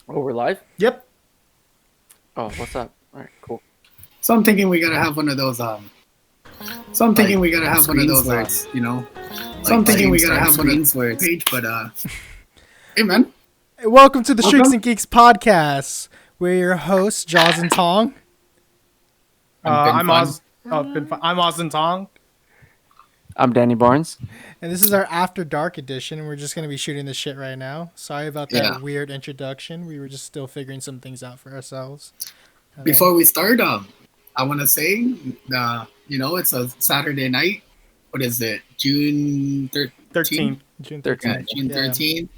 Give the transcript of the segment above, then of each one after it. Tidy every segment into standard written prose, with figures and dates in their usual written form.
Oh, we're live? Yep. Oh, what's up? All right, cool. So I'm thinking we gotta have one of those. So I'm thinking we gotta have one of those. Where So I'm thinking we gotta have one of where those page. But hey man, Welcome to the Streaks Welcome. and Geeks podcast. We're your hosts, Jaws and Tong. I'm I'm Oz and Tong, I'm Danny Barnes. and this is our After Dark edition. And we're just gonna be shooting this shit right now. Sorry about that Yeah. weird introduction. We were just still figuring some things out for ourselves. before we start, I want to say, it's a Saturday night. What is it? June 13th. June 13th. Yeah, June Yeah. 13th.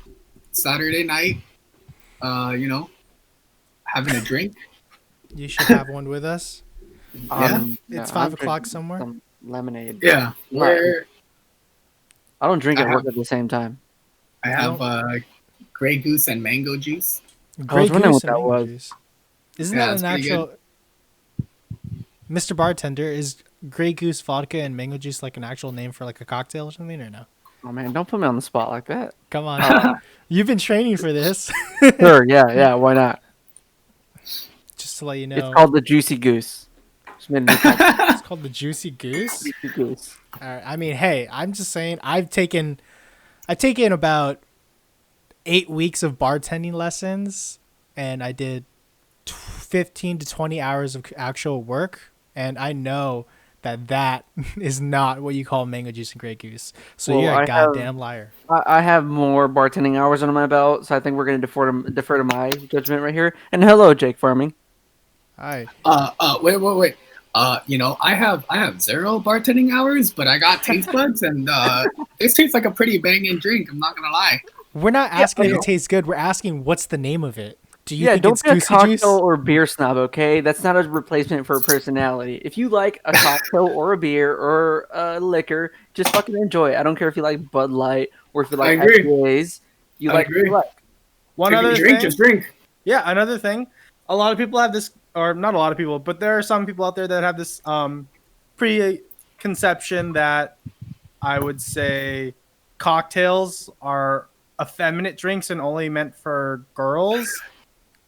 Saturday night. Having a drink. You should have one with us. It's 5 I'm o'clock drinking somewhere. Some lemonade. Yeah, where I don't drink I and have- work at the same time. I have Grey Goose and mango juice. Grey wondering Goose what that and mango was. juice. Isn't Yeah, that it's an pretty actual? Mr. Bartender, is Grey Goose vodka and mango juice like an actual name for like a cocktail or something, or no? Oh man, don't put me on the spot like that. Come on, you've been training for this. Sure, yeah, why not? Just to let you know, It's called the Juicy Goose. Just made a new cocktail. it's called the Juicy Goose. Juicy Goose. All right, I mean, hey, I'm just saying, I've taken about 8 weeks of bartending lessons, and I did 15 to 20 hours of actual work, and I know that is not what you call mango juice and Grey Goose. So Well, you're I a have- goddamn liar. I have more bartending hours under my belt, so I think we're going to defer to my judgment right here. And hello, Jake Farming. Hi. Wait. I have 0 bartending hours, but I got taste buds, and this tastes like a pretty banging drink. I'm not gonna lie. We're not asking if I it tastes good. We're asking what's the name of it. Do you Yeah, think don't it's be a Goosey cocktail Juice? or beer snob, okay? That's not a replacement for a personality. If you like a cocktail or a beer or a liquor, just fucking enjoy it. I don't care if you like Bud Light or if you like I agree. IPAs. You I like what agree. you like. One If you other drink, thing. just drink. Yeah, another thing. A lot of people have this, or not a lot of people, but there are some people out there that have this preconception that I would say cocktails are effeminate drinks and only meant for girls.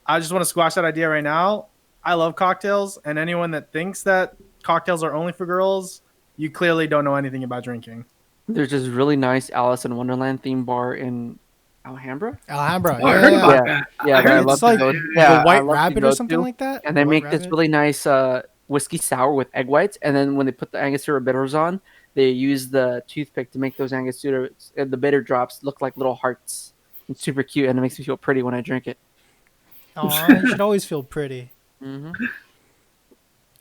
I just want to squash that idea right now. I love cocktails, and anyone that thinks that cocktails are only for girls, you clearly don't know anything about drinking. There's this really nice Alice in Wonderland theme bar in Alhambra. Alhambra. Oh, I heard about Yeah. that. Yeah, I that I heard love It's to like go. the Yeah, I White love to Rabbit go or something to. like that. And they The White make this Rabbit? really nice whiskey sour with egg whites, and then when they put the Angostura bitters on, they use the toothpick to make those Angostura the bitter drops look like little hearts. It's super cute, and it makes me feel pretty when I drink it. Aw, you should always feel pretty. Hmm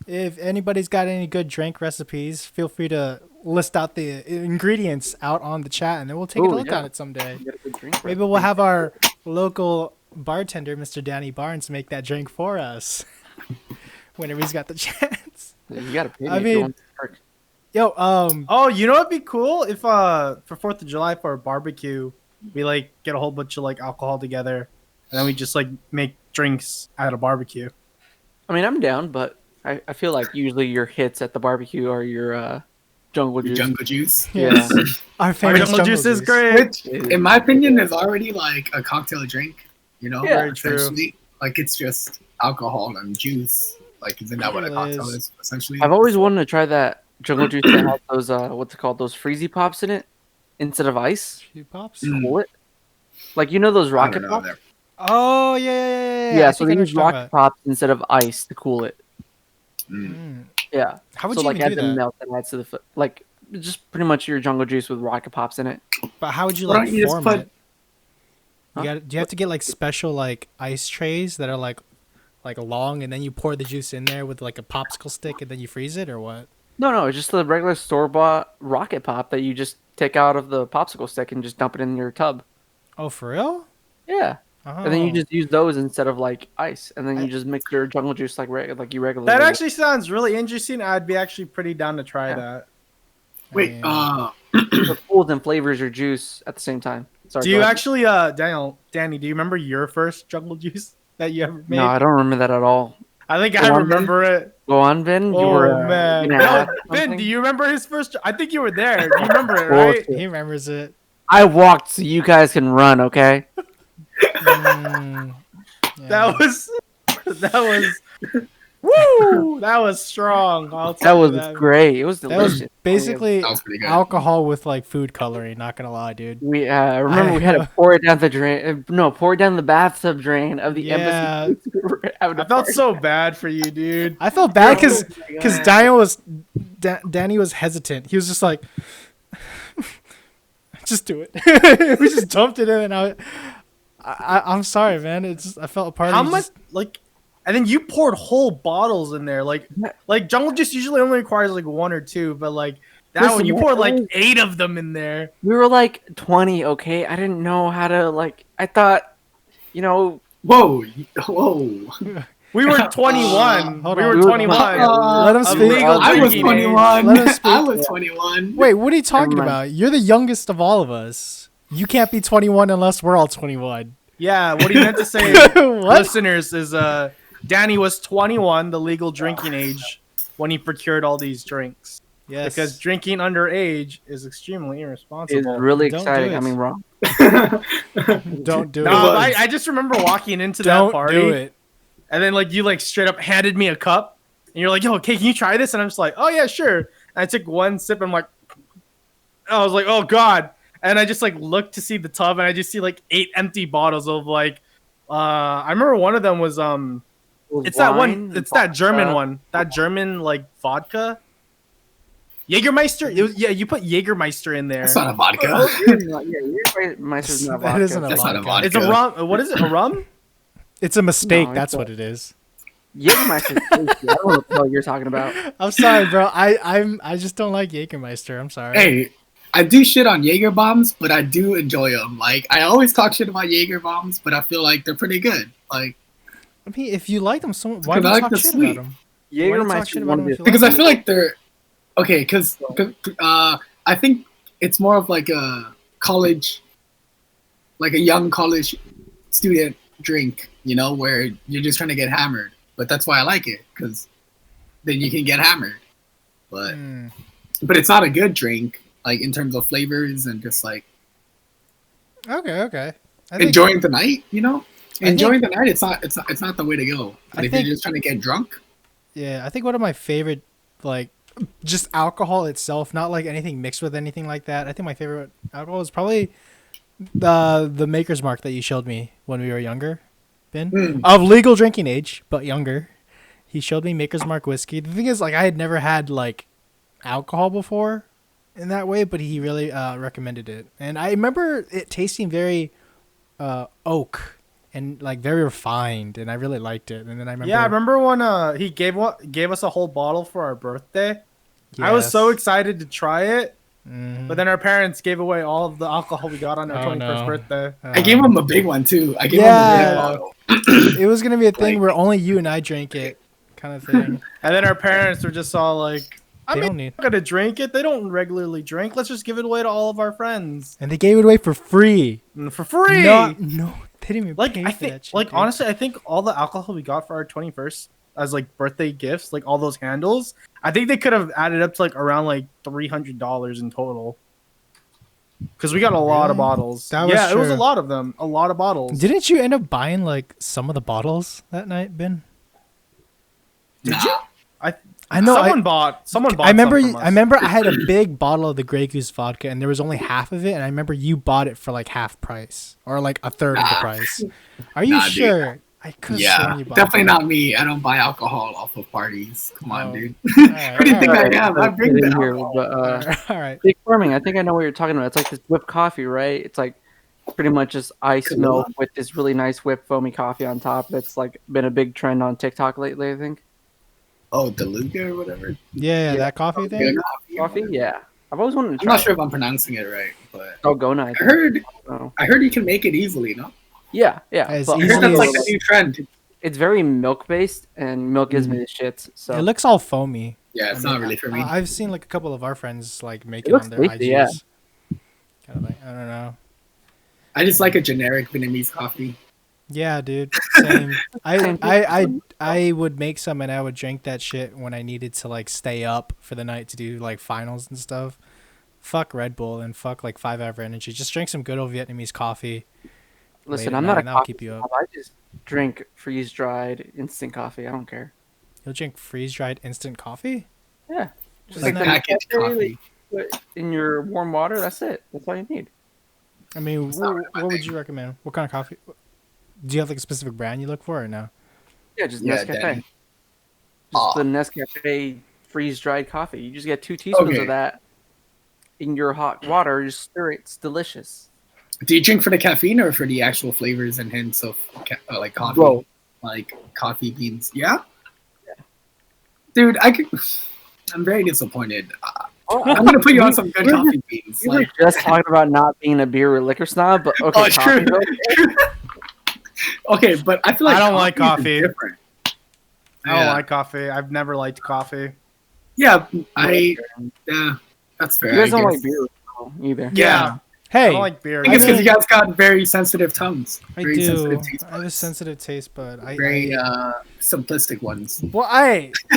If anybody's got any good drink recipes, feel free to list out the ingredients out on the chat, and then we'll take a Ooh, look yeah. at it someday. Get a good drink Maybe we'll have our local bartender, Mr. Danny Barnes, make that drink for us whenever he's got the chance. You gotta pay me I if mean- you want to perk. Yo, Oh, you know what'd be cool if for 4th of July for a barbecue, we like get a whole bunch of like alcohol together, and then we just like make drinks at a barbecue. I mean, I'm down, but I feel like usually your hits at the barbecue are your jungle Your juice. jungle juice, Yeah. our Our famous jungle juice is great. which, in my opinion, is already like a cocktail drink. Yeah. Very true. essentially, like it's just alcohol and juice. Like, isn't that what a It cocktail is. is? Essentially, I've always wanted to try that jungle juice that has those what's it called, those freezy pops in it instead of ice. Few pops. Mm. Cool it. Like you know those I rocket don't know. pops? Oh yeah. Yeah, I so think I they know use what you're talking rocket pops instead of ice to cool it. Mm. about. Mm. Yeah. How would so you like even add do the that? milk that adds to the like just pretty much your jungle juice with rocket pops in it. But how would you Why like don't you just form put- it? Do you have to get like special like ice trays that are like long, and then you pour the juice in there with like a popsicle stick, and then you freeze it, or what? No, it's just the regular store bought rocket pop that you just take out of the popsicle stick and just dump it in your tub. Oh, for real? Yeah. Oh. And then you just use those instead of like ice, and then you I- just mix your jungle juice like you regularly. That would. actually sounds really interesting. I'd be actually pretty down to try Yeah. that. Wait, Yeah. It cools and flavors your juice at the same time. Sorry, Do go you ahead. actually, Danny? Do you remember your first jungle juice that you ever made? No, I don't remember that at all. I think Go I on, remember it. Go on, Ben. You Oh were, man, gonna no, add Ben, something? do you remember his first? I think you were there. Do you remember it, right? Bullshit. He remembers it. I walked so you guys can run, okay? Mm. Yeah. That was woo. That was strong. I'll That tell you was that. great. It was That was delicious. basically That was pretty good. alcohol with like food coloring. Not gonna lie, dude. We remember we had to pour it down the drain. No, pour it down the bathtub drain of the embassy. Yeah. We were having I a felt party. so bad for you, dude. I felt bad Oh because my God. Danny was hesitant. He was just like, just do it. We just dumped it in, and I'm sorry, man. I felt a part How of me much like, and then you poured whole bottles in there. Like jungle juice usually only requires like one or two, but like that Listen, one you man, poured it like was- 8 of them in there. We were like 20, okay? I didn't know how to like. I thought, you know, Whoa, whoa. We were 21. Hold we on. were We were 21. Let him of speak. legal I was drinking 21. Let him speak. I was 21. Wait, what are you talking Never mind. about? You're the youngest of all of us. You can't be 21 unless we're all 21. Yeah, what he meant to say, What? listeners, is Danny was 21, the legal drinking age, when he procured all these drinks. Yes. Because drinking underage is extremely it's irresponsible. really Don't do exciting. it. I mean, wrong. Don't do No, it. I just remember walking into that Don't party, do it. and then like you like straight up handed me a cup, and you're like, "Yo, okay, can you try this?" And I'm just like, "Oh yeah, sure." And I took one sip, and I'm like, I was like, "Oh god!" And I just like looked to see the tub, and I just see like 8 empty bottles of like, I remember one of them was it's that one, it's that German one, that German like vodka. Jägermeister? It was, yeah, you put Jägermeister in there. That's not a vodka. Meister's not That vodka. isn't a That's not a vodka. vodka. It's a rum. What is it? A rum? It's a mistake. No, That's it's what it is. Jägermeister's tasty. I don't know what the hell you're talking about. I'm sorry, bro. I just don't like Jägermeister. I'm sorry. Hey, I do shit on Jaeger bombs, but I do enjoy them. Like, I always talk shit about Jaeger bombs, but I feel like they're pretty good. Like, I mean, if you like them, so why Because do I you like talk the shit sweet. about them? Why do you talk Jägermeister shit is about one them of if the you like because I them? feel like they're okay. Because I think it's more of like a college, like a young college student drink, you know, where you're just trying to get hammered. But that's why I like it, because then you can get hammered. But Mm. but it's not a good drink, like in terms of flavors and just like Okay. I think, enjoying the night, you know. I think- Enjoying the night, it's not the way to go. But I if think- you're just trying to get drunk, yeah, I think one of my favorite, like, just alcohol itself, not like anything mixed with anything like that. I think my favorite alcohol is probably the Maker's Mark that you showed me when we were younger, Ben, of legal drinking age, but younger. He showed me Maker's Mark whiskey. The thing is, like, I had never had like alcohol before in that way, but he really recommended it, and I remember it tasting very oak and like very refined, and I really liked it. And then I remember, Yeah, I remember when he gave us a whole bottle for our birthday. I was so Yes. excited to try it, Mhm. but then our parents gave away all of the alcohol we got on our Oh, 21st no. birthday. I gave him a big one too. I gave him a Yeah. big bottle. It was gonna be a thing Like- where only you and I drank it, kind of thing. And then our parents were just all like, I They mean, don't need, I'm not gonna drink it. They don't regularly drink. Let's just give it away to all of our friends and they gave it away for free. for free. No, they didn't even Like pay I for think, that shit, like dude. honestly, I think all the alcohol we got for our 21st as like birthday gifts, like all those handles, I think they could have added up to like around like $300 in total. Because we got a lot of Really? bottles. That was Yeah, it was a true. lot of them. A lot of bottles. Didn't you end up buying like some of the bottles that night, Ben? Nah. I know. Someone bought. Someone bought. I remember. some from us. I remember. I had a big bottle of the Grey Goose vodka, and there was only half of it. And I remember you bought it for like half price, or like a third of the Nah. price. Are you Nah, dude. sure? I could Yeah, you bought definitely it. not me. I don't buy alcohol off of parties. Come on, Oh. dude. Alright, What do you think alright, I am? I bring Get the in here, alcohol. but all right. big farming. I think I know what you're talking about. It's like this whipped coffee, right? It's like pretty much just ice Cool. milk with this really nice whipped foamy coffee on top. That's like been a big trend on TikTok lately. I think Oh, Deluga or whatever. Yeah, that coffee thing. coffee. Yeah, I've always wanted to I'm try. not sure if I'm pronouncing it right, but Dalgona. I I think. heard Oh. I heard you can make it easily. No, Yeah. As But I easy heard that's as- like the new trend. it's very milk based, and milk gives me the shits. So It looks all foamy. Yeah, it's I mean, not really for me. I've seen like a couple of our friends like make It it, looks on their tasty, IGs. yeah. Kind of like I don't know. I just like a generic Vietnamese coffee. Yeah, dude. Same. Same I would make some and I would drink that shit when I needed to like stay up for the night to do like finals and stuff. Fuck Red Bull and fuck like 5 Hour Energy. Just drink some good old Vietnamese coffee. listen, at I'm night not a and that'll coffee keep you snob. up. I just drink freeze dried instant coffee. I don't care. You'll drink freeze dried instant coffee? Yeah, just Isn't Like like that- the packaged coffee. put in your warm water. That's it. That's all you need. I mean, not really my what would thing. you recommend? What kind of coffee? Do you have like a specific brand you look for or no? Yeah, just Yeah, Nescafe. Danny. Just Aw. the Nescafe freeze dried coffee. You just get 2 teaspoons Okay. of that in your hot water. You stir it. It's delicious. Do you drink for the caffeine or for the actual flavors and hints of like coffee? Both. Like coffee beans? Yeah? Dude, I'm very disappointed. I'm going to put you on some good we were coffee beans. We were Like, just talking about not being a beer or liquor snob, but okay, oh, coffee, true. Okay, but I feel like I don't like is coffee. different. I don't Yeah. like coffee. I've never liked coffee. Yeah, that's fair. You guys I don't guess. like beer either. Yeah. I Hey, don't like beer. I guess I because mean- you guys got very sensitive tongues. I Very do. sensitive taste I have a buds. sensitive taste bud. Very simplistic ones. Well,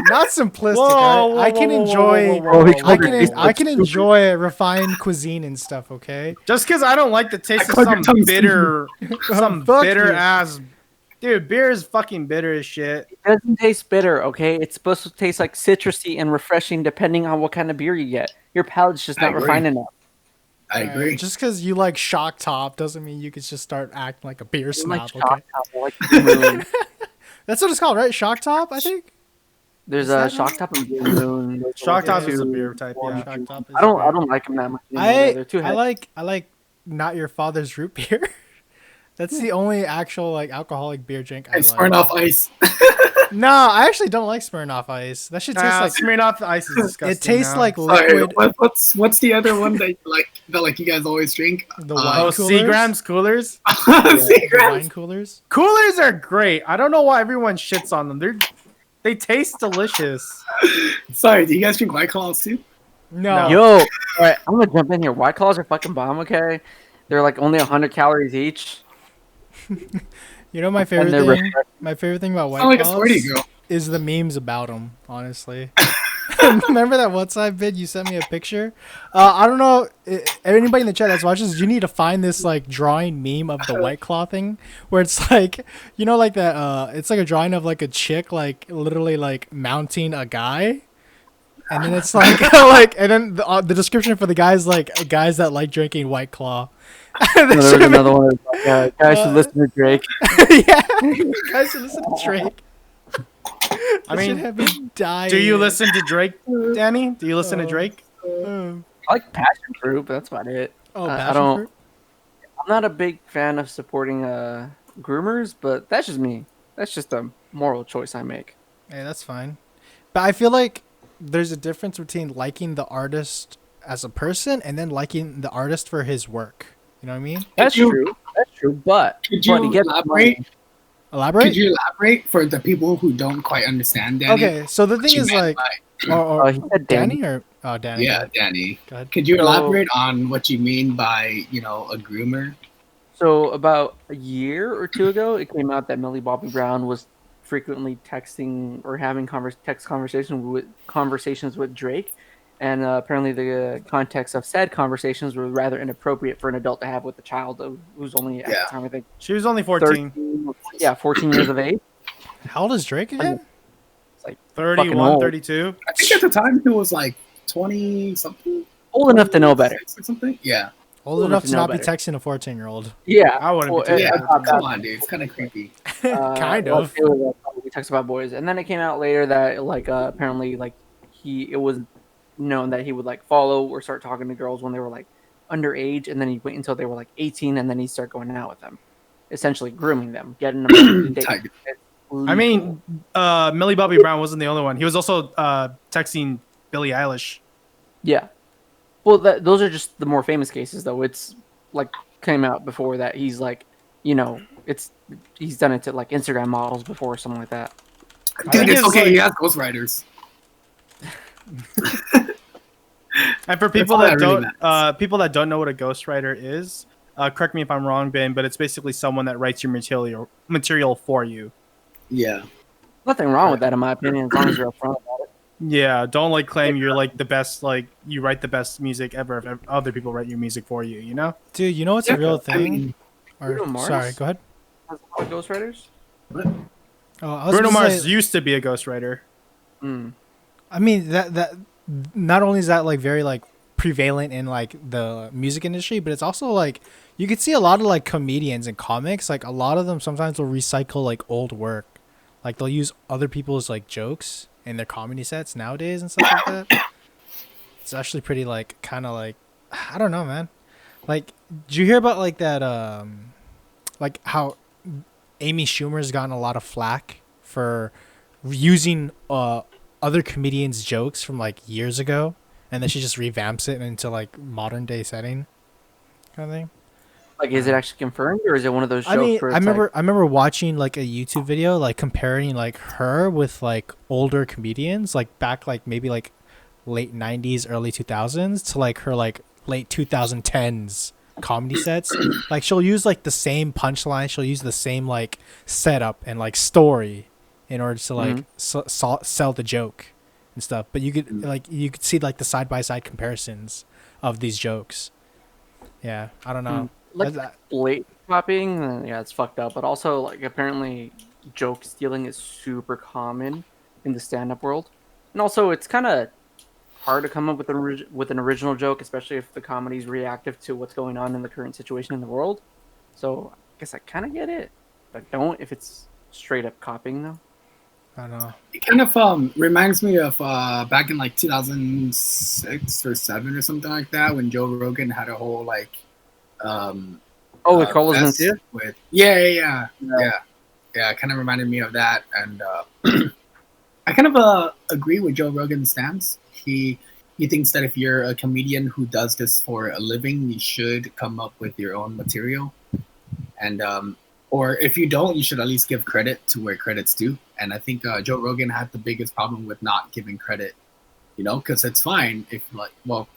not simplistic. Whoa, I can enjoy. I can Stupid. enjoy refined cuisine and stuff. Okay. Just because I don't like the taste I of called your some tongue bitter, some Fuck bitter you. ass. Dude, beer is fucking bitter as shit. It doesn't taste bitter, okay? It's supposed to taste like citrusy and refreshing depending on what kind of beer you get. Your palate's just I not agree. refined enough. I agree. Just because you like shock top doesn't mean you could just start acting like a beer I snob. like Okay. Shock Top, I like Blue Moon. That's what it's called, right? Shock top, I think. There's Is a that Shock Top and Blue Moon. Those are Shock like Top the is a two beer type, warm yeah. Shock juice. top is I don't beer. like them that much anymore. They're too heavy. I like not your father's root beer. That's the only actual like alcoholic beer drink I And like. Smirnoff Ice. No, I actually don't like Smirnoff Ice. That shit tastes like Smirnoff Ice is disgusting. it tastes now. like Sorry, liquid. what's the other one that you guys always drink? The Uh, wine Oh, coolers. Seagram's coolers. The Seagrams. wine coolers. Coolers are great. I don't know why everyone shits on them. They taste delicious. Sorry, do you guys drink White Claws too? No. Yo, all right, I'm gonna jump in here. White Claws are fucking bomb, okay? They're like only 100 calories each. You know my favorite they're thing. My favorite thing about Sound White like a sporty Claws girl. is the memes about them. Honestly. Remember that WhatsApp vid you sent me a picture? I don't know. Anybody in the chat that's watching this, you need to find this like drawing meme of the White Claw thing, where it's like, you know, like that. It's like a drawing of like a chick, like literally like mounting a guy, and then it's like, and then the description for the guys like guys that like drinking White Claw. No, there was another one. Guys who listen to Drake. Yeah, guys who listen to Drake. I mean, have me dying. do you listen to Drake, Danny? Do you listen to Drake? I like Passion Fruit, but that's about it. Oh, I passion don't. fruit. I'm not a big fan of supporting groomers, but that's just me. That's just a moral choice I make. Hey, that's fine. But I feel like there's a difference between liking the artist as a person and then liking the artist for his work. You know what I mean? That's you- true. That's true. But Could but he you gets elaborate? money. Elaborate? Could you elaborate for the people who don't quite understand Danny? Okay, so the What thing you is meant like, by- or He said Danny. Danny or Danny. yeah, Danny. Go ahead. Could you So- elaborate on what you mean by, a groomer? So about a year or two ago, it came out that Millie Bobby Brown was frequently texting or having text conversations with Drake, and apparently the context of said conversations were rather inappropriate for an adult to have with a child who's only at Yeah. the time I think She was only 14. 13, 14 years of age. How old is Drake again? It's like 31, old. 32. I think at the time he was like 20 something. old enough to know better. 26 or something. Yeah. Old Old enough to know not be better. texting a 14-year-old. Yeah, I wouldn't be well, taking Yeah. I thought Come that. on, dude. It's kind of creepy. Kind Well, of. it was, we talks about boys, and then it came out later that apparently it was known that he would follow or start talking to girls when they were underage, and then he'd wait until they were 18, and then he'd start going out with them, essentially grooming them, getting them to date. Tiger. It's I mean, Millie Bobby Brown wasn't the only one. He was also texting Billie Eilish. yeah. Well, those are just the more famous cases, though. It's came out before that. He's he's done it to Instagram models before or something like that. Dude, think it's it's okay. like- He has ghostwriters. And for people all that that really don't know what a ghostwriter is, correct me if I'm wrong, Ben, but it's basically someone that writes your material for you. Yeah. Nothing wrong with that, in my opinion, as long as you're upfront about it. Yeah, don't claim you're the best, you write the best music ever if other people write your music for you, you know? Dude, you know what's a real I thing? mean, Or, Bruno Mars? sorry, go ahead. Has a lot of ghostwriters. Oh, I was Bruno gonna Mars say, used to be a ghostwriter. Mm. I mean that not only is that like very like prevalent in like the music industry, but it's also like you could see a lot of like comedians and comics. Like a lot of them sometimes will recycle like old work, like they'll use other people's like jokes in their comedy sets nowadays and stuff like that. It's actually pretty like kind of like I don't know, man. Like, did you hear about like that? Like how Amy Schumer's gotten a lot of flack for using other comedians' jokes from like years ago, and then she just revamps it into like modern day setting kind of thing. Like, is it actually confirmed, or is it one of those I jokes mean, where it's like, I remember watching like a YouTube video like comparing like her with like older comedians like back like maybe like late 90s early 2000s to like her like late 2010s comedy sets. Like she'll use like the same punchline, she'll use the same like setup and like story in order to like Mhm. sell the joke and stuff. But you could see like the side by side comparisons of these jokes. Yeah, I don't know. like That- blatant copying? Yeah, it's fucked up. But also, like, apparently, joke stealing is super common in the stand-up world, and also it's kind of hard to come up with with an original joke, especially if the comedy is reactive to what's going on in the current situation in the world. So I guess I kind of get it, but don't if it's straight up copying though. I don't know. It kind of reminds me of back in like 2006 or 7 or something like that when Joe Rogan had a whole like um Oh, with Carlos fest Mencia? with yeah. Yeah. Yeah, it kind of reminded me of that, and I kind of agree with Joe Rogan's stance. He thinks that if you're a comedian who does this for a living, you should come up with your own material, and or if you don't, you should at least give credit to where credit's due. And I think Joe Rogan had the biggest problem with not giving credit, because it's fine if like, well,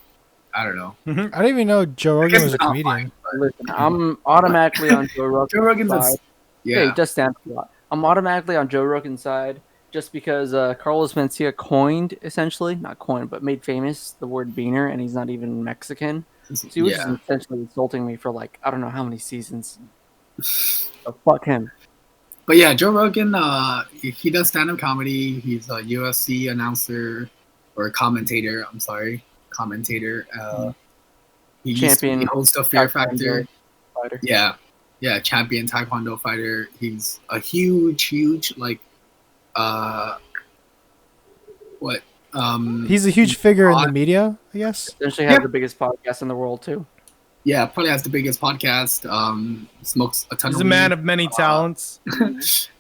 I don't know. I didn't even know Joe I Rogan guess was a it's not comedian. fine, but Listen, I'm automatically on Joe Rogan's Joe Rogan's side. Yeah, he yeah. does stand for a lot. I'm automatically on Joe Rogan's side just because Carlos Mencia coined, essentially, not coined, but made famous the word beaner, and he's not even Mexican. So he was just Yeah. essentially insulting me for like, I don't know how many seasons. So fuck him. But yeah, Joe Rogan, he does stand-up comedy. He's a UFC announcer or commentator. I'm sorry, commentator. He used to be Champion host of Fear Factor. Taekwondo fighter. Yeah, champion Taekwondo fighter. He's a huge like uh what He's a huge figure in the pod- media, I guess. Essentially has Yeah. the biggest podcast in the world too. yeah, probably has the biggest podcast. Smokes a ton He's of a man weed. of many talents.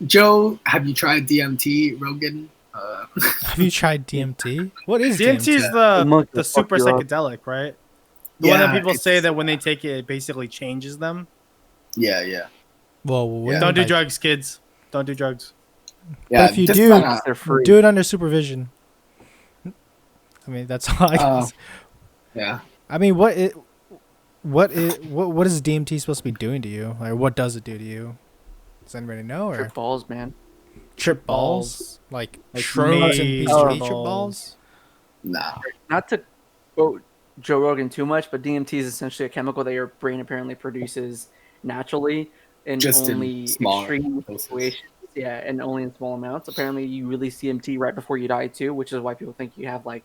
Joe, have you tried DMT, Rogan? Have you tried DMT? What is DMT DMT? is The monk the will fuck super you up. psychedelic, right? The one that people it's- say that when they take it, it basically changes them. Yeah. Well, what Yeah. do you Don't mean do by- drugs, kids. Don't do drugs. Yeah, if you just do- kinda- They're free. Do it under supervision. I mean, that's all I can Oh. say. yeah. I mean, what is DMT supposed to be doing to you? Like, what does it do to you? Does anybody know? Or Trip balls, man. trip balls? Like Like shrooms and major PCP trip balls. balls? Nah. Not to quote Joe Rogan too much, but DMT is essentially a chemical that your brain apparently produces naturally in Just in only small extreme doses. situations. Yeah, and only in small amounts. Apparently, you release DMT right before you die too, which is why people think you have like,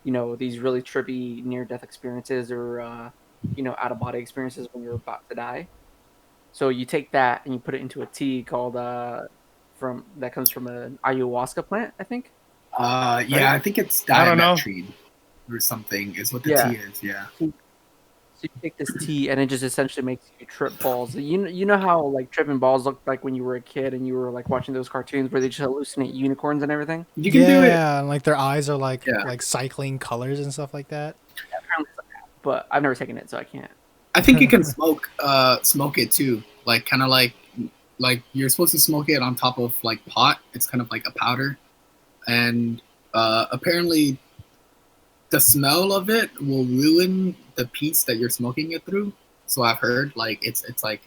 these really trippy near-death experiences or out-of-body experiences when you're about to die. So you take that and you put it into a tea called from that comes from an ayahuasca plant, I think. Yeah, I think it's I don't know. diametrine or something is what the Yeah. tea is. Yeah. So you take this tea and it just essentially makes you trip balls. You know how like tripping balls looked like when you were a kid and you were like watching those cartoons where they just hallucinate unicorns and everything. You can do it. Yeah, and like their eyes are like Yeah. like cycling colors and stuff like that. Apparently it's like that, but I've never taken it, so I can't. I think you can smoke it too. Like kind of like you're supposed to smoke it on top of like pot. It's kind of like a powder, and apparently the smell of it will ruin the piece that you're smoking it through. So I've heard like it's like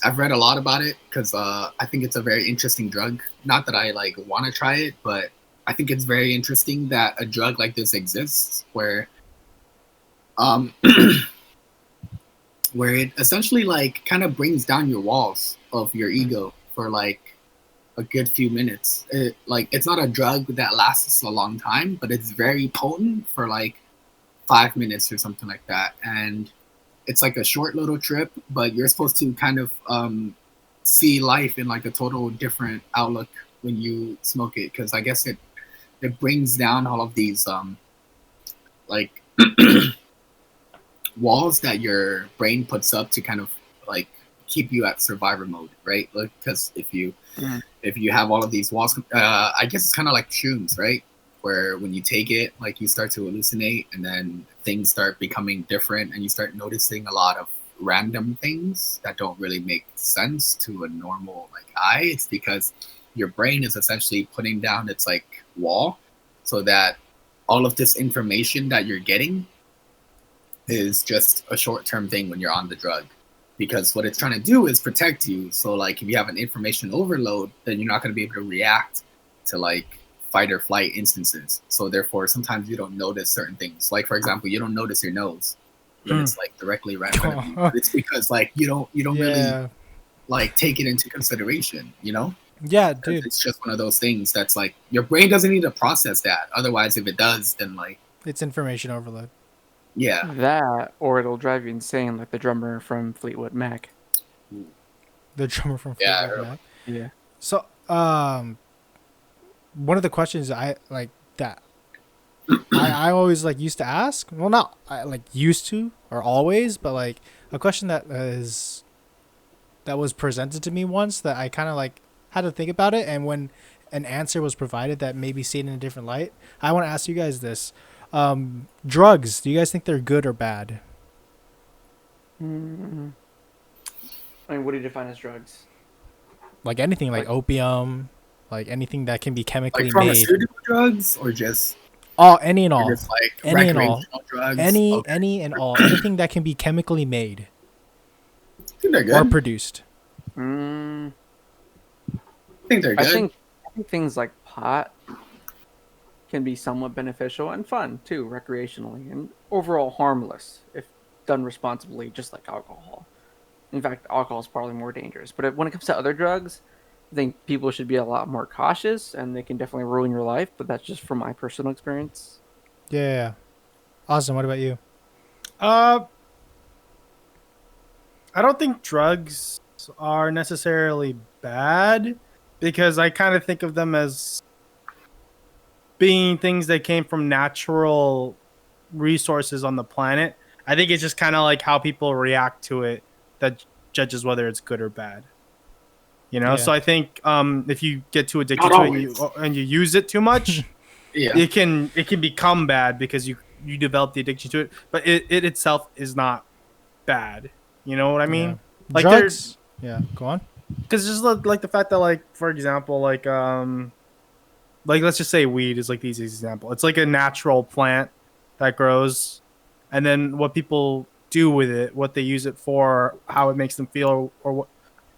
I've read a lot about it because I think it's a very interesting drug. Not that I like want to try it, but I think it's very interesting that a drug like this exists where where it essentially like kind of brings down your walls of your ego for like a good few minutes. It's not a drug that lasts a long time, but it's very potent for like 5 minutes or something like that. And it's like a short little trip, but you're supposed to kind of see life in like a total different outlook when you smoke it, because I guess it brings down all of these like walls that your brain puts up to kind of like keep you at survivor mode, right? Like, because if you have all of these walls, I guess it's kind of like shrooms, right? Where when you take it, like you start to hallucinate, and then things start becoming different, and you start noticing a lot of random things that don't really make sense to a normal like eye. It's because your brain is essentially putting down its like wall, so that all of this information that you're getting is just a short-term thing when you're on the drug, because what it's trying to do is protect you. So like if you have an information overload, then you're not going to be able to react to like fight or flight instances. So therefore sometimes you don't notice certain things, like for example you don't notice your nose when it's like directly right in front of you, but it's because like you don't really Yeah. like take it into consideration, Yeah, 'Cause dude. it's just one of those things that's like your brain doesn't need to process that. Otherwise, if it does, then like It's information overload. yeah. That, or it'll drive you insane, like the drummer from Fleetwood Mac. The drummer from Yeah, I Fleetwood heard Mac. Yeah. So, one of the questions I like that I always like used to ask. Well, not I, like used to or always, but like a question that was presented to me once that I kind of like had to think about it, and when an answer was provided that maybe seen in a different light, I want to ask you guys this: drugs. Do you guys think they're good or bad? Mm. I mean, what do you define as drugs? Like anything, like Like, opium, like anything that can be like chemically made. pharmaceutical drugs or just All, any and all, like any and all, recreational drugs. Okay, any and all, anything that can be chemically made I think they're or good. produced. mm, I think they're I good. think I think things like pot can be somewhat beneficial and fun too, recreationally, and overall harmless if done responsibly, just like alcohol. In fact, alcohol is probably more dangerous. But when it comes to other drugs, I think people should be a lot more cautious, and they can definitely ruin your life. But that's just from my personal experience. Yeah, yeah, yeah. Awesome. What about you? Uh, I don't think drugs are necessarily bad, because I kind of think of them as being things that came from natural resources on the planet. I think it's just kind of like how people react to it that judges whether it's good or bad. Yeah. So I think if you get too addicted Not to it always. and you use it too much, Yeah. it can become bad because you develop the addiction to it. But it itself is not bad. You know what I Yeah. mean? Like there, Drugs. Yeah. Go on. because just like the fact that, like, for example, like let's just say weed is like the easiest example. It's like a natural plant that grows, and then what people do with it, what they use it for, how it makes them feel, or what,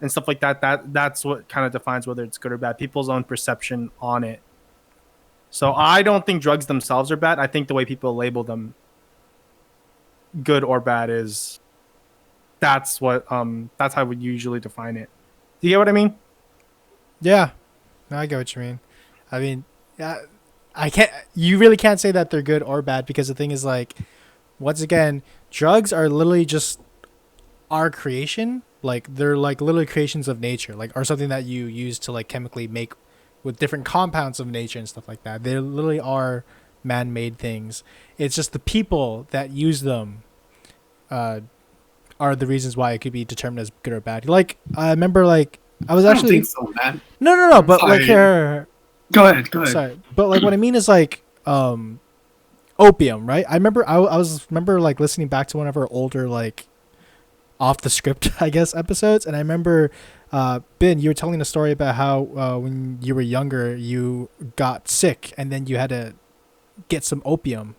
and stuff like that. That's what kind of defines whether it's good or bad. People's own perception on it. So I don't think drugs themselves are bad. I think the way people label them, good or bad, is that's how we usually define it. Do you get what I mean? Yeah. No, I get what you mean. I mean, I can't. You really can't say that they're good or bad, because the thing is, like, once again, drugs are literally just our creation. Like, they're like literally creations of nature, like, or something that you use to like chemically make with different compounds of nature and stuff like that. They literally are man-made things. It's just the people that use them uh, are the reasons why it could be determined as good or bad. Like, I remember, like, I was I don't actually think so, man. no, but like Sorry. here, Go ahead. Go ahead. sorry, but like what I mean is like opium, right? I remember remember like listening back to one of our older like off the script I guess episodes, and I remember Ben, you were telling a story about how when you were younger you got sick and then you had to get some opium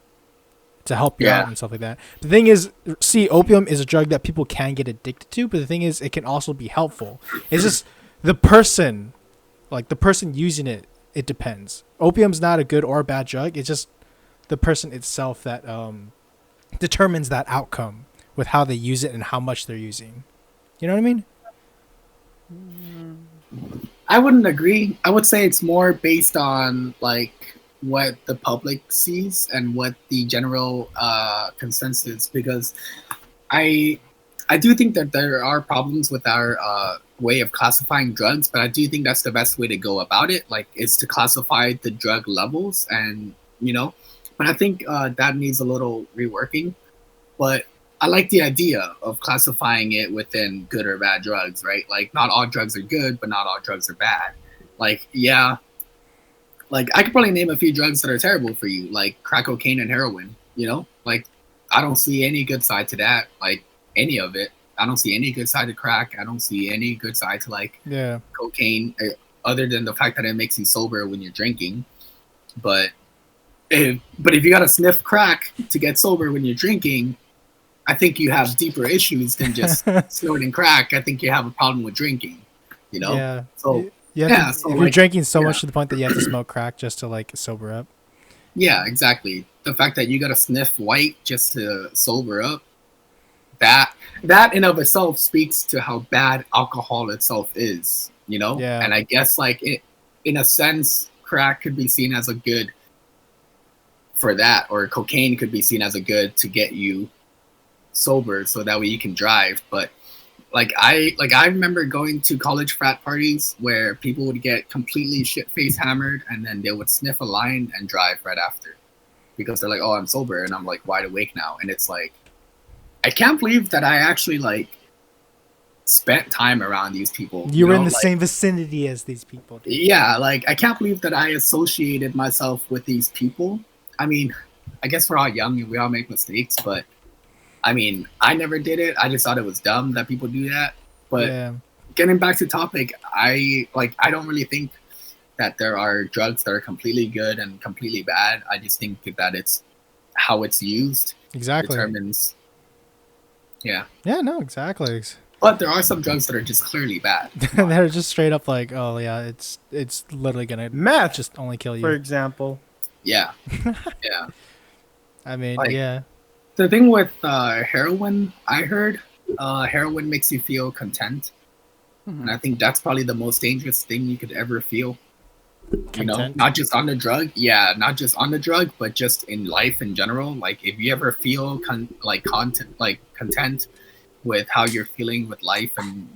to help you out Yeah. and stuff like that. The thing is, see, opium is a drug that people can get addicted to, but the thing is, it can also be helpful. It's just the person, like the person using it, it depends. Opium's not a good or bad drug. It's just the person itself that determines that outcome with how they use it and how much they're using. You know what I mean? I wouldn't agree. I would say it's more based on like what the public sees and what the general consensus. Because I I do think that there are problems with our way of classifying drugs, but I do think that's the best way to go about it. Like, is to classify the drug levels, and but I think that needs a little reworking. But I like the idea of classifying it within good or bad drugs, right? Like, not all drugs are good, but not all drugs are bad. Like, yeah, like I could probably name a few drugs that are terrible for you, like crack cocaine and heroin. Like I don't see any good side to that, like any of it. I don't see any good side to crack. I don't see any good side to like Yeah. cocaine, other than the fact that it makes you sober when you're drinking. But if you gotta sniff crack to get sober when you're drinking, I think you have deeper issues than just snorting crack. I think you have a problem with drinking. Yeah. So You have yeah, to, so if you're like, drinking so yeah. much to the point that you have to smoke crack just to like sober up. Yeah, exactly. The fact that you gotta sniff white just to sober up, that in of itself speaks to how bad alcohol itself is. Yeah. And I guess like in a sense, crack could be seen as a good for that, or cocaine could be seen as a good to get you sober, so that way you can drive. But I remember going to college frat parties where people would get completely shit face hammered, and then they would sniff a line and drive right after, because they're like, "Oh, I'm sober," and I'm like wide awake now. And it's like, I can't believe that I actually like spent time around these people. You were in the Like, same vicinity as these people. Dude. yeah, like I can't believe that I associated myself with these people. I mean, I guess we're all young and we all make mistakes, but I mean, I never did it. I just thought it was dumb that people do that. But Yeah. getting back to topic, I don't really think that there are drugs that are completely good and completely bad. I just think that it's how it's used Exactly. determines. Yeah. Yeah. No. Exactly. But there are some drugs that are just clearly bad. They're just straight up like, oh yeah, it's literally gonna Meth, just only kill for you. example. Yeah. Yeah. I mean, Like- yeah. The thing with heroin, I heard heroin makes you feel content. Mhm. And I think that's probably the most dangerous thing you could ever feel. Content? Not just on the drug. Yeah, not just on the drug, but just in life in general. Like, if you ever feel content with how you're feeling with life and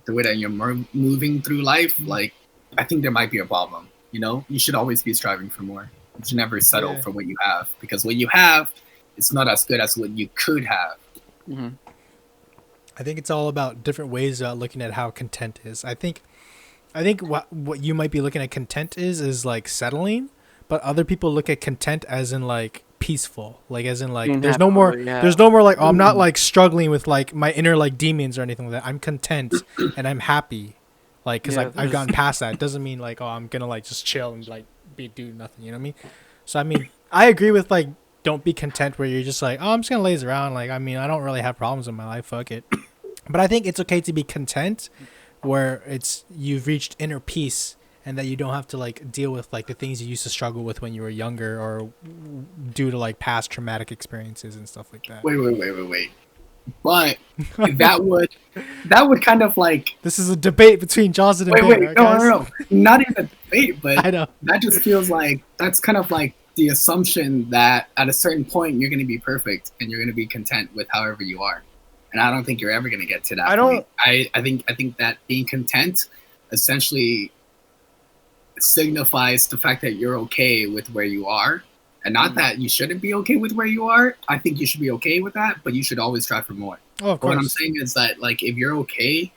the way that you're moving through life, like, I think there might be a problem. You should always be striving for more. You should never settle Yeah. for what you have, because what you have, it's not as good as what you could have. Mhm. I think it's all about different ways of looking at how content is. I think what you might be looking at content is like settling, but other people look at content as in like peaceful, like as in like Being there's happy, no more yeah. there's no more like, oh, I'm not like struggling with like my inner like demons or anything like that. I'm content and I'm happy, like because Yeah, I've there's- gotten past that. It doesn't mean like, oh, I'm gonna like just chill and like do nothing. You know what I mean? So I mean, I agree with like, don't be content where you're just like, oh, I'm just gonna laze around. Like, I mean, I don't really have problems in my life. Fuck it. But I think it's okay to be content where it's you've reached inner peace and that you don't have to like deal with like the things you used to struggle with when you were younger or due to like past traumatic experiences and stuff like that. Wait. But that would kind of like, This is a debate between Johnson and wait, Ben, right, no, guys? no, not even a debate, but I know. that just feels like that's kind of like the assumption that at a certain point you're going to be perfect and you're going to be content with however you are. And I don't think you're ever going to get to that I point. I think that being content essentially signifies the fact that you're okay with where you are, and not that you shouldn't be okay with where you are. I think you should be okay with that, but you should always strive for more. Oh, of But what I'm course. saying is that, like, if you're okay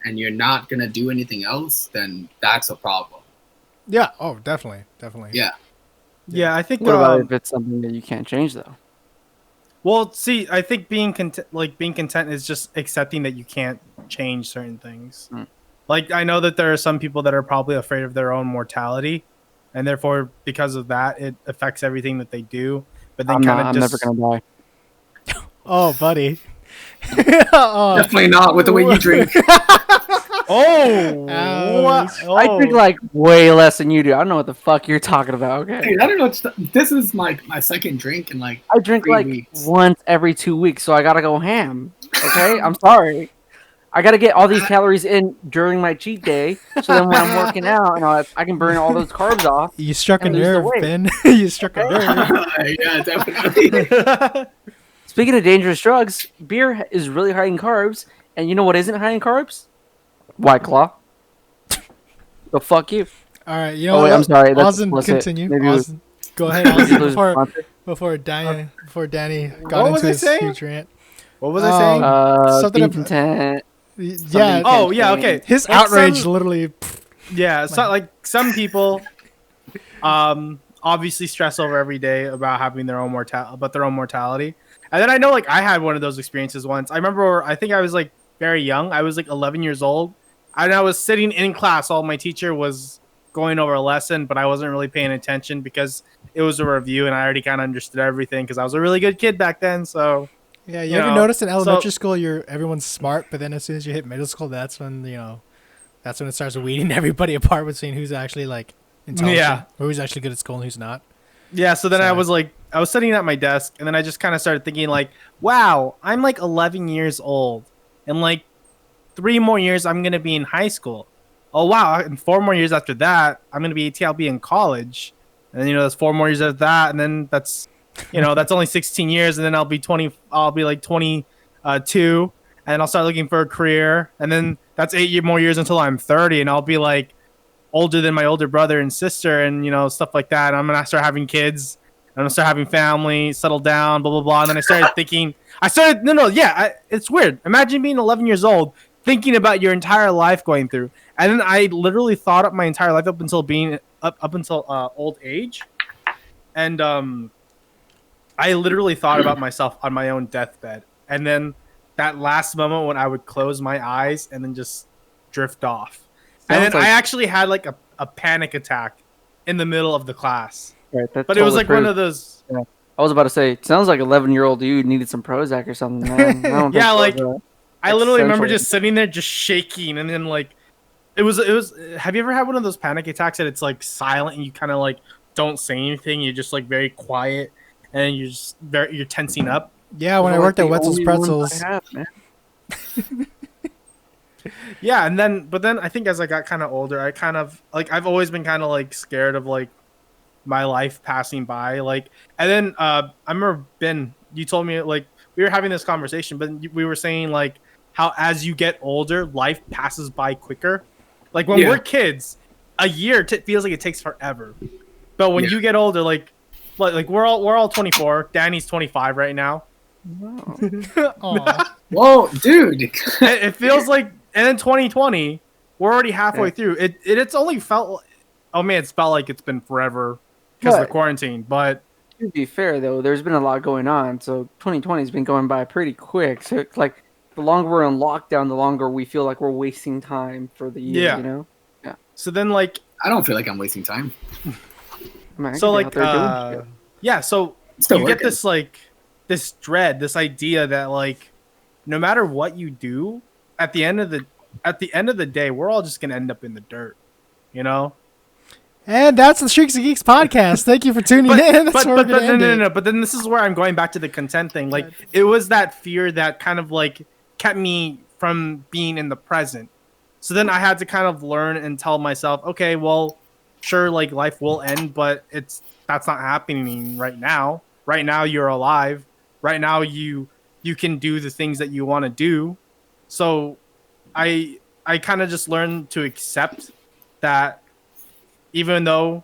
and you're not going to do anything else, then that's a problem. Yeah. Oh, definitely. Yeah. Yeah, I think. What about if it's something that you can't change though? Well, see, I think being content is just accepting that you can't change certain things. Mm. Like, I know that there are some people that are probably afraid of their own mortality, and therefore, because of that, it affects everything that they do. But then I'm never gonna die. Oh, buddy. Oh. Definitely not with the way you drink. Oh, Ouch. what? I drink like way less than you do. I don't know what the fuck you're talking about. Okay, Dude, I don't know. This is my second drink in like I drink 3 like weeks. once every 2 weeks, so I gotta go ham. Okay, I'm sorry. I got to get all these calories in during my cheat day, so then when I'm working out, I can burn all those carbs off You struck a and lose the nerve, weight. Ben. You struck a nerve. Yeah, definitely. Speaking of dangerous drugs, beer is really high in carbs, and you know what isn't high in carbs? White Claw. Go fuck you. All right, you know Oh what? wait, I'm sorry. That's Austin, explicit. continue. Maybe Austin, go ahead, we Austin. lose a sponsor. Before Danny got What was into I his saying? huge rant. What was I saying? Something Being about content. yeah. Oh yeah, okay. His Like outrage some- literally. Yeah, so like some people, obviously stress over every day about having their own mortality. And then I know like I had one of those experiences once. I remember I think I was like very young. I was like 11 years old, and I was sitting in class while my teacher was going over a lesson, but I wasn't really paying attention because it was a review, and I already kind of understood everything because I was a really good kid back then. So Yeah, you you ever know, notice in elementary so- school, everyone's smart, but then as soon as you hit middle school, that's when that's when it starts weeding everybody apart between who's actually like intelligent, Yeah. or who's actually good at school and who's not. Yeah, so then I So- was like, I was sitting at my desk, and then I just kind of started thinking, like, wow, I'm like 11 years old, and like 3 more years, I'm gonna be in high school. Oh wow, and 4 more years after that, I'm gonna be 18. I'll be in college, and then that's 4 more years after that, and then that's, that's only 16 years, and then I'll be 20. I'll be like 22, and I'll start looking for a career, and then that's 8 more years until I'm 30, and I'll be like older than my older brother and sister, and stuff like that. And I'm gonna start having kids. I'm gonna start having family, settle down, blah blah blah. And then I started thinking. It's weird. Imagine being 11 years old, thinking about your entire life going through, and then I literally thought up my entire life up until being up until old age, and I literally thought about myself on my own deathbed, and then that last moment when I would close my eyes and then just drift off. And then Sounds like- I actually had like a panic attack in the middle of the class. Right, that But it was totally like one proves- of those. I was about to say, it sounds like 11-year-old you needed some Prozac or something. Man. I don't Yeah, think like those, I literally remember essential. just sitting there just shaking, and then like it was have you ever had one of those panic attacks that it's like silent and you kind of like don't say anything, you're just like very quiet and you're tensing up? Yeah, when I Those are worked at the Wetzel's only ones Pretzels. I have, man. Yeah, but then I think as I got kind of older, I kind of like I've always been kind of like scared of like my life passing by, like. And then I remember Ben, you told me like we were having this conversation, but we were saying like how as you get older, life passes by quicker. Like when Yeah. we're kids, a year feels like it takes forever, but when Yeah. you get older, like we're all 24. Danny's 25 right now. Aw. Whoa, dude. It feels like, and then 2020, we're already halfway Yeah. through. It's only felt, oh man, it's felt like it's been forever because of the But- quarantine. But To be fair, though, there's been a lot going on, so 2020 has been going by pretty quick. So, it's like, the longer we're in lockdown, the longer we feel like we're wasting time for the year, Yeah. you know? so then like, I don't feel like I'm wasting time. I mean, I so could be like, out there doing shit. yeah, so Still you working. get this like, this dread, this idea that like, no matter what you do, at the end of the day, we're all just gonna end up in the dirt, you know? And that's the Streaks and Geeks podcast. Thank you for tuning in. That's where we're gonna end it. No. But then this is where I'm going back to the content thing. Like it was that fear that kind of like kept me from being in the present. So then I had to kind of learn and tell myself, okay, well, sure, like life will end, but that's not happening right now. Right now you're alive. Right now you can do the things that you want to do. So I kind of just learned to accept that even though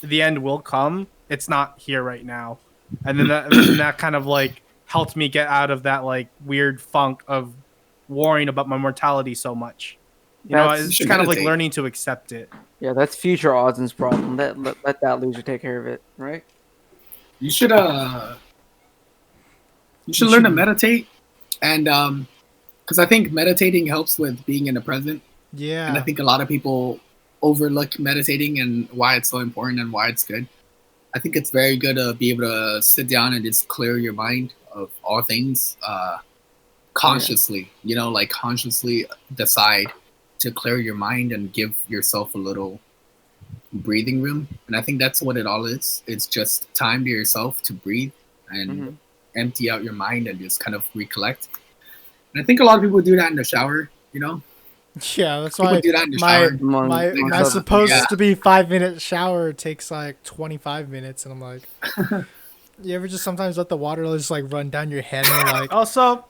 the end will come, it's not here right now. And then that kind of like helped me get out of that like weird funk of worrying about my mortality so much. You know, That's- You it's should kind of like meditate. learning to accept it. Yeah, that's future Austin's problem. Let that loser take care of it, right? You should learn to meditate, and because I think meditating helps with being in the present, Yeah. and I think a lot of people overlook meditating and why it's so important and why it's good. I think it's very good to be able to sit down and just clear your mind of all things consciously. You know, like consciously decide to clear your mind and give yourself a little breathing room. And I think that's what it all is. It's just time to yourself to breathe and Mhm. empty out your mind and just kind of recollect. And I think a lot of people do that in the shower. You know, Yeah, that's people why do that in the my shower. my Among my other supposed Yeah. to be 5 minute shower takes like 25 minutes, and I'm like, you ever just sometimes let the water just like run down your head, and you're like, Also,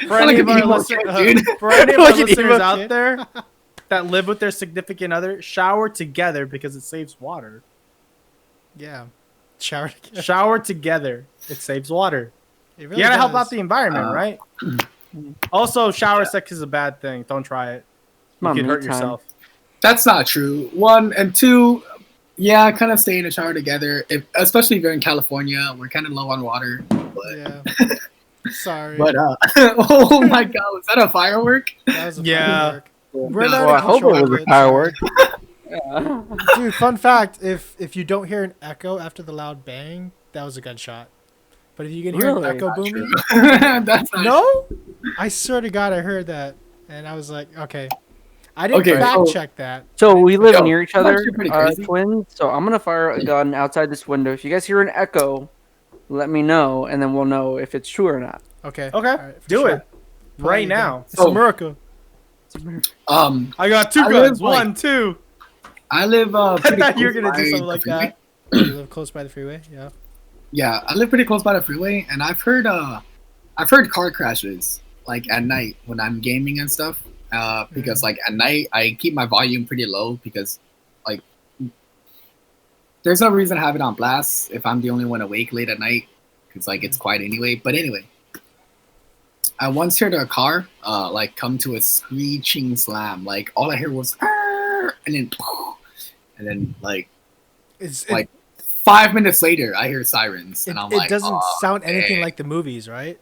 for Sound any like of an our emo kid, dude. for any of our Like an listeners emo out kid. there that live with their significant other, shower together because it saves water. yeah, shower. Together. Shower together, it saves water. It You really gotta help does. out the environment, Uh, right? Also, shower sex is a bad thing. Don't try it. You My could me hurt time. yourself. That's not true. One and two, yeah, kind of stay in the shower together. Especially if you're in California, we're kind of low on water. But Yeah. Sorry. oh my god, was that a firework? That was a Yeah. firework. We're No. not Well, in I hope it control was of a it, firework. sorry. Dude, fun fact: if you don't hear an echo after the loud bang, that was a gunshot. But if you can hear Really? an echo booming, That's not no, I swear to God, I heard that, and I was like, okay, I didn't Okay, fact so- check that. So we live Yo, near each that's other, actually pretty crazy. twins. So I'm gonna fire a gun outside this window. If you guys hear an echo, let me know, and then we'll know if it's true or not. Okay, Okay, all right, for do sure. it Put right it down. now. It's So- America. I got two I guns. live, like- 1, 2. I live I pretty thought you were close gonna do by something the like freeway. that. You live close by the freeway, yeah. Yeah, I live pretty close by the freeway, and I've heard car crashes like at night when I'm gaming and stuff. Because like at night I keep my volume pretty low because like there's no reason to have it on blast if I'm the only one awake late at night because like it's quiet anyway. But anyway, I once heard a car like come to a screeching slam. Like all I heard was "Arr!" and then like It's Like, 5 minutes later I hear sirens it, and I'm it like, doesn't "Oh, sound anything dang." like the movies, right?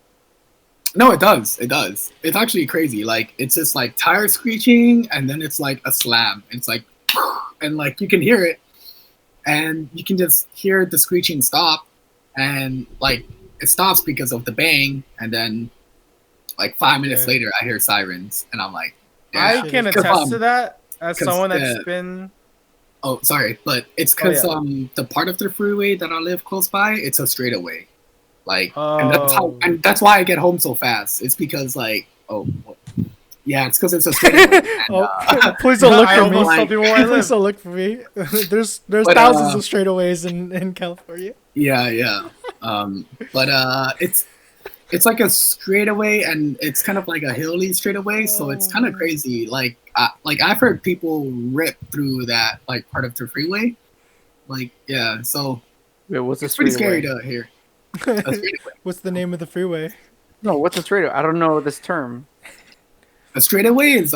No, it does. It does. It's actually crazy. Like it's just like tire screeching, and then it's like a slam. It's like, and like you can hear it, and you can just hear the screeching stop, and like it stops because of the bang, and then like 5 minutes Yeah. later I hear sirens, and I'm like, I shit can is- attest to that as 'cause, someone that's uh, been. oh sorry, but it's because yeah. the part of the freeway that I live close by, it's a straightaway. Like, and Oh. that's why I get home so fast. It's because like, yeah, it's because it's a straightaway. And, Oh, please don't look I for almost me. told people where I Please live. don't look for me. There's But, thousands of straightaways in California. yeah. But it's like a straightaway, and it's kind of like a hilly straightaway, so it's kind of crazy. Like I've heard people rip through that like part of the freeway. Like yeah, so Wait, what's a it's pretty scary straightaway? to hear. A straightaway. What's the name of the freeway? No, what's a straightaway? I don't know this term. A straightaway is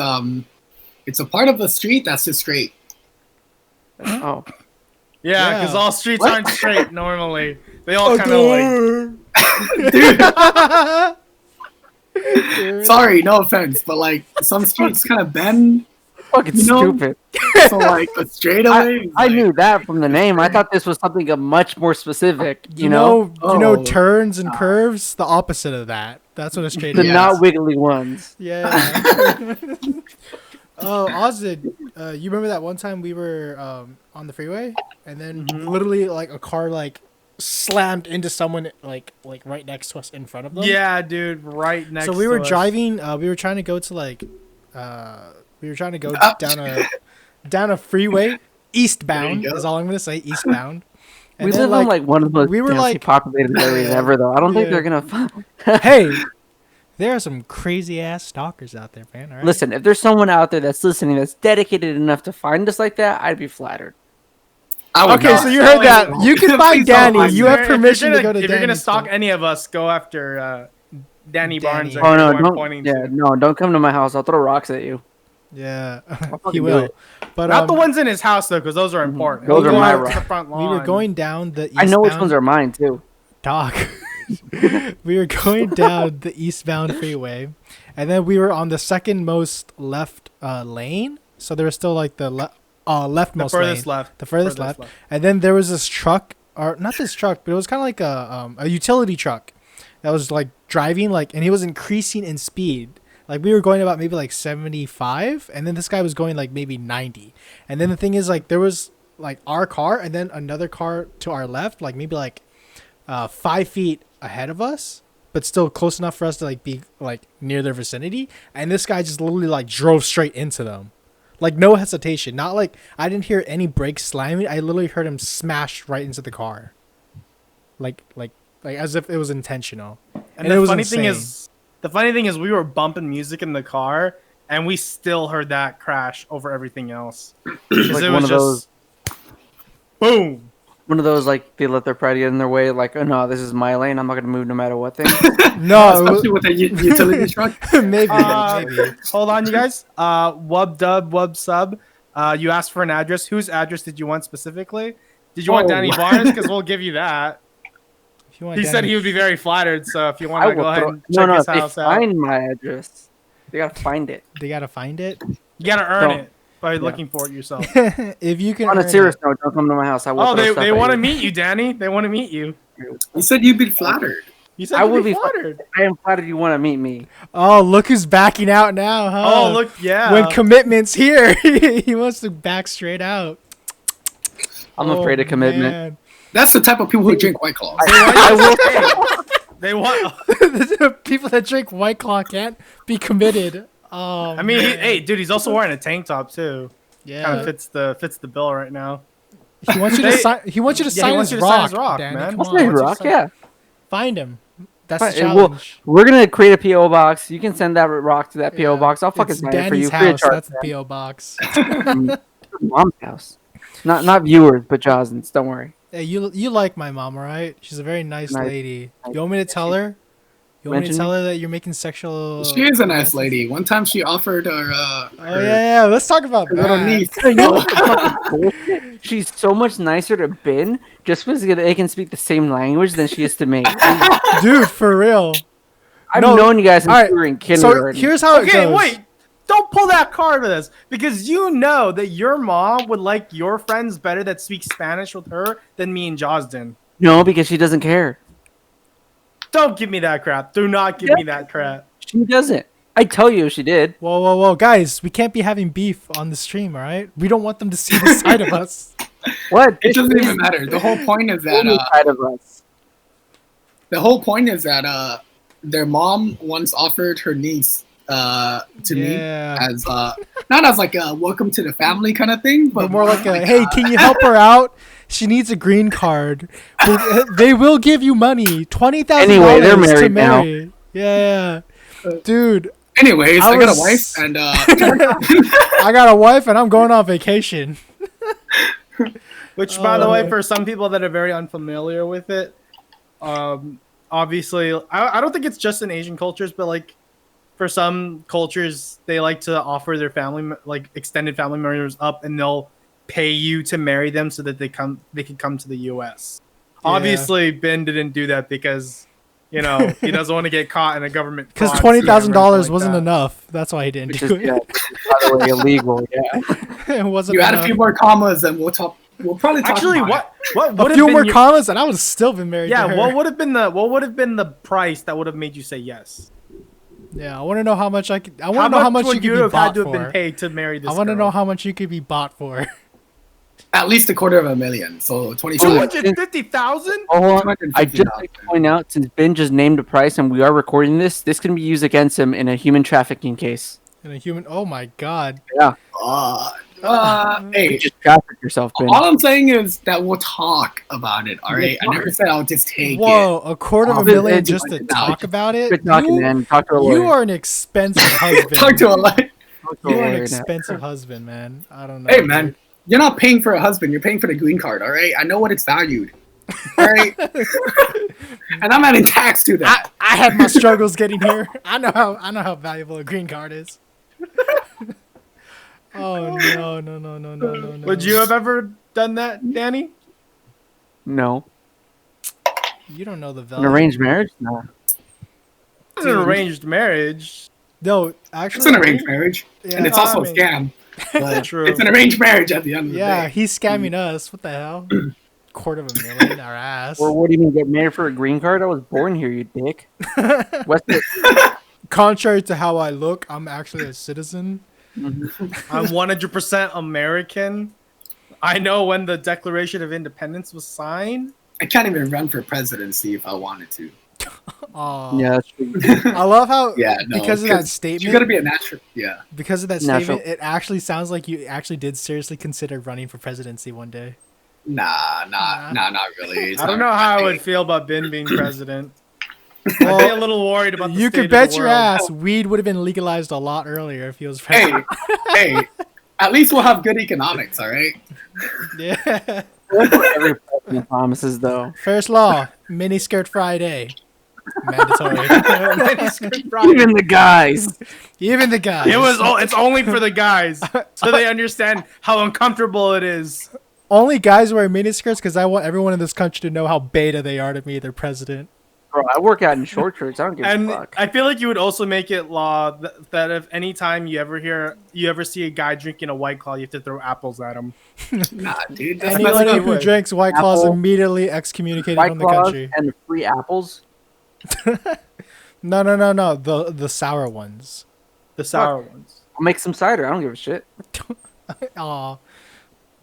it's a part of the street that's just straight. Oh, Yeah, Yeah. because all streets What? aren't straight normally. They all kind of like. Sorry, no offense, but like some streets kind of bend. fucking You know, stupid. So like a straightaway. is, I like- knew that from the name. I thought this was something much more specific. You know, Oh. turns and curves, the opposite of that. That's what a straight the is. Yeah. not wiggly ones. Yeah. Oh, Ozid, you remember that one time we were on the freeway, and then literally like a car like slammed into someone like right next to us in front of them. Yeah, dude, right next. So we were to us. driving. We were trying to go to like, we were trying to go down a freeway eastbound. There you go. Is all I'm gonna say. Eastbound. And We then, live on like one of the most we were, densely like- populated areas ever, though. I don't think Yeah. they're gonna. hey, there are some crazy ass stalkers out there, man. All right? Listen, if there's someone out there that's listening that's dedicated enough to find us like that, I'd be flattered. I would Okay, not. so you heard that. Oh, You can please find don't Danny. find You me. have permission to go to If you're gonna Danny's stalk place. any of us, go after Danny Barnes. Danny. or Oh no, who I'm don't. pointing Yeah, to. no, don't come to my house. I'll throw rocks at you. Yeah, fucking he do will. it. But Not the ones in his house though, because those are important. Those are Go my out to rocks. the front we were lawn. going down the eastbound. I know which ones are mine too. Dog. We were going down the eastbound freeway, and then we were on the second most left lane. So there was still like the leftmost the furthest lane, left. the furthest left. And then there was this truck, or not this truck, but it was kind of like a utility truck that was like driving and he was increasing in speed. Like we were going about maybe like 75, and then this guy was going like maybe 90. And then the thing is like there was like our car and then another car to our left, like maybe like 5 feet ahead of us, but still close enough for us to like be like near their vicinity. And this guy just literally like drove straight into them, like no hesitation. Not like I didn't hear any brakes slamming. I literally heard him smash right into the car, like as if it was intentional. And it the was funny insane. thing is, we were bumping music in the car, and we still heard that crash over everything else. Because Like it one was of just boom. One of those like they let their pride get in their way. Like, oh no, this is my lane. I'm not gonna move no matter what thing. No, Especially with a utility truck. maybe. Hold on, you guys. Wub dub, wub sub. You asked for an address. Whose address did you want specifically? Did you want Oh. Danny Barnes? Because we'll give you that. If you want He said Danny- he would be very flattered. So if you want I to go will ahead throw- and no, check no. his If they house out, find my address, they gotta find it. They gotta find it. you gotta earn Don't. it by looking for it yourself. If you can. On a earn serious it. note, don't come to my house. I will Oh, throw stuff they at want to you. meet you, Danny. They want to meet you. You said you'd be flattered. You said I you'd would be be flattered. I am flattered you want to meet me. Oh, look who's backing out now, huh? Oh, look, yeah. When commitment's here, he wants to back straight out. I'm afraid of commitment. Man. That's the type of people who drink White Claws. I will. They want. The people that drink White Claw can't be committed. Oh, I mean, man. hey, dude, he's also wearing a tank top too. Kind yeah. of fits the bill right now. He wants you to They- sign. He wants you to Yeah, he sign wants his you to sign rock, his rock, Danny. man. Come That's on. my what's your rock. sign? Yeah. Find him. That's Fine, the well, challenge. We're gonna create a PO box. You can send that rock to that PO Yeah. box. I'll fucking It's sign it for Danny's you free of house. charge. That's the PO box. Mom's house. Not viewers, but Josins. Don't worry. Hey, you like my mom, right? She's a very nice Nice. lady. You want me to tell her? You want me to Mention tell her that you're making sexual? She is a nice advances? lady. One time she offered her, Oh yeah, yeah. Let's talk about her little that. niece. You know what's fucking bullshit? She's so much nicer to Ben just because they can speak the same language than she is to me. Dude, for real. I've No, known you guys since alright, we were in So kindergarten. here's how it Okay, goes. wait. Don't pull that card with us because you know that your mom would like your friends better that speak Spanish with her than me and Josden. No, because she doesn't care. Don't give me that crap. Do not give me that crap. She doesn't. I tell you if she did. Whoa, whoa, whoa, guys! We can't be having beef on the stream, all right? We don't want them to see the side of us. What? It doesn't even matter. The whole point is that Side of us. their mom once offered her niece to me Yeah. as not as like a welcome to the family kind of thing, But but more like a, hey, can you help her out? She needs a green card. They will give you money, $20,000 Anyway, they're to married now. marry. Yeah, yeah. Dude, Anyways, I I got was- a wife and I got a wife and I'm going on vacation. Which, by the way, Oh. for some people that are very unfamiliar with it, obviously, I don't think it's just in Asian cultures, but like for some cultures, they like to offer their family, like extended family members, up, and they'll pay you to marry them so that they can come to the U.S. Yeah. Obviously, Ben didn't do that because he doesn't want to get caught in a government Because fraud $20,000 scheme or anything like wasn't that. enough. That's why he didn't Which do is, it. yeah, by the way, illegal. Yeah. It wasn't you add a enough. few more commas and we'll talk. We'll probably talk Actually, about what A would have few been more your- commas and I would have still been married to Yeah, her. what would have been the price that would have made you say yes? Yeah, I want to know how much I could. I How want to know how much would you could you be have had bought to have for. been paid to marry this I want to girl? know how much you could be bought for. at least $250,000. So 20. Two hundred fifty thousand. Hold on. I just like to point out, since Ben just named a price and we are recording this can be used against him in a human trafficking case. In a human. Oh my god. Yeah. Hey, You just trafficked yourself, Ben. all I'm saying is that we'll talk about it. All right. I never said I'll just take it. Whoa, a quarter of a Oh, million it- just to it- talk about it. Quit talking, You, man. Talk to a lawyer. you are an expensive husband. Talk to a light. Talk to a You are an lawyer now. expensive husband, man. I don't know. Hey, man. dude. You're not paying for a husband. You're paying for the green card. All right. I know what it's valued. All right. And I'm adding tax to that. I had my struggles getting here. I know how valuable a green card is. Oh no. Would you have ever done that, Danny? No. You don't know the An value. arranged marriage? No. It's an arranged marriage. No, actually. It's an arranged marriage, Yeah. and it's also a scam. But True. it's an arranged marriage at the end of the Yeah, day. he's scamming us. What the hell? Quarter of a million, our ass. Or what do you mean get married for a green card? I was born here, you dick. West Contrary to how I look, I'm actually a citizen. I'm 100% American. I know when the Declaration of Independence was signed. I can't even run for presidency if I wanted to. Aw. Yeah, that's true. I love how Yeah, no, because of that you statement, gotta be a natural. Yeah. because of that Natural. statement, it actually sounds like you actually did seriously consider running for presidency one day. Nah, Nah. not really. It's I don't not know really how I my would thing. feel about Ben being president. I'd be Well, a little worried about the you state could of the bet your world. ass weed would have been legalized a lot earlier if he was Hey, president. hey, at least we'll have good economics, all right? Yeah. That's what every president promises, though. First law: mini skirt Friday, mandatory. Even the guys. Even the guys. It's only for the guys, so they understand how uncomfortable it is. Only guys wear miniskirts because I want everyone in this country to know how beta they are to me, their president. Bro, I work out in short shorts. I don't give a And fuck. I feel like you would also make it law that if any time you ever see a guy drinking a White Claw, you have to throw apples at him. Nah, dude. That's Anybody messed who up. drinks White Claws Apple. immediately excommunicated White from the Claws country. and free apples. No. The sour ones. The sour ones. I'll make some cider. I don't give a shit. Aw.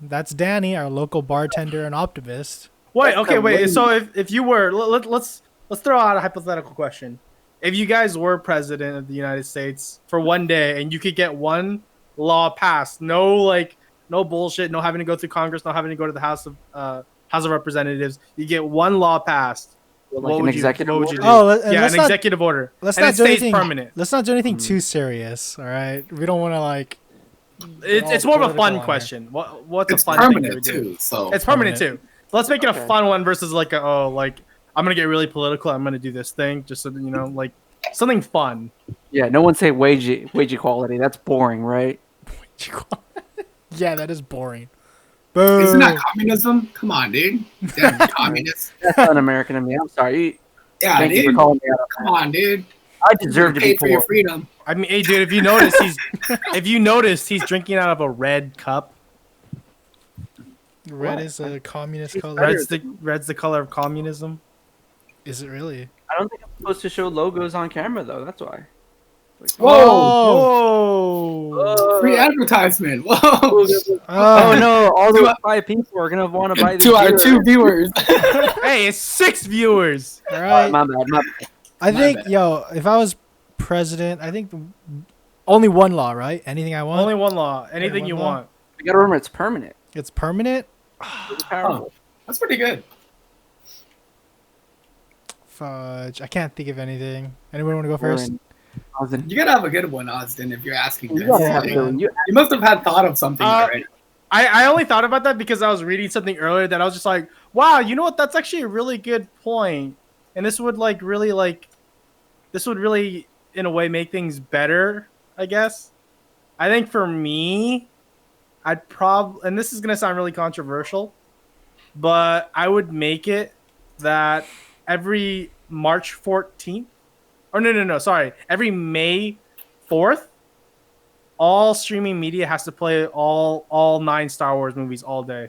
That's Danny, our local bartender and optimist. Wait, okay, wait. way- So if you were, let's throw out a hypothetical question. If you guys were president of the United States for one day and you could get one law passed, no bullshit, no having to go through Congress, no having to go to the House of Representatives, you get one law passed. Like an executive what would you do? order? Oh, and yeah, let's an not- executive order. Let's and not it do stays anything permanent. Let's not do anything too serious, all right? We don't want to like. It's more of a political fun on here. question. What's It's a fun thing permanent to do? too, so It's permanent too. Let's make it Okay. a fun one versus like I'm gonna get really political. I'm gonna do this thing just so that, like something fun. Yeah, no one say wage equality. That's boring, right? Yeah, that is boring. Boom. isn't that communism? Come on, dude. Damn communist. That's un-American of me. I'm sorry. Yeah, Thank you for dude. calling me out. Come on, dude. I deserve to be Pay for your poor. freedom. I mean, hey, dude, if you notice, he's drinking out of a red cup. Red is a communist color. Red's the color of communism. Is it really? I don't think I'm supposed to show logos on camera though. That's why. Whoa! Whoa! Free advertisement. Whoa! Oh no! All those 5 people are gonna want to buy this. To our beer. 2 viewers. Hey, it's 6 viewers. All right. My bad. My bad. I My think, bad. yo, if I was president, I think only one law, right? Anything I want. Only one law. Anything one you law? want. You gotta remember, it's permanent. It's permanent. It's powerful. Oh, that's pretty good. Fudge. I can't think of anything. Anyone want to go first? Austin. You gotta have a good one, Austin, if you're asking You this. gotta have Yeah. to. You must have had thought of something already. I only thought about that because I was reading something earlier that I was just like, wow, you know what? That's actually a really good point. And this would really, in a way, make things better, I guess. I think for me, and this is going to sound really controversial, but I would make it that every March 14th, or no, sorry, every May 4th, all streaming media has to play all 9 Star Wars movies all day.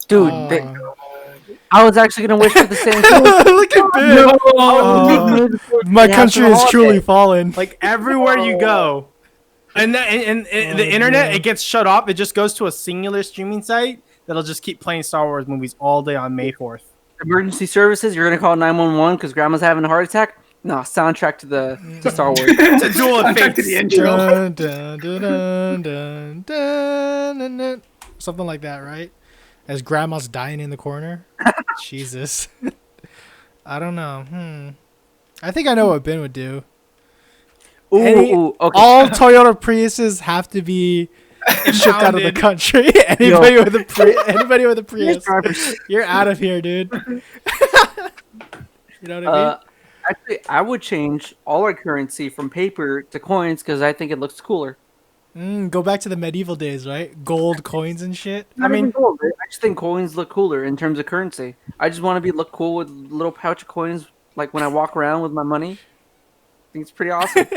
Dude, I was actually gonna wish for the same thing. Look at Ben. My country is truly fallen. Like everywhere you go, and the internet, it gets shut off. It just goes to a singular streaming site that'll just keep playing Star Wars movies all day on May 4th. Emergency services. You're gonna call 911 because grandma's having a heart attack. No, soundtrack to Star Wars. It's a duel of Back to fates. the intro. Dun, dun, dun, dun, dun, dun, dun, dun. Something like that, right? As grandma's dying in the corner. Jesus. I don't know. I think I know what Ben would do. Ooh, Any- ooh, okay. All Toyota Priuses have to be shipped out of the Impounded. country. Anybody with a Prius, you're out of here, dude. You know what I mean? Actually, I would change all our currency from paper to coins because I think it looks cooler. Go back to the medieval days, right? Gold coins and shit. Not even gold. I just think coins look cooler in terms of currency. I just want to look cool with a little pouch of coins, like when I walk around with my money. I think it's pretty awesome.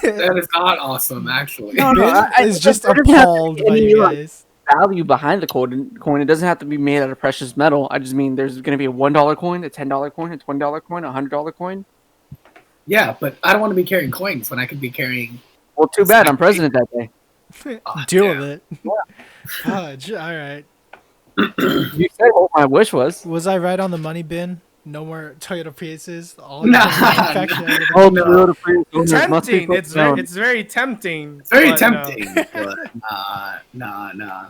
That is not awesome, actually. No, Ben is just there doesn't have to appalled be by any, you like, guys. value behind the coin. It doesn't have to be made out of precious metal. I just mean there's going to be a $1 coin, a $10 coin, a $20 coin, a $100 coin. Yeah, but I don't want to be carrying coins when I could be carrying. Well, too bad. I'm president that day. Deal yeah. with it. Fudge. All right. You said what my wish was. Was I right on the money bin? No more Toyota Priuses. All Nah, manufactured out of the All No. Toyota Prius owners must be Tempting. put down. It's very tempting. It's very but no. tempting, but nah.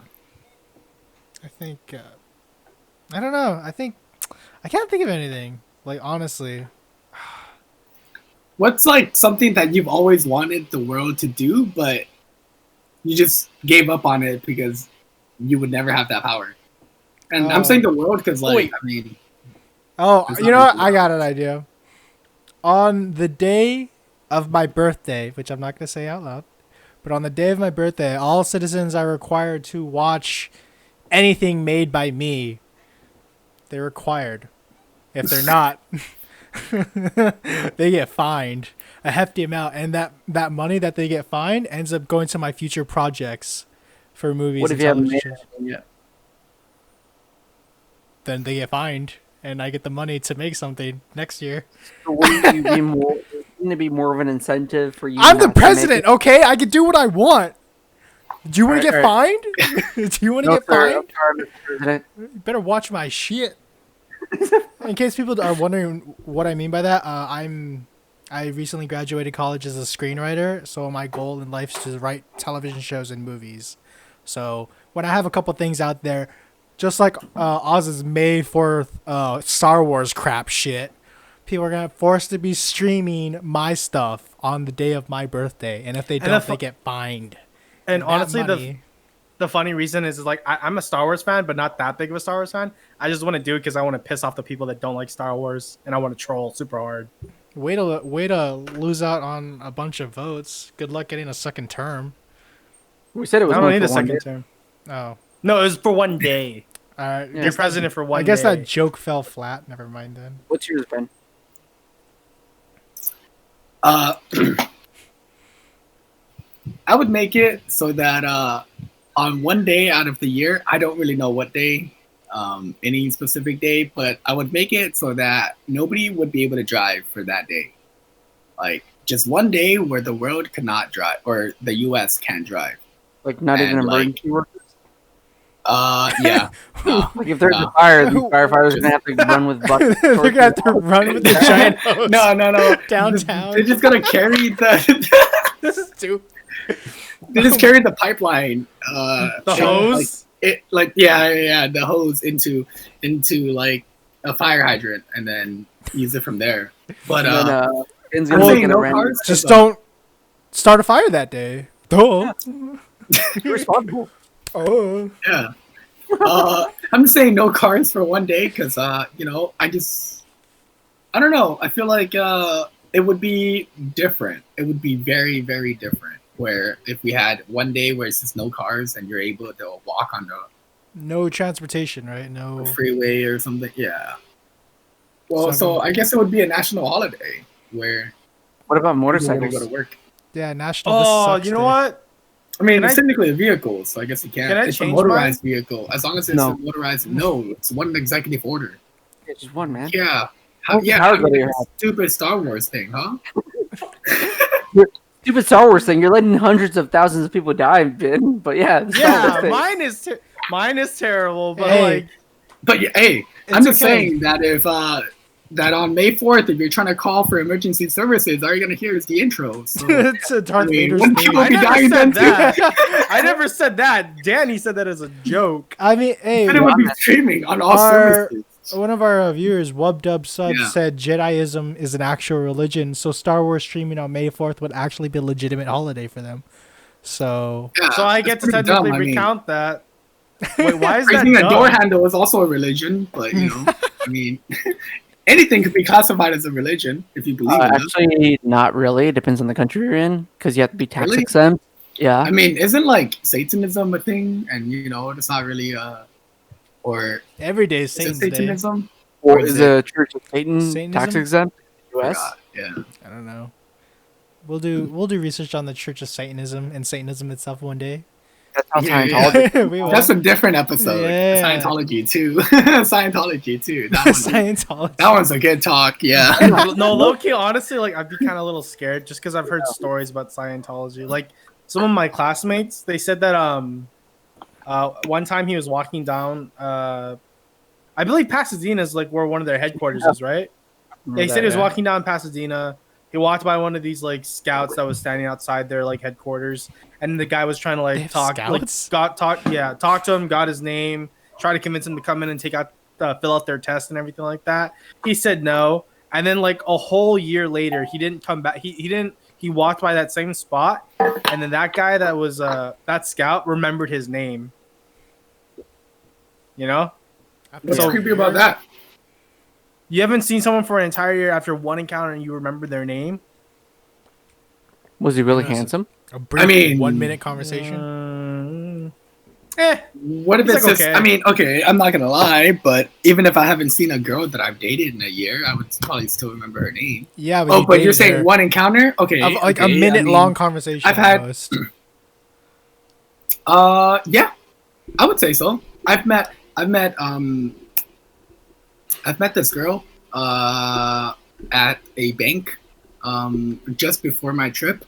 I think. I don't know. I can't think of anything. Like honestly, What's like something that you've always wanted the world to do, but you just gave up on it because you would never have that power? And I'm saying the world because, like, Wait. I mean, oh, It's you not know what? really I got an idea. On the day of my birthday, which I'm not gonna say out loud, but on the day of my birthday, all citizens are required to watch anything made by me. They're required. If they're not, they get fined a hefty amount, and that money that they get fined ends up going to my future projects for movies What and if you haven't television made shows. anything yet? Then they get fined, and I get the money to make something next year. So wouldn't it be more of an incentive for you I'm the not to make president, it? okay? I can do what I want. Do you want to get Alright, fined? Do you want to No, get sir, I'm fined? sorry, Mr. President. You better watch my shit. In case people are wondering what I mean by that, I recently graduated college as a screenwriter, so my goal in life is to write television shows and movies. So when I have a couple things out there, just like Oz's May 4th Star Wars crap shit, people are gonna force to be streaming my stuff on the day of my birthday, and if they don't, they get fined. And That honestly, money- the funny reason is like I'm a Star Wars fan, but not that big of a Star Wars fan. I just want to do it because I want to piss off the people that don't like Star Wars, and I want to troll super hard. way to lose out on a bunch of votes. Good luck getting a second term. We said it I was don't only need a for one second day. term. Oh, No, it was for one day. all right. Yeah. You're president for one I guess day. that joke fell flat. Never mind then. What's yours, Ben? uh, I would make it so that on one day out of the year, I don't really know what day, any specific day, but I would make it so that nobody would be able to drive for that day. Like just one day where the world cannot drive, or the U.S. can't drive. Like not even And, like, emergency workers? Yeah. No, Like if there's no. a fire, the firefighters are gonna have to run with buckets. They're gonna have to run with the giant hose. No. Downtown. They're just gonna carry the. This is too. They just carry the pipeline. The chain, hose. the hose into like a fire hydrant, and then use it from there. But And then, Ben's I'm gonna saying make it no a random. cars. Just don't start a fire that day. Duh. You're responsible. Oh. Yeah. I'm saying no cars for one day because I don't know. I feel like it would be different. It would be very, very different. Where if we had one day where it's just no cars and you're able to walk on the No transportation, right? No. freeway or something, yeah. Well, so Seven. I guess it would be a national holiday where What about people motorcycles? wouldn't go to work. Yeah, national. Oh, This sucks you know day. what? I mean, Can it's I- technically a vehicle, so I guess you can't. Can I It's a change motorized vehicle. As long as it's No. a motorized, no, it's one executive order. Yeah, just one, man. Yeah. How Yeah, power I mean, go to your it's a stupid Star Wars thing, huh? Stupid Star Wars thing. You're letting hundreds of thousands of people die, Ben. But yeah, the Star Wars Yeah, thing. mine is terrible, but Hey. like But hey, I'm It's just okay. saying that if that on May 4th, if you're trying to call for emergency services, all you're gonna hear is the intro. So, It's a Darth I mean, Vader's wouldn't theme. people I be never dying said then too? that. I never said that. Danny said that as a joke. I mean, hey, And it would be streaming on all Our- services. one of our viewers, WubDub Sub, Yeah. said Jediism is an actual religion, so Star Wars streaming on May 4th would actually be a legitimate holiday for them. So, Yeah, So I that's get to pretty technically dumb. I mean, recount that. Wait, why is that raising a dumb? door handle is also a religion, but you know, I mean, anything could be classified as a religion if you believe in it. Actually, not really. It depends on the country you're in, because you have to be tax Really? exempt. Yeah. I mean, isn't like Satanism a thing? And you know, it's not really or every day is is it Satan's Day. Satanism? Or Or is is the Church of Satan Satanism? tax exempt in the US? Forgot, yeah. I don't know. We'll do research on the Church of Satanism and Satanism itself one day. That's how Yeah, Scientology. We will. That's a different episode. Yeah. Scientology too. Scientology too. That Scientology. one's a good talk. Yeah. No, low key, honestly, like I'd be kind of a little scared just because I've heard stories about Scientology. Like some of my classmates, they said that one time he was walking down I believe Pasadena is like where one of their headquarters is, right? Yeah, he said he was walking down Pasadena. He walked by one of these like scouts that was standing outside their like headquarters, and the guy was trying to They like have talk, scouts? talk to him, got his name, try to convince him to come in and fill out their test and everything like that. He said no, and then like a whole year later, he didn't come back. He didn't. He walked by that same spot, and then that guy that was that scout remembered his name. You know, What's So- creepy about that? you haven't seen someone for an entire year after one encounter, and you remember their name. Was he really Yes. handsome? A brief I mean- 1-minute conversation. What if He's it's like, just? okay. I mean, okay, I'm not gonna lie, but even if I haven't seen a girl that I've dated in a year, I would probably still remember her name. Yeah, Oh, but you're dated saying her. one encounter? Okay, Of, like okay, a minute long conversation. I've had- almost. Yeah, I would say so. I've met this girl at a bank just before my trip,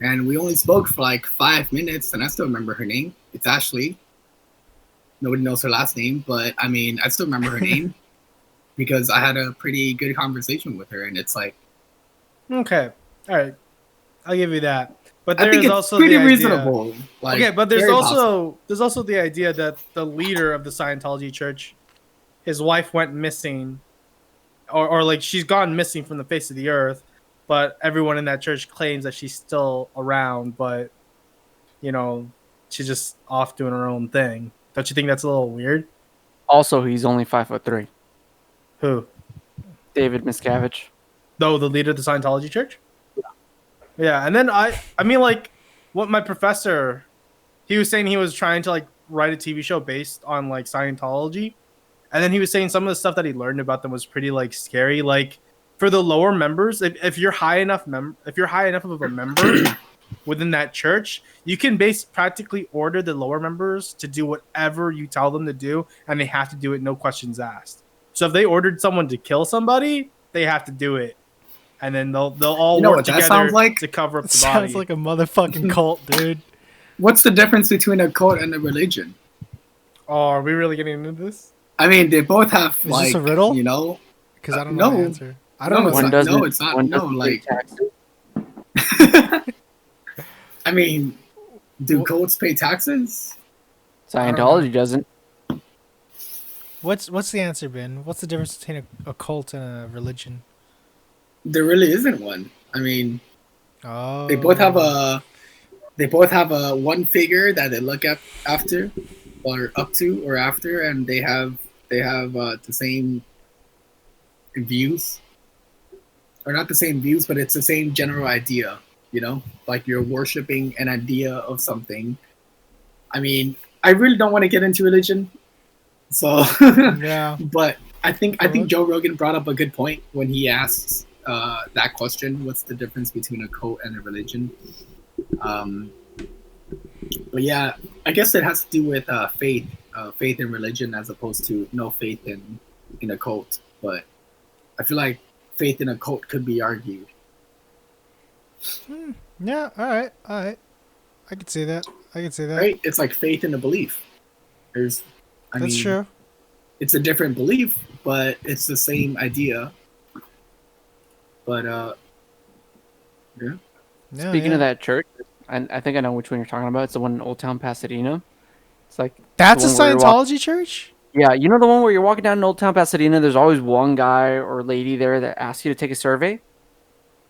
and we only spoke for like 5 minutes, and I still remember her name. It's Ashley. Nobody knows her last name, but I mean, I still remember her name because I had a pretty good conversation with her, and it's like Okay, all right, I'll give you that. But I think there's it's also pretty the idea- reasonable. Like, Okay, but there's very also the idea that the leader of the Scientology church, his wife went missing, or like she's gone missing from the face of the earth, but everyone in that church claims that she's still around, but you know, she's just off doing her own thing. Don't you think that's a little weird? Also, he's only 5'3". Who? David Miscavige. Though the leader of the Scientology church? Yeah, and then I mean like what my professor he was saying he was trying to like write a TV show based on like Scientology. And then he was saying some of the stuff that he learned about them was pretty like scary. Like for the lower members, if you're high enough of a member within that church, you can practically order the lower members to do whatever you tell them to do, and they have to do it, no questions asked. So if they ordered someone to kill somebody, they have to do it, and then they'll all You know work what that together sounds like? to cover up It the sounds body. like a motherfucking cult, dude. What's the difference between a cult and a religion? Oh, are we really getting into this? I mean, they both have Is like this a riddle? you know. Because I don't know the No. answer. I don't No, know. it's One not- doesn't. no, it's not. One No, doesn't like- pay taxes. I mean, do Well- cults pay taxes? Scientology doesn't. What's the answer, Ben? What's the difference between a cult and a religion? There really isn't one. I mean, Oh, they both have a one figure that they look up after, or up to, or after, and they have the same views, or not the same views, but it's the same general idea. You know, like you're worshiping an idea of something. I mean, I really don't want to get into religion, so Yeah. but I think Joe Rogan brought up a good point when he asks that question: what's the difference between a cult and a religion? But yeah, I guess it has to do with faith in religion as opposed to no faith in a cult. But I feel like faith in a cult could be argued. Yeah. All right. I could see that. Right? It's like faith in a belief. That's That's true. It's a different belief, but it's the same idea. But yeah. Yeah, Speaking yeah. of that church, I think I know which one you're talking about. It's the one in Old Town Pasadena. It's like That's a the one where you're Scientology church? yeah, you know the one where you're walking down in Old Town Pasadena. There's always one guy or lady there that asks you to take a survey.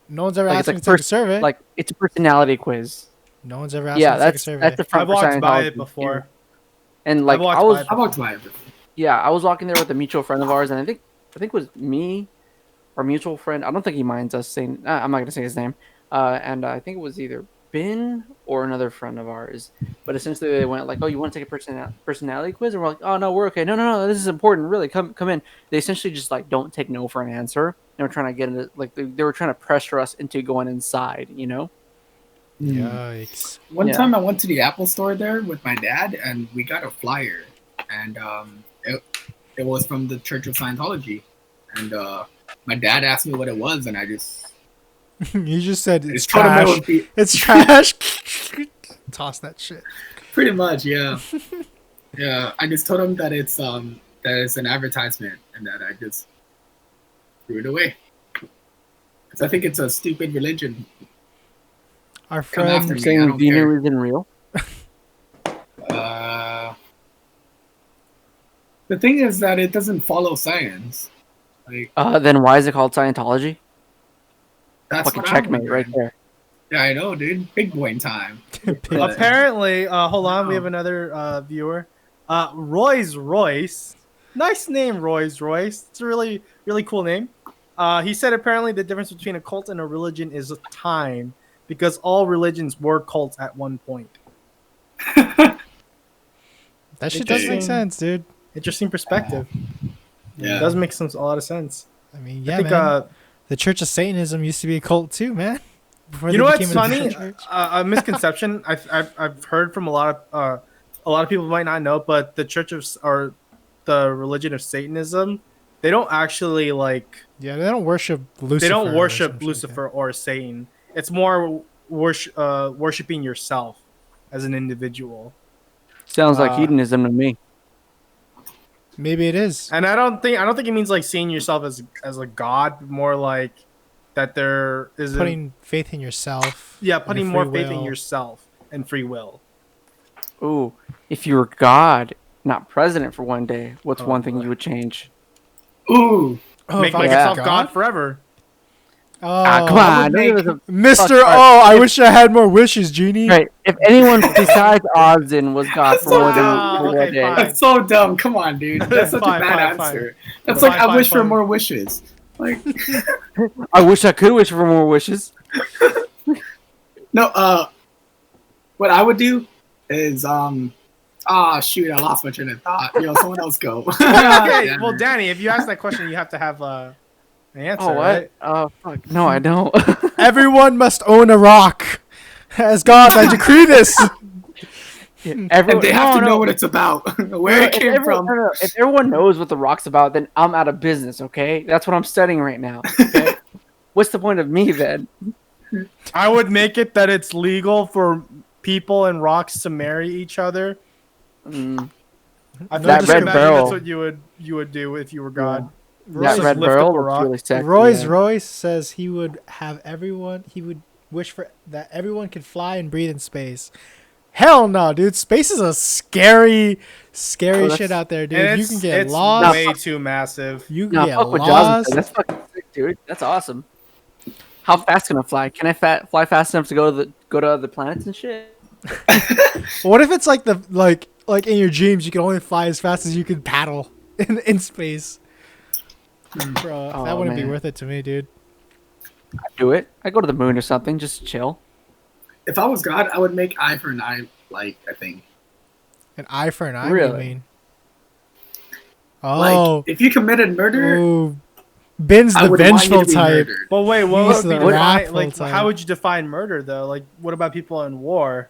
No one's ever Like, asked it's me like to take a first- survey. Like it's a personality quiz. No one's ever asked Yeah, me to take a that's survey. that's the front I've for walked by Scientology. it before. And like walked I was by I walked by it. yeah, I was walking there with a mutual friend of ours, and I think it was me, our mutual friend. I don't think he minds us saying. I'm not gonna say his name. And I think it was either Ben or another friend of ours. But essentially, they went like, "Oh, you want to take a personality quiz?" And we're like, "Oh no, we're okay. No, this is important. Really, come in." They essentially just like don't take no for an answer. They were trying to get into like they were trying to pressure us into going inside. You know? Yikes. One Yeah. time I went to the Apple store there with my dad, and we got a flyer, and it was from the Church of Scientology, and my dad asked me what it was, and I just You just said it's told him it trash. would be It's trash. Toss that shit. pretty much, yeah, yeah. I just told him that that is an advertisement and that I just threw it away because I think it's a stupid religion. Our Come after friend, me. I Saying don't care. Venu isn't real. Uh, the thing is that it doesn't follow science. Like Then why is it called Scientology? that's Fucking what I'm checkmate right wondering. there. Yeah, I know, dude. Big boy time. But- Apparently, hold on, we Wow. have another viewer. Roy's Royce. Nice name, Roy's Royce. It's a really, really cool name. He said apparently the difference between a cult and a religion is time, because all religions were cults at one point. that shit does make Interesting. sense, dude. Interesting perspective. yeah. It does make a lot of sense. I mean, I yeah, think, man. The Church of Satanism used to be a cult too, man. Before you they know what's became a funny? church. A misconception I've heard from a lot of people might not know, but the Church of or the religion of Satanism, they don't actually like Yeah, they don't worship Lucifer. they don't or some worship shit Lucifer or Satan. It's more worshiping yourself as an individual. Sounds like Uh, hedonism to me. like that. Maybe it is. And I don't think it means like seeing yourself as a god, more like that there is Putting faith in yourself. yeah, and putting your more free faith in will. yourself and free will. Ooh, if you were God, not president for one day, what's Oh, one thing boy. you would change? Ooh. Oh, Make if I was yourself God? god forever. Oh, Come I on, would don't give make- us a Mister. fuck Oh, I If- wish I had more wishes, Genie. right. If anyone besides Ozden was God for more than Wow, for one okay, day, fine. That's so dumb. Come on, dude. That's such Fine, a bad fine, answer. That's Fine, like I fine, wish for fine. more wishes. Like I wish I could wish for more wishes. no, what I would do is shoot, I lost my train of thought. Yo, someone else go. Okay, Damn well, it. Danny, if you ask that question, you have to have an answer, Oh what? right? Oh fuck! No, I don't. Everyone must own a rock. As God, I decree this. And they have to know what it's about, where it came from. If everyone knows what the rock's about, then I'm out of business. Okay, that's what I'm studying right now. Okay, what's the point of me then? I would make it that it's legal for people and rocks to marry each other. Mm, I No That red imagine barrel. that's what you would do if you were God. that Roy's, Just red lift up barrel a looks rock. really sexy. Royce yeah. Royce says he would have everyone. He would wish for that everyone could fly and breathe in space. Hell no, dude. Space is a scary that's- shit out there, dude. And You can get it's lost. way too massive. You can No, get fuck what Jasmine lost. said. That's fucking sick, dude. That's awesome. How fast can I fly? Can I fly fast enough to go to other planets and shit? What if it's like like in your dreams, you can only fly as fast as you can paddle in space? Bro, that Oh, wouldn't be man. worth it to me, dude. I'd do it. I go to the moon or something, just chill. If I was God, I would make eye for an eye. Like I think, An eye for an eye. Really? What do you mean? like Oh, if you committed murder, ooh. Ben's I the would want you vengeful to be type. murdered. But wait, what He's would be the wrathful like? type. How would you define murder though? Like, what about people in war?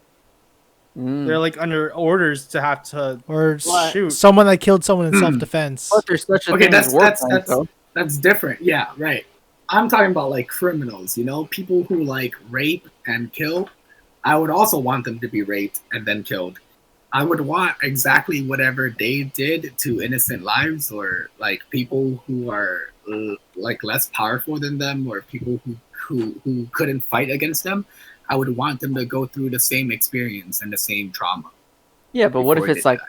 Mm. They're like under orders to have to Or shoot. someone that killed someone in self-defense. But there's such a Okay, thing as war crimes, that's though. that's different. Yeah, right. I'm talking about like criminals. You know, people who like rape and kill. I would also want them to be raped and then killed. I would want exactly whatever they did to innocent lives, or like people who are like less powerful than them, or people who couldn't fight against them. I would want them to go through the same experience and the same trauma. Yeah, but what if before it's they like die.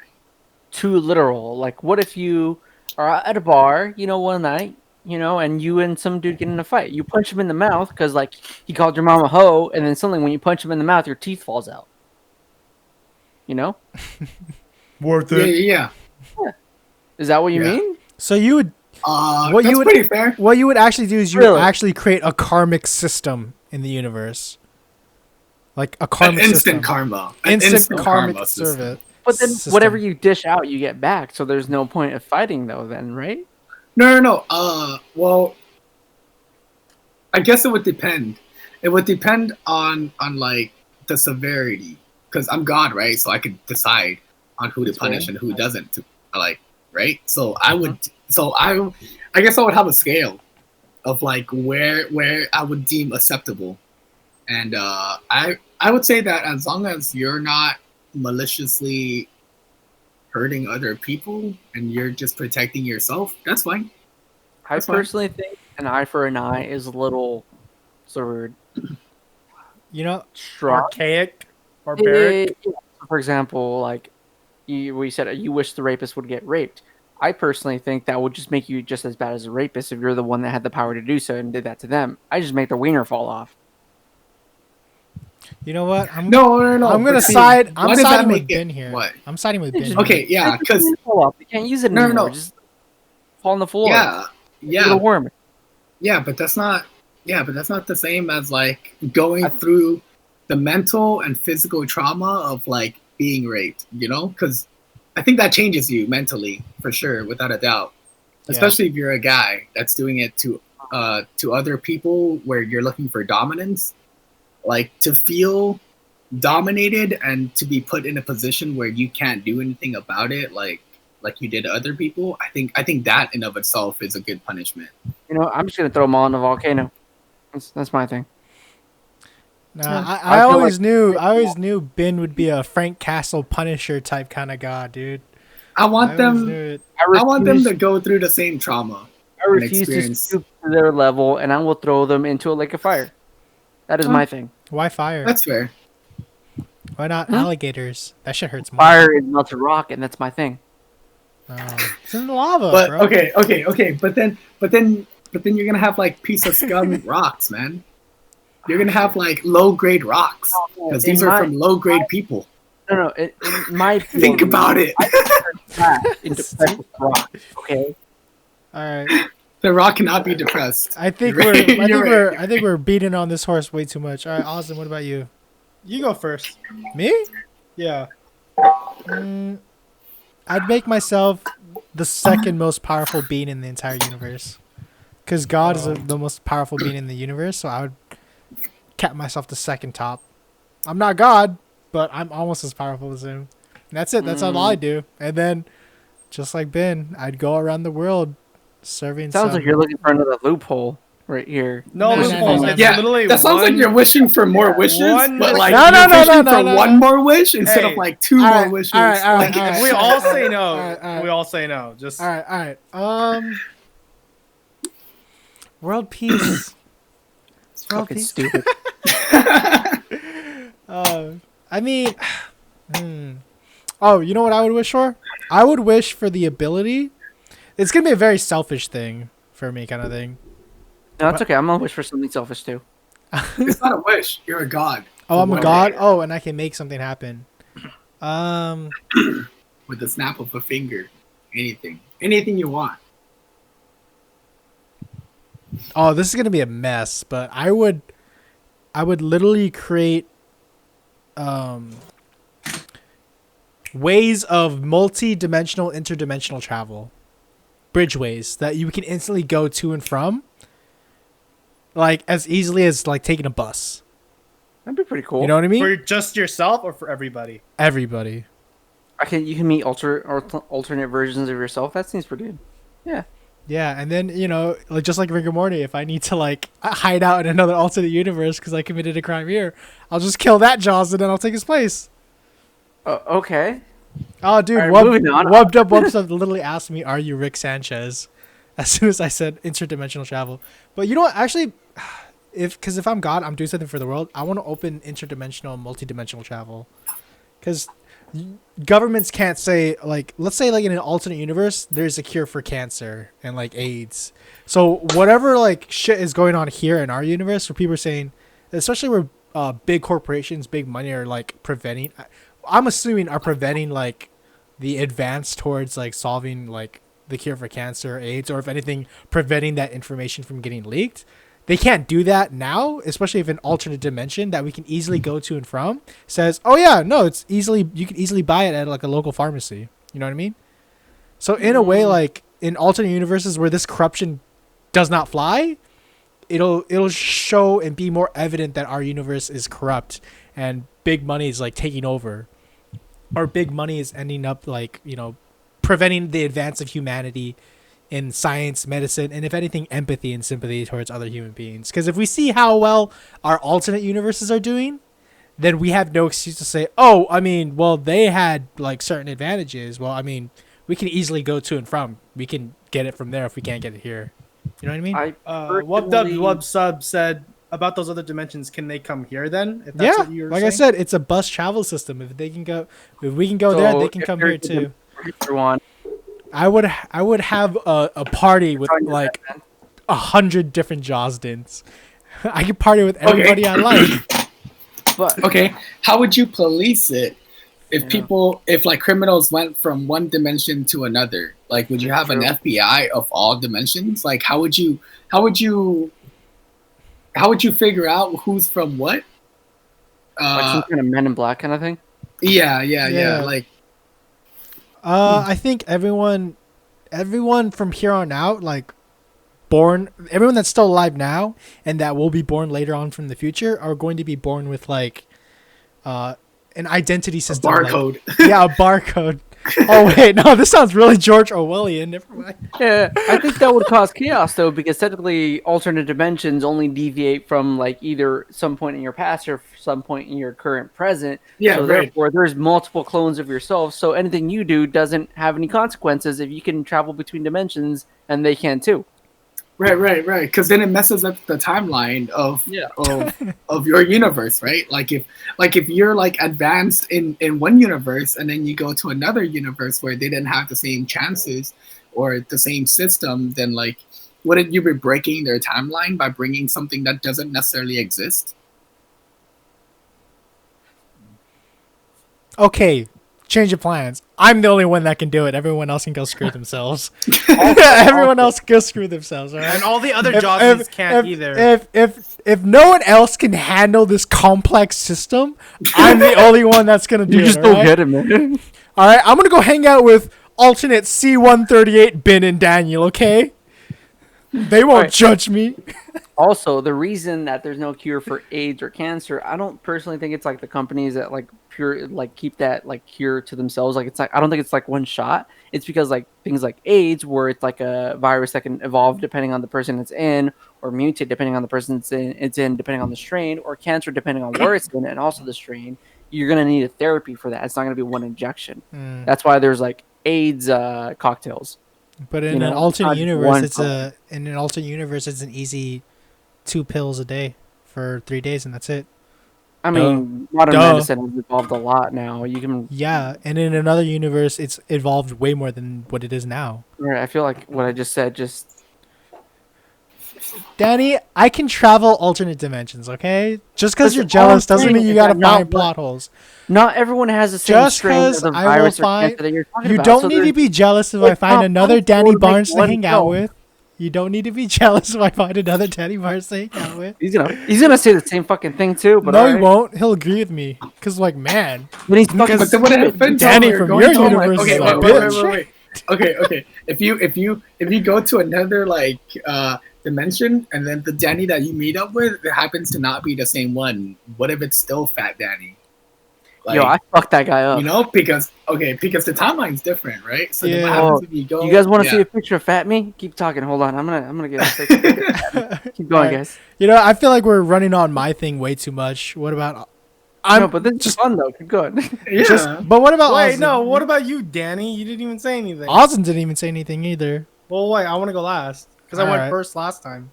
too literal? Like, what if you are at a bar, one night, and you and some dude get in a fight? You punch him in the mouth because, like, he called your mom a hoe, and then suddenly when you punch him in the mouth, your teeth falls out. You know? Worth Yeah, yeah, Is that what you Yeah. mean? So you would yeah. What you That's would- pretty fair. what you would actually do is you Really? would actually create a karmic system in the universe. Like a An karmic instant system. karma. An Instant karmic system. service. But then system. whatever you dish out, you get back. So there's no point of fighting, though, then, right? No. Well, I guess it would depend. It would depend on like the severity, because I'm God, right? So I could decide on who to That's punish fair. and who doesn't. Like, right? So I would. So I guess I would have a scale of like where I would deem acceptable, and I would say that as long as you're not maliciously hurting other people and you're just protecting yourself, that's fine. I That's fine. personally think an eye for an eye is a little sort of You know, strong. Archaic, barbaric. For example, like we said, you wish the rapist would get raped. I personally think that would just make you just as bad as a rapist if you're the one that had the power to do so and did that to them. I just make the wiener fall off. you know what? No. I'm gonna but see, side. I'm why does that siding make with it- Ben here. What? I'm siding with Ben. just- here. Okay, yeah, Make the because wiener fall off. You can't use it No, no, anymore. no. Just fall on the floor. yeah, It'll yeah, worm. yeah, but that's not the same as like going through the mental and physical trauma of like being raped. You know, because I think that changes you mentally for sure, without a doubt. Yeah. Especially if you're a guy that's doing it to other people where you're looking for dominance, like to feel dominated and to be put in a position where you can't do anything about it, like you did to other people. I think that in of itself is a good punishment. You know, I'm just gonna throw them all in a volcano. That's my thing. Nah, Yeah. I I feel always knew Ben would be a Frank Castle Punisher type kind of god, dude. I want I always them. knew it. I want them to go through the same trauma. I refuse to experience. stoop to their level, and I will throw them into a lake of fire. That is my thing. Why fire? That's fair. Why not Hmm? alligators? That shit hurts more. Fire is melted rock, and that's my thing. It's in the lava, But bro. okay. But then you're gonna have like piece of scum rocks, man. You're gonna have like low grade rocks because these are from low grade people. No. In my Think POV, about it. I turn that into precious rock. Okay. All right. The rock cannot be depressed. I think You're right, you're right. I think we're beating on this horse way too much. All right, Austin, what about you? You go first. Me? Yeah. I'd make myself the second most powerful being in the entire universe. Because God is the most powerful being in the universe, so I would cap myself the second top. I'm not God, but I'm almost as powerful as him. And that's it. That's all I do. And then, just like Ben, I'd go around the world serving. Sounds like you're looking for another loophole right here. No, No, no, loopholes. no, no, It's Yeah, literally that sounds like one- you're wishing for more wishes, one- but like No, you're no, wishing no, for no. one more wish instead Hey. of like two All more right, wishes. all right, all right, Like, all right. We all say no. All right. We all say no. Just All right. World peace. World Fucking peace. stupid. I mean, oh, you know what I would wish for? I would wish for the ability. It's gonna be a very selfish thing for me, kind of thing. No, it's okay. I'm gonna wish for something selfish too. it's not a wish. You're a god. Oh, I'm a Whatever. god. Oh, and I can make something happen. With the snap of a finger, anything you want. Oh, this is gonna be a mess, but I would literally create ways of multi-dimensional, interdimensional travel, bridgeways that you can instantly go to and from, like as easily as like taking a bus. That'd be pretty cool. You know what I mean? for just yourself or for everybody. Everybody. You can meet alternate versions of yourself. That seems pretty good. Yeah. Yeah, and then like just like Rick and Morty, if I need to like hide out in another alternate universe because I committed a crime here, I'll just kill that Jaws and then I'll take his place. Okay. Oh, dude, All right, moving on. Wubbed Up literally asked me, "Are you Rick Sanchez?" As soon as I said interdimensional travel. But you know what? Actually, if I'm God, I'm doing something for the world. I want to open interdimensional, multidimensional travel, because governments can't say like, let's say like in an alternate universe, there's a cure for cancer and like AIDS. So whatever like shit is going on here in our universe, where people are saying, especially where big corporations, big money are like preventing. I'm assuming are preventing like the advance towards like solving like the cure for cancer, AIDS, or if anything, preventing that information from getting leaked. They can't do that now, especially if an alternate dimension that we can easily go to and from says, "Oh yeah, no, you can easily buy it at like a local pharmacy." You know what I mean? So in a way, like in alternate universes where this corruption does not fly, it'll show and be more evident that our universe is corrupt and big money is like taking over, or big money is ending up like preventing the advance of humanity in science, medicine, and if anything, empathy and sympathy towards other human beings. Because if we see how well our alternate universes are doing, then we have no excuse to say, oh, I mean, well, they had like certain advantages. Well, I mean, we can easily go to and from. We can get it from there if we can't get it here. You know what I mean? I Wub personally, Wub Sub said about those other dimensions. Can they come here then? If that's Yeah, what you're like saying? I said, it's a bus travel system. If we can go there, so they can if come there's here too. everyone, I would have a party with like 100 different Josdins. I could party with everybody I like. but Okay, how would you police it if Yeah. if like criminals went from one dimension to another? Like, would you have an True. FBI of all dimensions? Like, how would you figure out who's from what? like some kind of Men in Black kind of thing. Yeah. Yeah. Like, I think everyone from here on out, like everyone that's still alive now and that will be born later on from the future are going to be born with like an identity a system. like- barcode. yeah, a barcode. Oh wait, no, this sounds really George Orwellian. Never mind. Yeah, I think that would cause chaos though, because technically alternate dimensions only deviate from like either some point in your past or some point in your current present. Yeah, so right. therefore there's multiple clones of yourself. So anything you do doesn't have any consequences if you can travel between dimensions and they can too. Right. Because then it messes up the timeline of Yeah. of your universe, right? Like if you're like advanced in one universe and then you go to another universe where they didn't have the same chances or the same system, then like wouldn't you be breaking their timeline by bringing something that doesn't necessarily exist? Okay, change of plans. I'm the only one that can do it. Everyone else can go screw themselves. Everyone else can go screw themselves. All right? And all the other If- Josses if- can't if- either. If no one else can handle this complex system, I'm the only one that's gonna do You it. just all don't right? get it, man. All right, I'm gonna go hang out with alternate C138 Ben and Daniel. Okay, they won't Alright. judge me. Also, the reason that there's no cure for AIDS or cancer, I don't personally think it's like the companies that like keep that like cure to themselves. Like it's like I don't think it's like one shot. It's because like things like AIDS, where it's like a virus that can evolve depending on the person it's in, or mutate depending on the person it's in, depending on the strain, or cancer depending on where it's in and also the strain. You're gonna need a therapy for that. It's not gonna be one injection. That's why there's like AIDS cocktails. But in You know, an alternate not universe, one it's an easy 2 pills a day for 3 days, and that's it. I mean, modern Duh. medicine has evolved a lot now. You can. Yeah, and in another universe, it's evolved way more than what it is now. Right, I feel like what I just said just. Danny, I can travel alternate dimensions, okay? Just because Listen, you're jealous all I'm doesn't saying mean you is gotta that not find plot holes. Not everyone has the same Just strain of 'cause the I will virus or find- cancer that you're talking You about. don't So need to there's- be jealous if I it's find not another possible Danny to make Barnes to one hang out film. with. You don't need to be jealous if I find another Danny Barnes to hang out with. He's gonna say the same fucking thing too, but No, he alright. won't. He'll agree with me. Cause like, man, When he's fucking But then what happens? Danny when you're from going your to, like, universe okay, is a wait. bitch. Okay. If you go to another like dimension and then the Danny that you meet up with happens to not be the same one, what if it's still Fat Danny? Like, yo, I fucked that guy up. you know, because the timeline's different, right? So then what Yeah. happens if you go? You guys want to yeah. see a picture of Fat Me? Keep talking. Hold on. I'm gonna get a picture. Keep going, Alright. guys. You know, I feel like we're running on my thing way too much. What about? No, but this is fun though. Keep going. Yeah. But what about? Wait, Ozzy? no. What about you, Danny? You didn't even say anything. Austin didn't even say anything either. Well, wait. I want to go last because I went Alright. first last time.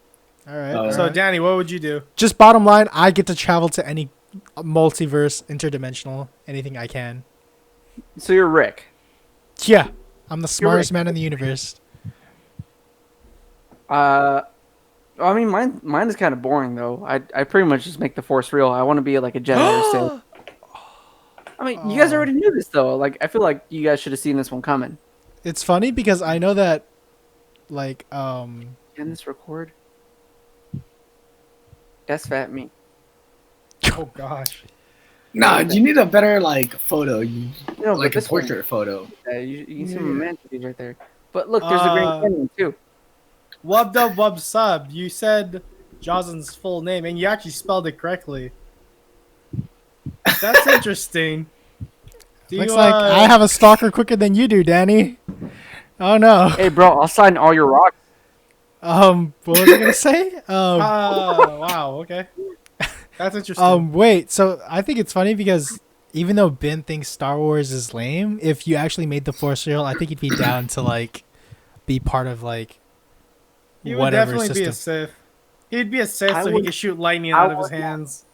All right. Oh. So, Danny, what would you do? Just bottom line, I get to travel to any multiverse, interdimensional, anything I can. So you're Rick. Yeah, I'm the smartest right. man in the universe. I mean, mine is kind of boring though. I pretty much just make the Force real. I want to be like a Jedi or Sith. I mean, you guys already knew this though. Like, I feel like you guys should have seen this one coming. It's funny because I know that, like, Can this record? That's Fat Me. Oh gosh. Nah, you need a better like photo, No, like but a this one, portrait photo. you can see my mantis right there. But look, there's the Grand Canyon too. Wub dub wub sub. You said Jozin's full name and you actually spelled it correctly. That's interesting. Do looks you, like I have a stalker quicker than you do, Danny. Oh no. Hey, bro, I'll sign all your rocks. What was I gonna say? wow. Okay. That's interesting. Wait. So I think it's funny because even though Ben thinks Star Wars is lame, if you actually made the Force real, I think he'd be down to like be part of like He would whatever definitely be a system. Sith. He'd be a Sith I so he would- could shoot lightning I out of his would not- hands.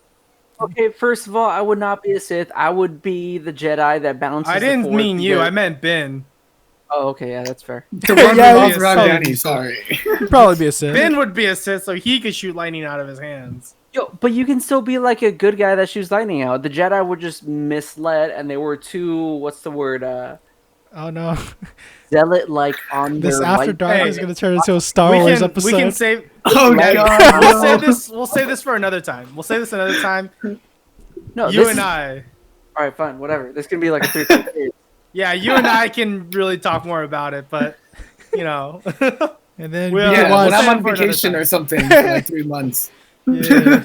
Okay, first of all, I would not be a Sith. I would be the Jedi that balances I the didn't Force. mean you. because- I meant Ben. Oh, okay, yeah, that's fair. The one Yeah, revolves he's around probably Danny. decent. Sorry. He'd probably be a Sith. Ben would be a Sith so he could shoot lightning out of his hands. Yo, but you can still be like a good guy that shoots lightning out. The Jedi were just misled, and they were too, what's the word, Oh no! zealot-like on This their After light. Dark Hey, is gonna turn into a Star we Wars can episode. we can save. Oh Like- god. We'll no. save this. We'll save this for another time. We'll save this another time. No, You this and is- I. All right, fine, whatever. This can be like a 3-part series. Yeah, you and I can really talk more about it, but you know. And then Well, we Yeah, can when watch. I'm save on it for another vacation time. or something for like 3 months. Yeah.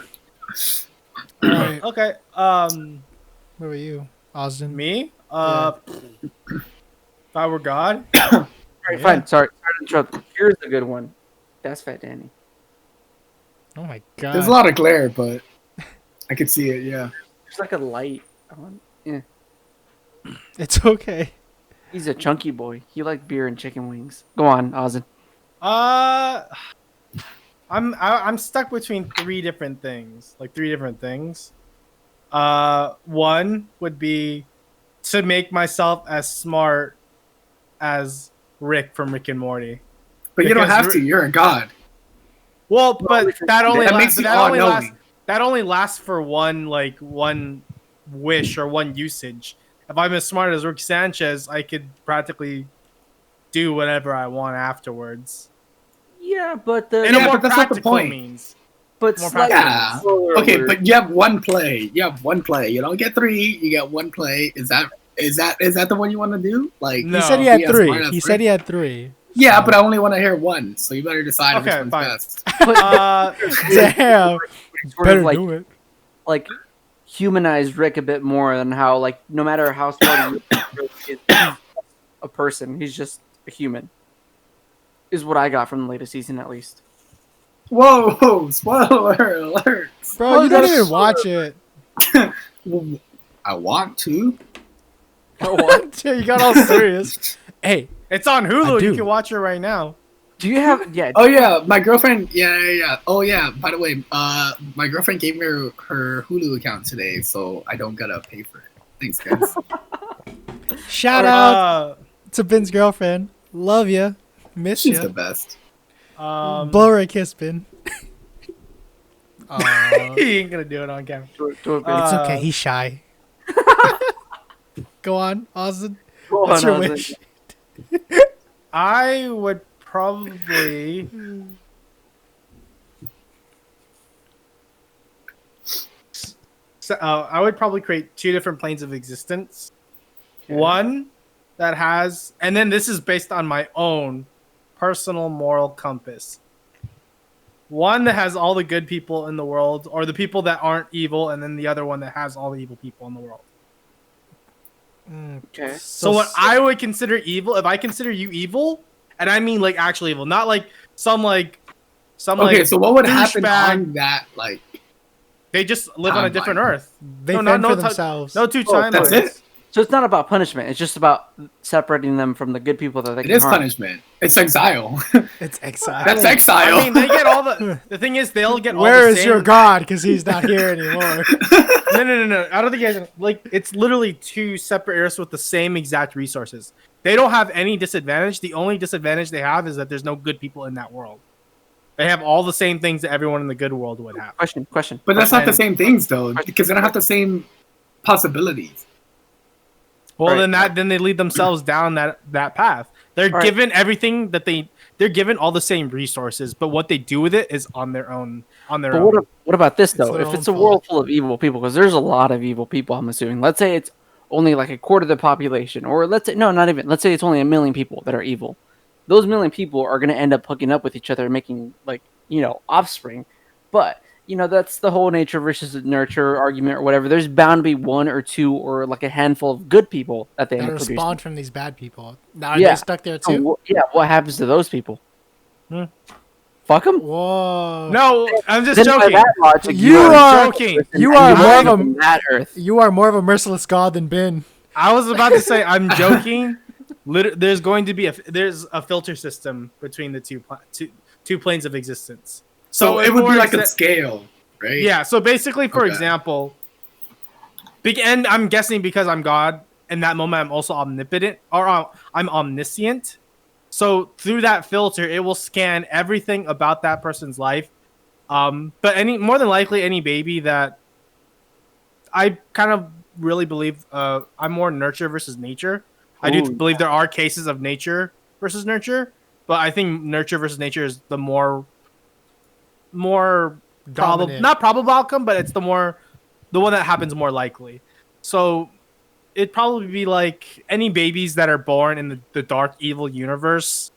Alright, Okay. where were you, Austin? Me. If I were God. All right, Yeah. fine. Sorry to interrupt. Here's a good one. That's Fat Danny. Oh my god! There's a lot of glare, but I could see it. Yeah. There's like a light on. Yeah, It's okay. he's a chunky boy. He like beer and chicken wings. Go on, Ozzy. I'm stuck between three different things. One would be to make myself as smart as Rick from Rick and Morty. But you don't Because have to. You're a god. Well, but that only That lasts, makes you that only lasts all-knowing. that only lasts for one wish or one usage. If I'm as smart as Rick Sanchez, I could practically do whatever I want afterwards. Yeah, but the In Yeah, a more but that's not the practical point. means. but more slightly Yeah. slower Okay, alert. but you have one play. You have one play. You don't get 3. You get one play. Is that the one you want to do? Like, No. He said he had Yeah, 3. smart ass He said Rick. he had 3. yeah, but I only want to hear one. So you better decide which Okay, one's fine. best. Uh, Damn. sort Better of like do it. like humanize Rick a bit more than how like no matter how smart he is, he's a person. He's just a human. Is what I got from the latest season, at least. Whoa! Spoiler alert! Bro, Oh, you didn't that's even watch it. Well, I want to. What? You got all serious. Hey, it's on I Hulu. do. You can watch it right now. Do you have? Yeah. Oh yeah, my girlfriend. Yeah. Oh yeah. By the way, my girlfriend gave me her Hulu account today, so I don't gotta pay for it. Thanks, guys. shout out Uh, to Ben's girlfriend. Love ya. Miss She's the ya. best. Blow her a kiss, Ben. Aw. he ain't gonna do it on camera. Do it, It's Uh, okay. He's shy. Go on, Austin. Go What's on, your Ozzy. wish? I would probably. I would probably create 2 different planes of existence. Okay. One that has, and then this is based on my own personal moral compass. One that has all the good people in the world, or the people that aren't evil, and then the other one that has all the evil people in the world. Okay. So what I would consider evil, if I consider you evil, and I mean like actual evil, not like some Okay, like so what would happen douchebag. on that? Like, They just live on a different Timeline. Earth. they No, fend no, for no, themselves. No two Oh, timelines. that's it? So it's not about punishment. It's just about separating them from the good people that they it can is harm. punishment. It's exile. It's exile. That's exile. I mean, they get all the. The thing is, they'll get all Where the is same. your god? Because he's not here anymore. No. I don't think you guys like. It's literally 2 separate Earths with the same exact resources. They don't have any disadvantage. The only disadvantage they have is that there's no good people in that world. They have all the same things that everyone in the good world would have. Question. But that's not the And- same things, though, because they don't have the same possibilities. Well, Right. then they lead themselves down that path. They're Right. given everything that they're given all the same resources, but what they do with it is on their own. But Own. what about this It's though? their If own it's a fault. world full of evil people, because there's a lot of evil people, I'm assuming. Let's say it's only like a quarter of the population, or let's say no, not even. Let's say it's only 1 million people that are evil. Those 1 million people are going to end up hooking up with each other and making like offspring. But that's the whole nature versus nurture argument or whatever. There's bound to be 1 or 2 or like a handful of good people that they end That up producing. spawned from these bad people. Now are Yeah. they stuck there So too? what happens to those people? Hmm. fuck them? Whoa. No, I'm just Then by joking. that logic, You are are joking. You and are more belong of a on that earth. you are more of a merciless god than Ben. I was about to say I'm joking. There's going to be there's a filter system between the two planes of existence. So it would be like a scale, right? Yeah. So basically, for Okay. example, and I'm guessing because I'm God, in that moment I'm also omnipotent or I'm omniscient. So through that filter, it will scan everything about that person's life. But more than likely any baby that I kind of really believe I'm more nurture versus nature. I do Ooh, believe there are cases of nature versus nurture, but I think nurture versus nature is the more probable, Prominent. not probable outcome, but it's the one that happens more likely. So it'd probably be like any babies that are born in the dark evil universe.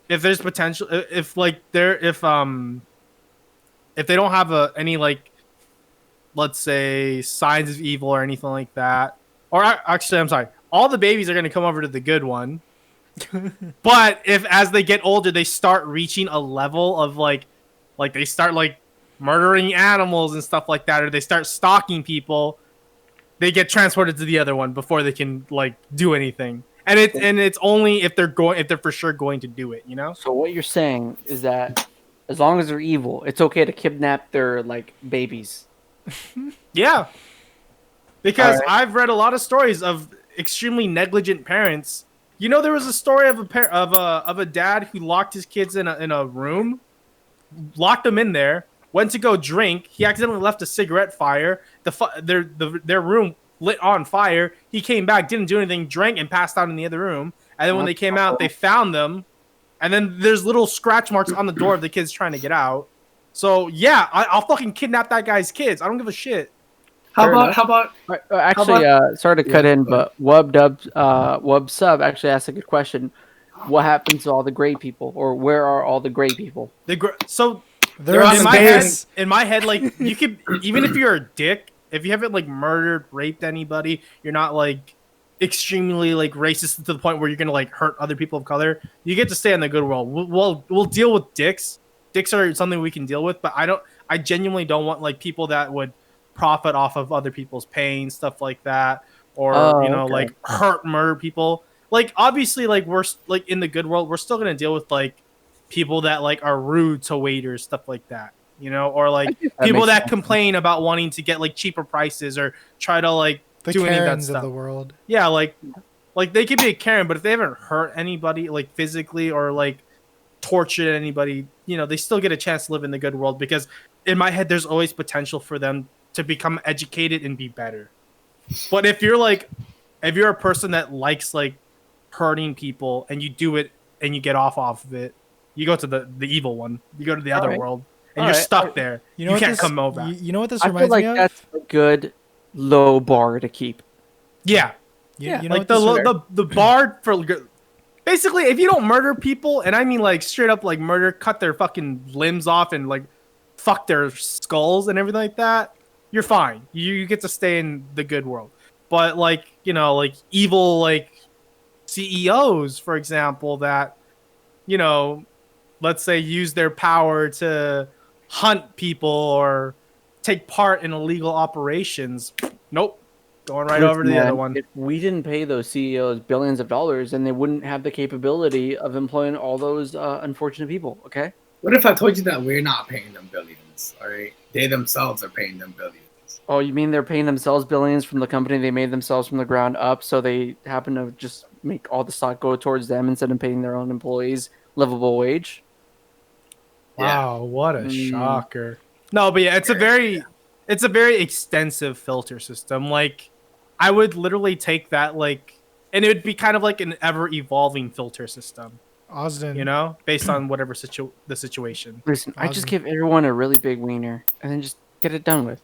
If there's potential, if they don't have any like, let's say, signs of evil or anything like that, or actually I'm sorry, all the babies are going to come over to the good one. But if as they get older they start reaching a level of like they start like murdering animals and stuff like that, or they start stalking people, they get transported to the other one before they can like do anything. And it's only if they're for sure going to do it, you know? so what you're saying is that as long as they're evil, it's okay to kidnap their like babies. Yeah. Because All right. I've read a lot of stories of extremely negligent parents. You know, there was a story of a dad who locked his kids in a room, locked them in there, went to go drink. He accidentally left a cigarette fire. Their room lit on fire. He came back, didn't do anything, drank, and passed out in the other room. And then when they came out, they found them. And then there's little scratch marks on the door of the kids trying to get out. So yeah, I'll fucking kidnap that guy's kids. I don't give a shit. How Fair about Actually, sorry to cut in, go ahead. but Wub Sub actually asked a good question. What happens to all the gray people, or where are all the gray people? So They're on in the space. in my head, like you could, even if you're a dick, if you haven't like murdered, raped anybody, you're not like extremely like racist to the point where you're gonna like hurt other people of color. You get to stay in the good world. We'll deal with dicks. Dicks are something we can deal with, but I genuinely don't want like people that would profit off of other people's pain, stuff like that, or Oh, okay. like murder people. Like obviously, like we're like in the good world, we're still gonna deal with like people that like are rude to waiters, stuff like that, or like guess that people makes that sense. complain about wanting to get like cheaper prices or try to like The do any of that Karens of stuff. the world. Yeah, like they could be a Karen, but if they haven't hurt anybody like physically or like tortured anybody, they still get a chance to live in the good world, because in my head there's always potential for them to become educated and be better. But if you're a person that likes like hurting people and you do it and you get off of it, you go to the evil one. You go to the other Alright. world and Alright. you're stuck there. You what can't this, come over. You know what this I feel reminds like me of? that's a good low bar to keep. Yeah. Yeah, You know Like what this the bar for basically, if you don't murder people, and I mean like straight up like murder, cut their fucking limbs off and like fuck their skulls and everything like that, you're fine. You get to stay in the good world. But like, like evil like CEOs, for example, that, let's say use their power to hunt people or take part in illegal operations. Nope. Going right over to the other one. If we didn't pay those CEOs billions of dollars, then they wouldn't have the capability of employing all those unfortunate people. Okay. What if I told you that we're not paying them billions? All right, they themselves are paying them billions. Oh, you mean they're paying themselves billions from the company they made themselves from the ground up, so they happen to just make all the stock go towards them instead of paying their own employees livable wage? Wow, what a Mm. shocker. No, but yeah, it's a very extensive filter system. Like I would literally take that and it would be kind of like an ever evolving filter system, Austin. based on whatever the situation. Listen, I just Awesome. give everyone a really big wiener and then just get it done with.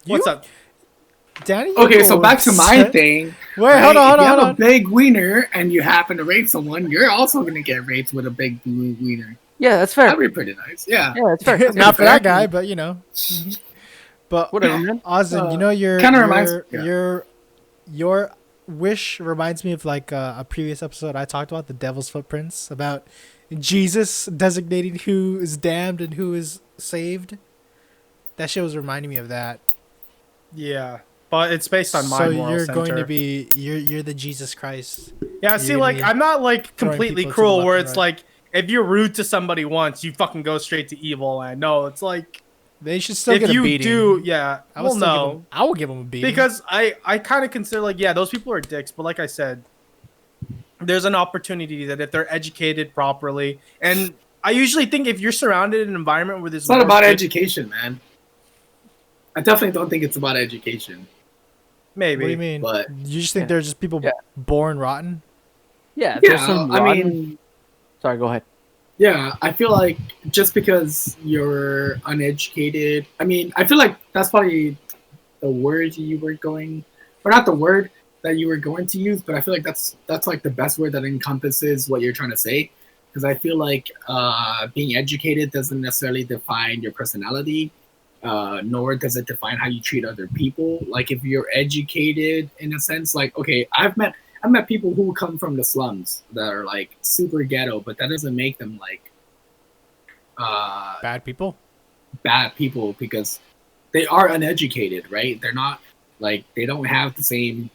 What's up? Danny? Okay, so back to my thing. Wait, right? hold on, If you have hold a on. big wiener and you happen to rape someone, you're also gonna get raped with a big wiener. Yeah, that's fair. That'd be pretty nice. Yeah. Yeah, that's fair. That's Not for fair. that guy, but But Whatever, man. Austin, your wish reminds me of like a previous episode I talked about, the Devil's Footprints, about Jesus designating who is damned and who is saved. That shit was reminding me of that. Yeah, but it's based on my So moral you're going to center. be you're the Jesus Christ. Yeah, You're see, gonna like be I'm not like throwing completely people to the cruel left where and it's right. like if you're rude to somebody once, you fucking go straight to evil land. No, it's like They should still if get a you beating. do, yeah, I would well, still give them. no, I will give them a beating. because I kind of consider like yeah, those people are dicks, but like I said, there's an opportunity that if they're educated properly, and I usually think if you're surrounded in an environment where there's It's not more about good, education, man. I definitely don't think it's about education. What do you maybe. mean? But You just think Yeah. they're just people Yeah. born rotten? Yeah, there's yeah, some I mean, rotten. Sorry, go ahead. yeah, I feel like just because you're uneducated, I mean, I feel like that's probably the word you were going, or not the word that you were going to use, but I feel like that's like the best word that encompasses what you're trying to say. Because I feel like being educated doesn't necessarily define your personality, nor does it define how you treat other people. Like if you're educated in a sense, like okay, I've met people who come from the slums that are like super ghetto, but that doesn't make them like Bad people. bad people because they are uneducated, right? They're not like they don't have the same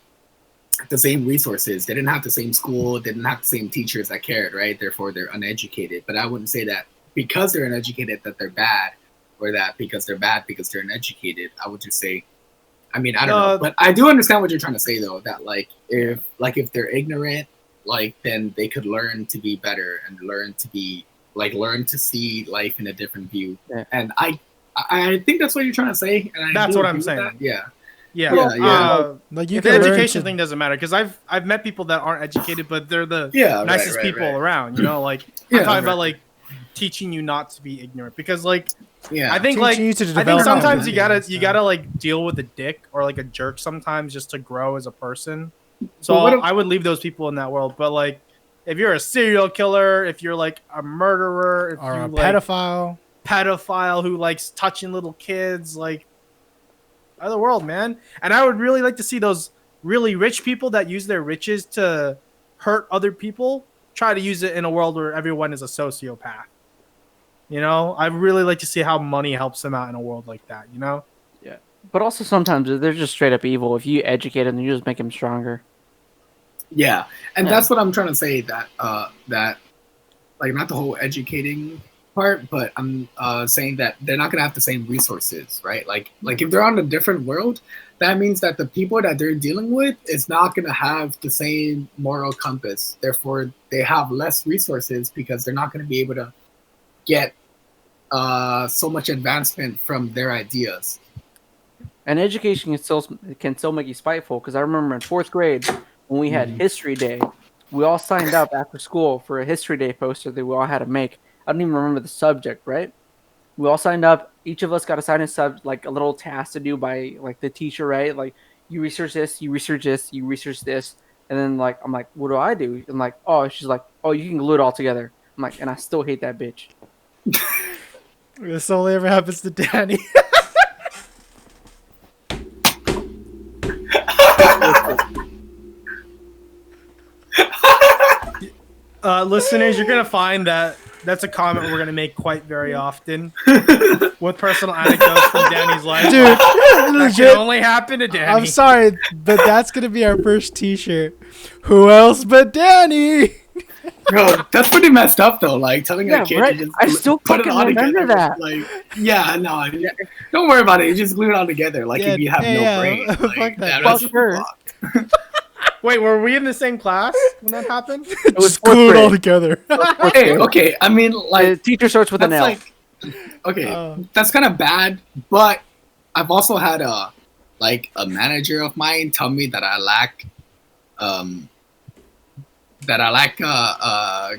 resources. They didn't have the same school. They didn't have the same teachers that cared, right? Therefore, they're uneducated. But I wouldn't say that because they're uneducated that they're bad, or that because they're bad because they're uneducated. I would just say, I mean, I don't know, but I do understand what you're trying to say, though. That if they're ignorant, like then they could learn to be better and learn to see life in a different view. Yeah. And I think that's what you're trying to say. And I That's do what agree I'm with saying. that. Yeah. Yeah, Yeah. Like you the can learn education to, thing doesn't matter because I've met people that aren't educated, but they're the Yeah. nicest right, people right. around. You know, like Yeah, I'm talking right. about like teaching you not to be ignorant because like Yeah. I think teaching like you to I think develop sometimes empathy you gotta and you stuff. gotta like deal with a dick or like a jerk sometimes just to grow as a person. So But what if- I would leave those people in that world. But like if you're a serial killer, if you're like a murderer, if or you a like pedophile. who likes touching little kids, like other world, man. And I would really like to see those really rich people that use their riches to hurt other people try to use it in a world where everyone is a sociopath. You know, I really like to see how money helps them out in a world like that. You know, Yeah, but also sometimes they're just straight up evil. If you educate them, you just make them stronger. Yeah, and Yeah. that's what I'm trying to say. That like not the whole educating part, but I'm saying that they're not gonna have the same resources, right? Like if they're on a different world, that means that the people that they're dealing with is not gonna have the same moral compass. Therefore, they have less resources because they're not gonna be able to get so much advancement from their ideas. And education can still make you spiteful. Because I remember in fourth grade when we had history day, we all signed up after school for a history day poster that we all had to make. I don't even remember the subject, right? We all signed up. Each of us got assigned like a little task to do by like the teacher, right? Like you research this, you research this, you research this, and then like I'm like, what do I do? I'm like, oh, she's like, oh, you can glue it all together. I'm like, and I still hate that bitch. This only ever happens to Danny. listeners, you're gonna find that that's a comment we're gonna make quite very often with personal anecdotes from Danny's life. Dude, That legit. can only happen to Danny. I'm sorry, but that's gonna be our first T-shirt. Who else but Danny? Bro, that's pretty messed up though. Like telling Yeah, a kid right? to just I still put it fucking all remember together. that. Like, yeah, no, don't worry about it. You just glue it all together. Like Yeah, if you have yeah, no yeah. brain. Fuck Like, that. Fuck that's her. fucked. Wait, were we in the same class when that happened? It was Just glue it all grade. together. Okay. I mean, The like teacher starts with an that's L. like okay, Oh. that's kind of bad. But I've also had a manager of mine tell me that I lack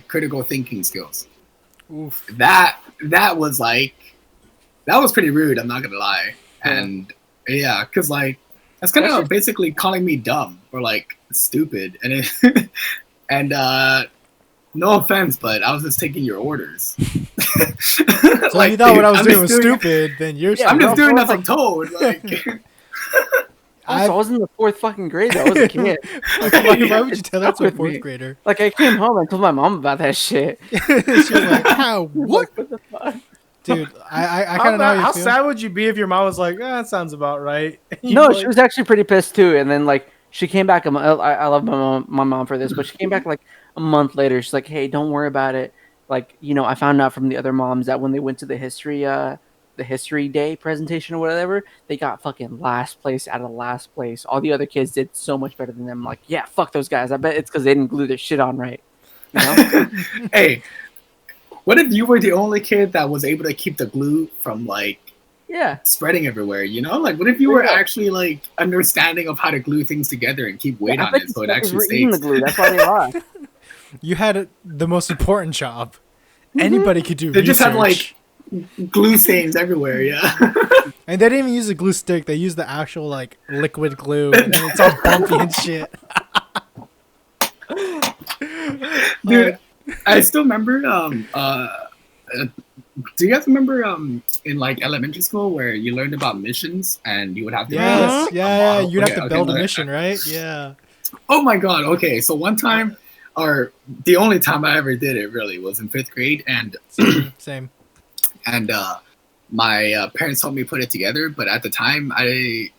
critical thinking skills. Oof. That was pretty rude. I'm not gonna lie. And yeah, because like that's kind of basically calling me dumb or like stupid, and and no offense, but I was just taking your orders. So if you thought what I was doing was stupid, then you're I'm stupid. just doing as I'm like- told. Like, Also, I was in the 4th fucking grade. Though. I was a kid. Why would you tell that Stuck to a with fourth me. grader? Like I came home and told my mom about that shit. She was like, "How? She was What, like, what the fuck? dude? I kind of know how you How feel." sad would you be if your mom was like, that sounds about right? You'd No, be she like, was actually pretty pissed too. And then like she came back. I love my mom for this, but she came back like a month later. She's like, "Hey, don't worry about it. Like, I found out from the other moms that when they went to the history day presentation or whatever, they got fucking last place out of last place. All the other kids did so much better than them. Like, yeah, fuck those guys. I bet it's because they didn't glue their shit on right. You know? Hey, what if you were the only kid that was able to keep the glue from like Yeah. spreading everywhere? Like, what if you were Yeah. actually like understanding of how to glue things together and keep weight I on bet it these so it fuckers actually were eating the stays? glue. That's why they lost. You had the most important job. Anybody could do They research. just had like glue stains everywhere. Yeah. And they didn't even use a glue stick. They used the actual like liquid glue, and it's all bumpy and shit. Dude, I still remember. Do you guys remember in like elementary school where you learned about missions and you would have to Yes, build a yeah, model? you'd have to Okay, build a okay. mission, right? Yeah. Oh my god. Okay, so one time, or the only time I ever did it really was in 5th grade, and Same. and my parents helped me put it together. But at the time, I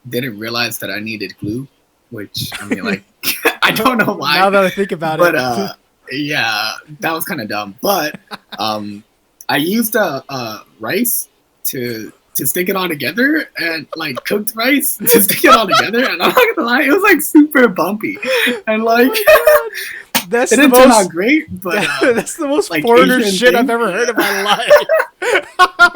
didn't realize that I needed glue, which I mean, like, I don't know why. Now that I think about But it. yeah, that was kind of dumb. But I used rice to stick it all together, and like cooked rice to stick it all together. And I'm not gonna lie, it was like super bumpy, and like That's it the didn't turn out most. great. But That's the most like foreigner Asian shit I've thing. ever heard in my life.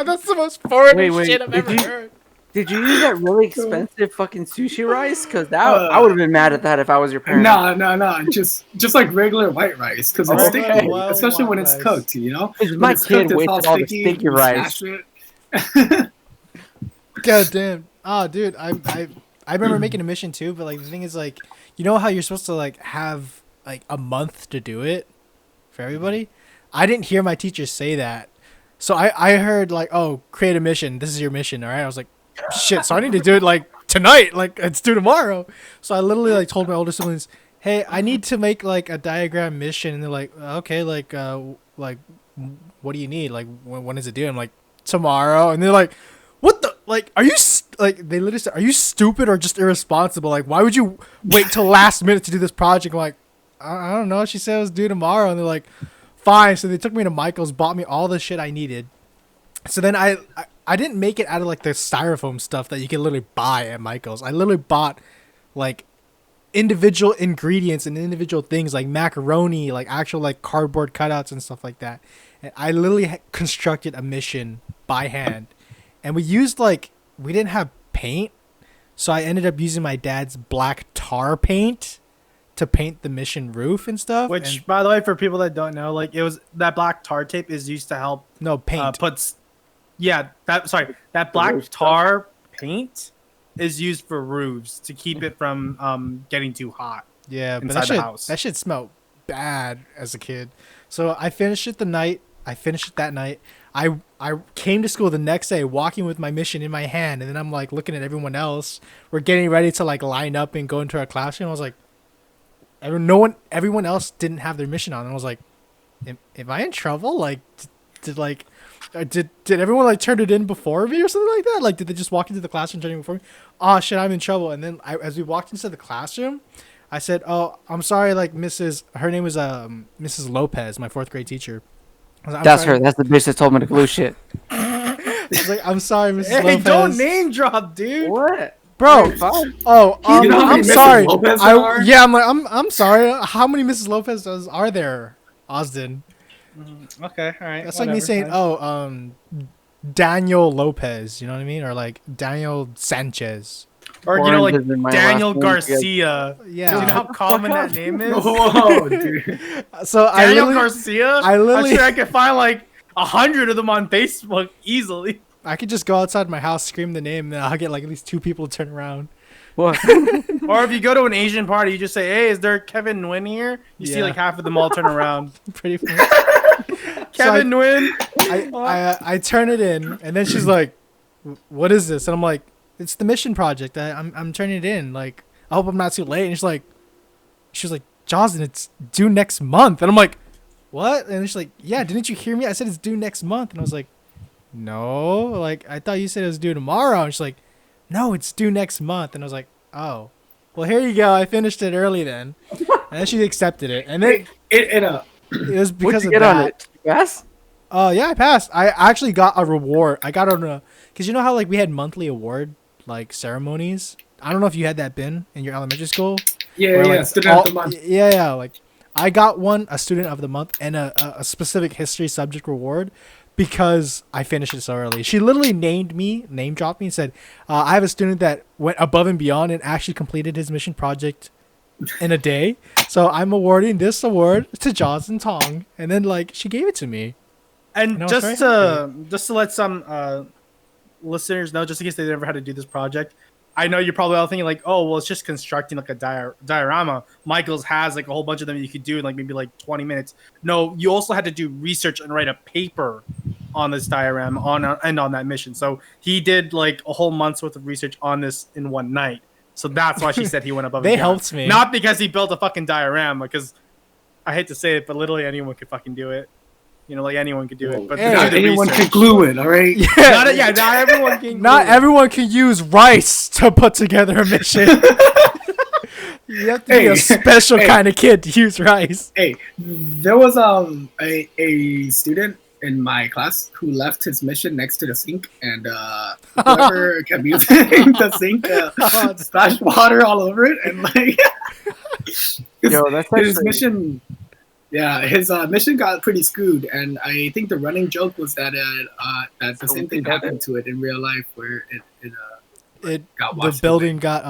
That's the most foreigner Wait, shit I've did ever you- heard. Did you use that really expensive fucking sushi rice? Because that I Uh, would have been mad at that if I was your parent. No, just like regular white rice because it's Okay. sticky, Wild especially when white it's rice. cooked. You know, Because when my it's kid cooked, it's all wasted all the sticky. sticky You rice. smash it. God damn. Oh, dude, I remember making a mission too, but like the thing is like, you know how you're supposed to like have like a month to do it for everybody? I didn't hear my teacher say that. So I heard like, oh, create a mission. This is your mission, all right? I was like, shit, so I need to do it like tonight, like it's due tomorrow. So I literally like told my older siblings, hey, I need to make like a diagram mission, and they're like, okay, like what do you need? Like when is it due? I'm like, tomorrow. And they're like, what the, like, are you like, they literally said, are you stupid or just irresponsible? Like, why would you wait till last minute to do this project? I'm like, I don't know. She said it was due tomorrow, and they're like, fine. So they took me to Michael's, bought me all the shit I needed. So then I didn't make it out of like the styrofoam stuff that you can literally buy at Michael's. I literally bought like individual ingredients and individual things like macaroni, like actual like cardboard cutouts and stuff like that. And I literally constructed a mission by hand. And we used like, we didn't have paint. So I ended up using my dad's black tar paint to paint the mission roof and stuff. which, and, by the way, for people that don't know, like it was that black tar tape is used to help no paint. that black tar paint is used for roofs to keep it from getting too hot. Yeah, but inside the house. that shit smelled bad as a kid. So I finished it that night. I came to school the next day walking with my mission in my hand, and then I'm like looking at everyone else. We're getting ready to like line up and go into our classroom. I was like, everyone else didn't have their mission on. And I was like, am I in trouble? Like, did everyone like turn it in before me or something like that? Like, did they just walk into the classroom turning before me? Oh shit, I'm in trouble. And then as we walked into the classroom, I said, "Oh, I'm sorry." Like her name was Mrs. Lopez, my 4th grade teacher. That's her. That's the bitch that told me to glue shit. I was like, "I'm sorry, Mrs. Hey, Lopez." don't name drop, dude. What? Bro. Fine. Oh, You know how many I'm Mrs. sorry. Lopez there are? Yeah, I'm like, I'm sorry. How many Mrs. Lopez are there, Austin? Okay, all right. That's like me saying, Daniel Lopez. You know what I mean? Or like Daniel Sanchez. or you know, like Orange is in my Daniel last name. Garcia. Yeah. Do you know how common that name is? Whoa, dude. So Daniel Garcia. I literally- I'm sure I could find like 100 of them on Facebook easily. I could just go outside my house, scream the name, and then I'll get like at least 2 people to turn around. What? Or if you go to an Asian party, you just say, "Hey, is there Kevin Nguyen here?" You see Yeah. like half of them all turn around. Pretty funny. Kevin Nguyen. I turn it in, and then she's like, "What is this?" And I'm like, it's the mission project. I'm turning it in. Like, I hope I'm not too late. And she was like, Jocelyn, it's due next month. And I'm like, what? And she's like, yeah, didn't you hear me? I said it's due next month. And I was like, no, like, I thought you said it was due tomorrow. And she's like, no, it's due next month. And I was like, oh, well, here you go. I finished it early then. And then she accepted it. And then it was because What'd you of get that. on it? Yes. Oh, yeah, I passed. I actually got a reward. I got on a, because you know how, like, we had monthly award, like, ceremonies? I don't know if you had that bin in your elementary school. Yeah, where, yeah, like, student of the month. Yeah, like, I got one, a student of the month, and a specific history subject reward because I finished it so early. She literally name dropped me, and said, I have a student that went above and beyond and actually completed his mission project in a day. So I'm awarding this award to Johnson Tong. And then, like, she gave it to me. And I was very just to let some listeners know, just in case they never had to do this project, I know you're probably all thinking like, oh, well, it's just constructing like a diorama. Michael's has like a whole bunch of them you could do in like maybe like 20 minutes. No, you also had to do research and write a paper on this diorama on that mission. So he did like a whole month's worth of research on this in one night. So that's why she said he went above. They and beyond. helped me. Not because he built a fucking diorama, because I hate to say it, but literally anyone could fucking do it. You know, like anyone could do it, but Hey, Not anyone can glue it, all right? Yeah. not everyone can. Not everyone can use rice to put together a mission. You have to be a special kind of kid to use rice. Hey, there was a student in my class who left his mission next to the sink, and whoever kept using the sink splashed water all over it, and like Yo, that's his actually- mission. Yeah, his mission got pretty screwed, and I think the running joke was that that the same thing happened to it in real life, where it got The washed building got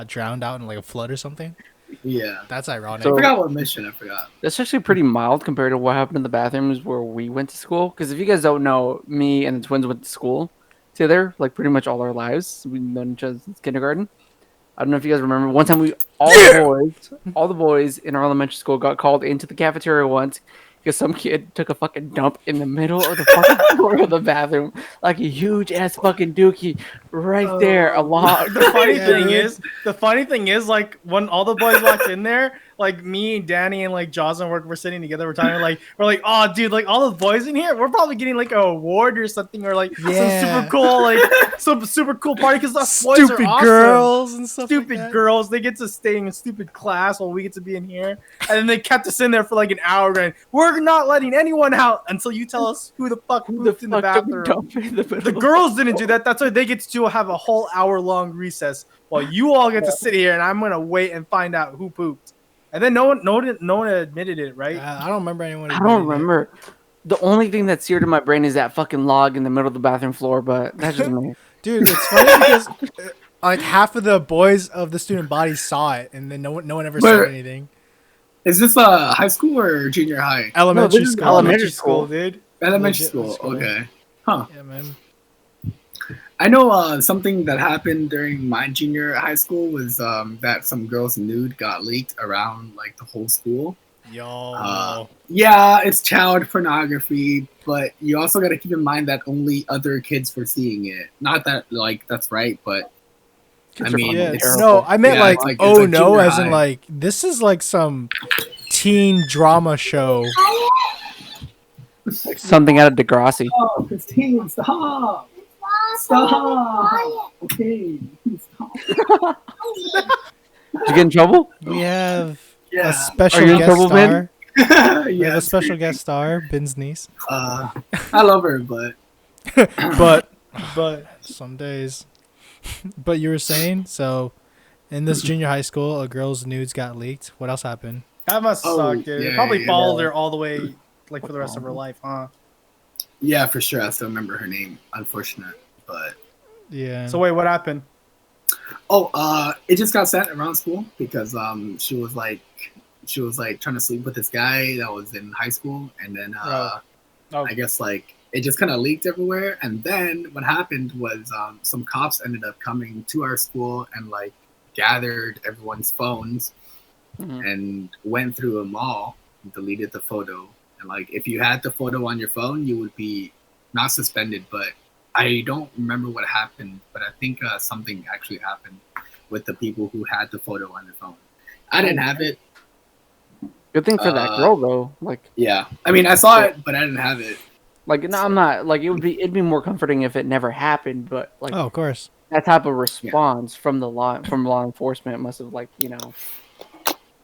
drowned out in like a flood or something. away. Yeah, That's ironic. I So- forgot what mission. I forgot. That's actually pretty mild compared to what happened in the bathrooms where we went to school. Because if you guys don't know, me and the twins went to school together, like pretty much all our lives. We've known each other since kindergarten. I don't know if you guys remember. One time all the boys in our elementary school got called into the cafeteria once because some kid took a fucking dump in the middle of the fucking floor of the bathroom, like a huge ass fucking dookie right there. Along. The funny thing is, like when all the boys walked in there, like me, Danny, and like Jocelyn we're sitting together. We're talking we're like, oh, dude, like all the boys in here, we're probably getting like an award or something, or like some super cool, some super cool party because the boys are Stupid awesome. girls and stuff. Stupid like that. girls, they get to stay in a stupid class while we get to be in here, and then they kept us in there for like an hour. Going, we're not letting anyone out until you tell us who the fuck pooped in the bathroom. The girls didn't do that. That's why they get to have a whole hour-long recess, while you all get to sit here, and I'm gonna wait and find out who pooped. And then no one admitted it, right? I don't remember anyone. I don't remember. The only thing that's seared in my brain is that fucking log in the middle of the bathroom floor, but that's just me. Dude, it's funny because like half of the boys of the student body saw it, and then no one ever said anything. Is this high school or junior high? Elementary this is school. elementary school. dude. Elementary Legit school. Okay. Huh. Yeah, man. I know something that happened during my junior high school was that some girl's nude got leaked around like the whole school. Yo. Yeah, it's child pornography, but you also got to keep in mind that only other kids were seeing it. Not that like that's right, but Kids I are mean, fucking Yeah, it's- no, I meant yeah, like, it's like- it's oh like no, junior as in high. like this is like some teen drama show. Something out of Degrassi. Oh, Christine, stop! Stop! Okay, stop. Did you get in trouble? We have a Yeah. special Are you in guest trouble, Ben? star. We have a Yes. special guest star, Ben's niece. I love her, but But some days. But you were saying, so in this junior high school, a girl's nudes got leaked. What else happened? That must Oh, suck, dude. yeah, It probably yeah. followed her all the way, like for the rest of her life, huh? yeah, for sure. I still remember her name. Unfortunate, but Yeah. So wait, what happened? it just got sent around school because she was like trying to sleep with this guy that was in high school, and then Oh. I guess like it just kind of leaked everywhere. And then what happened was some cops ended up coming to our school and like gathered everyone's phones Mhm. and went through them all, and deleted the photo. And like if you had the photo on your phone, you would be not suspended, but I don't remember what happened, but I think something actually happened with the people who had the photo on their phone. I didn't have it. Good thing for that girl though. Like, Yeah, I mean, I saw it, but I didn't have it. like no, I'm not like it'd be more comforting if it never happened, but like Oh, of course. that type of response from law enforcement must have like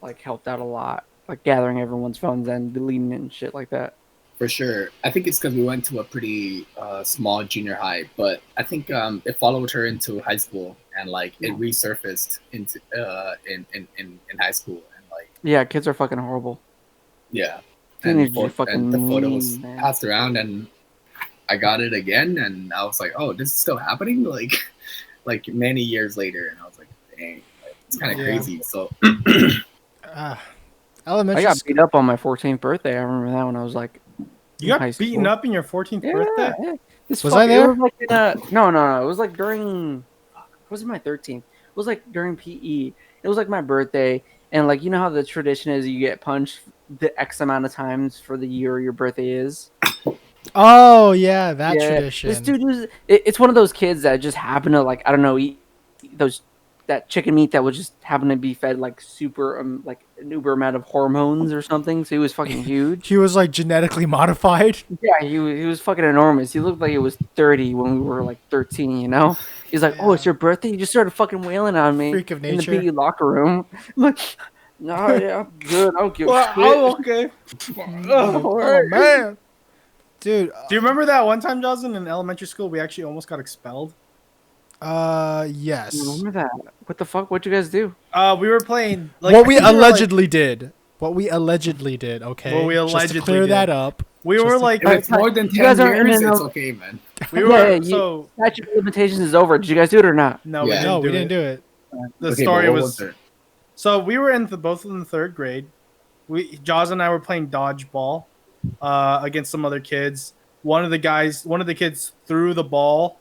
like helped out a lot, like gathering everyone's phones and deleting it and shit like that. For sure. I think it's because we went to a pretty small junior high, but I think it followed her into high school, and like it resurfaced into in high school, and like Yeah, kids are fucking horrible. yeah, Teenagers are fucking and the photo was mean, man. passed around, and I got it again, and I was like, oh, this is still happening, like many years later, and I was like, dang, like, it's kind of crazy. So Uh, I elementary got school. beat up on my 14th birthday. I remember that when I was like You in high got beaten school. up in your 14th Yeah, birthday? yeah. This Was I It there? was like in no. It was like during. Was it my 13th? It was like during PE. It was like my birthday, and like you know how the tradition is, you get punched the X amount of times for the year your birthday is. Oh yeah, that Yeah, this tradition. dude was. It's one of those kids that just happen to like I don't know eat those that chicken meat that was just happen to be fed like super like an uber amount of hormones or something. So he was fucking huge. He was like genetically modified. Yeah, he was fucking enormous. He looked like he was 30 when we were like 13. You know, he's like, "Oh, it's Yeah. your birthday." He just started fucking wailing on me Freak of in the nature. PE locker room. I'm like, "No, yeah, I'm good. I don't give a Well, shit." oh, okay. Oh man, dude. Do you remember that one time, Jocelyn, in elementary school, we actually almost got expelled? Yes. Remember that? What the fuck? What'd you guys do? We were playing like What I we think we were, like- allegedly did. What we allegedly did. Okay. What we Just to allegedly clear did. that up. we just were to- like if it's more than You guys 10 aren't in years, an- it's okay, man. we were Yeah, so statute of limitations is over. Did you guys do it or not? no, Yeah. No, we we didn't didn't do do it. it. The Okay, story but what was it? so we were both in the third grade. Jaws and I were playing dodgeball against some other kids. One of the kids threw the ball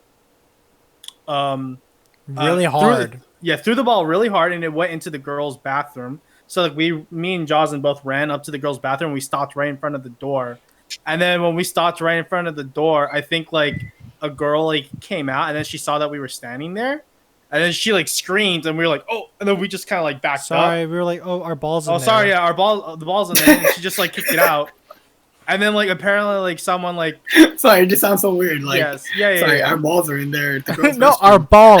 Really threw hard. threw the ball really hard, and it went into the girls' bathroom. So like me and Jocelyn both ran up to the girls' bathroom. We stopped right in front of the door, and then when we stopped right in front of the door, I think like a girl like came out, and then she saw that we were standing there, and then she like screamed, and we were like, oh, and then we just kind of like backed Sorry, up. we were like, oh, our balls in Oh, there. sorry, yeah, the ball's in there, and she just like kicked it out, and then like apparently like someone like Sorry, it just sounds so weird. Like, yes, yeah, sorry, yeah. our balls are in there. At the girls' No, restroom. our ball.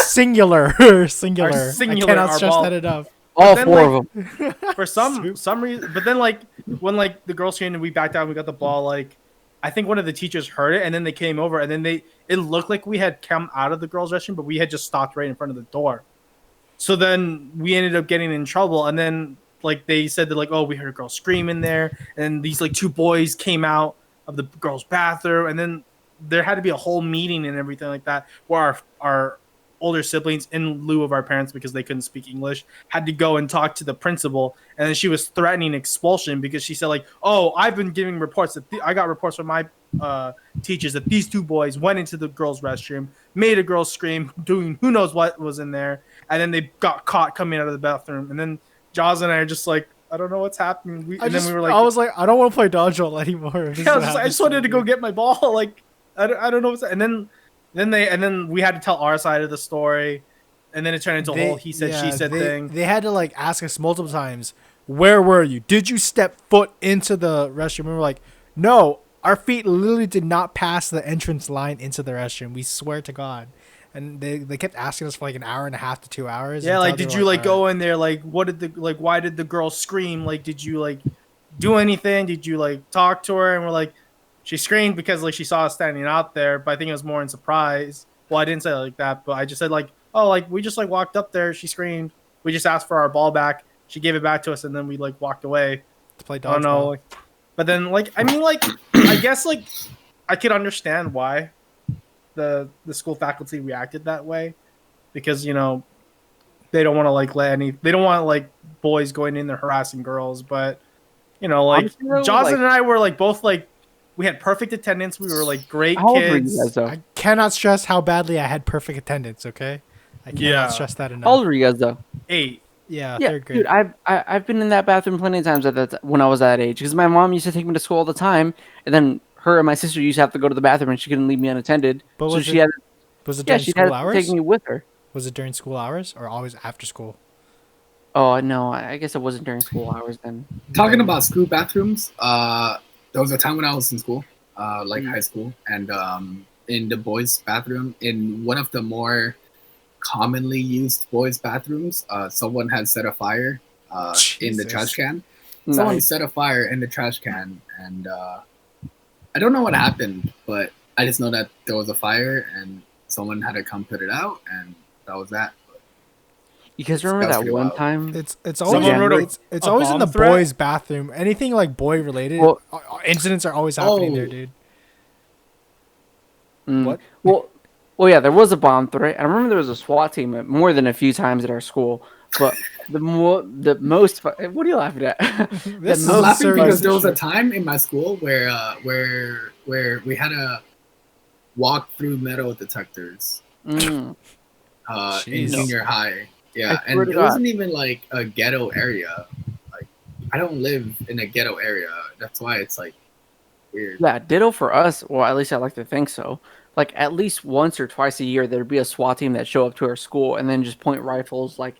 Singular. Singular. singular, I cannot our stress ball. that enough. All then, four like, of them. For some reason, but then like when like the girls came and we backed out, we got the ball. Like I think one of the teachers heard it, and then they came over, and then it looked like we had come out of the girls' restroom, but we had just stopped right in front of the door. So then we ended up getting in trouble, and then like they said that like, oh, we heard a girl scream in there, and these like two boys came out of the girls' bathroom, and then there had to be a whole meeting and everything like that where our older siblings, in lieu of our parents because they couldn't speak English, had to go and talk to the principal, and then she was threatening expulsion because she said like, oh, I've been giving reports that I got reports from my teachers that these two boys went into the girls' restroom, made a girl scream, doing who knows what was in there, and then they got caught coming out of the bathroom, and then Jaws and I are just like, I don't know what's happening. Then we were like, I was like, I don't want to play dodgeball anymore. This is yeah, what I happens just wanted to go me. get my ball. Like, I don't know what's and then we had to tell our side of the story, and then it turned into a whole he said she said thing. They had to like ask us multiple times, where were you? Did you step foot into the restroom? And we were like, no, our feet literally did not pass the entrance line into the restroom. We swear to God. And they kept asking us for like an hour and a half to 2 hours. Yeah, until like they did were you like "All go in there? Like, what did the like? Why did the girl scream? Like, did you like do anything? Did you like talk to her? And we're like, she screamed because like she saw us standing out there. But I think it was more in surprise. Well, I didn't say it like that, but I just said like, oh, like we just like walked up there. She screamed. We just asked for our ball back. She gave it back to us, and then we like walked away. to play I don't know. dodgeball." Like, but then like I mean like I guess like I could understand why the school faculty reacted that way because you know they don't want to like they don't want like boys going in there harassing girls, but you know like Honestly, though, Jocelyn like- and I were like both like we had perfect attendance. We were like great How old were you kids. guys though? I cannot stress how badly I had perfect attendance, okay? I cannot Yeah. stress that How enough. old were you guys though? 8. Yeah, Yeah, third grade. dude, I've been in that bathroom plenty of times when I was that age because my mom used to take me to school all the time, and then her and my sister used to have to go to the bathroom, and she couldn't leave me unattended. But So was she it had, was it yeah, during she had school to take hours? me with her. Was it during school hours or always after school? Oh no, I guess it wasn't during school hours then. Talking about school bathrooms, there was a time when I was in school, like Mm. high school, and in the boys' bathroom, in one of the more commonly used boys' bathrooms, someone had set a fire in the trash Jesus. can. Someone Nice. set a fire in the trash can, and I don't know what happened, but I just know that there was a fire, and someone had to come put it out, and that was that. You guys That remember was that pretty one wild. time? It's The always Someone wrote janitor- it's a always in bomb the threat? boys' bathroom. Anything like boy related, Well- incidents are always happening there, Oh. dude. Mm. What? Well, yeah, there was a bomb threat. I remember there was a SWAT team more than a few times at our school. But the most, what are you laughing at? The This is I'm a most laughing serious because there was a issue. time in my school where we had to walk through metal detectors Mm. in Jeez. junior high. Yeah, I swear and to it God. wasn't even like a ghetto area. Like I don't live in a ghetto area. That's why it's like weird. Yeah, ditto for us. Well, at least I like to think so. Like at least once or twice a year, there'd be a SWAT team that show up to our school and then just point rifles like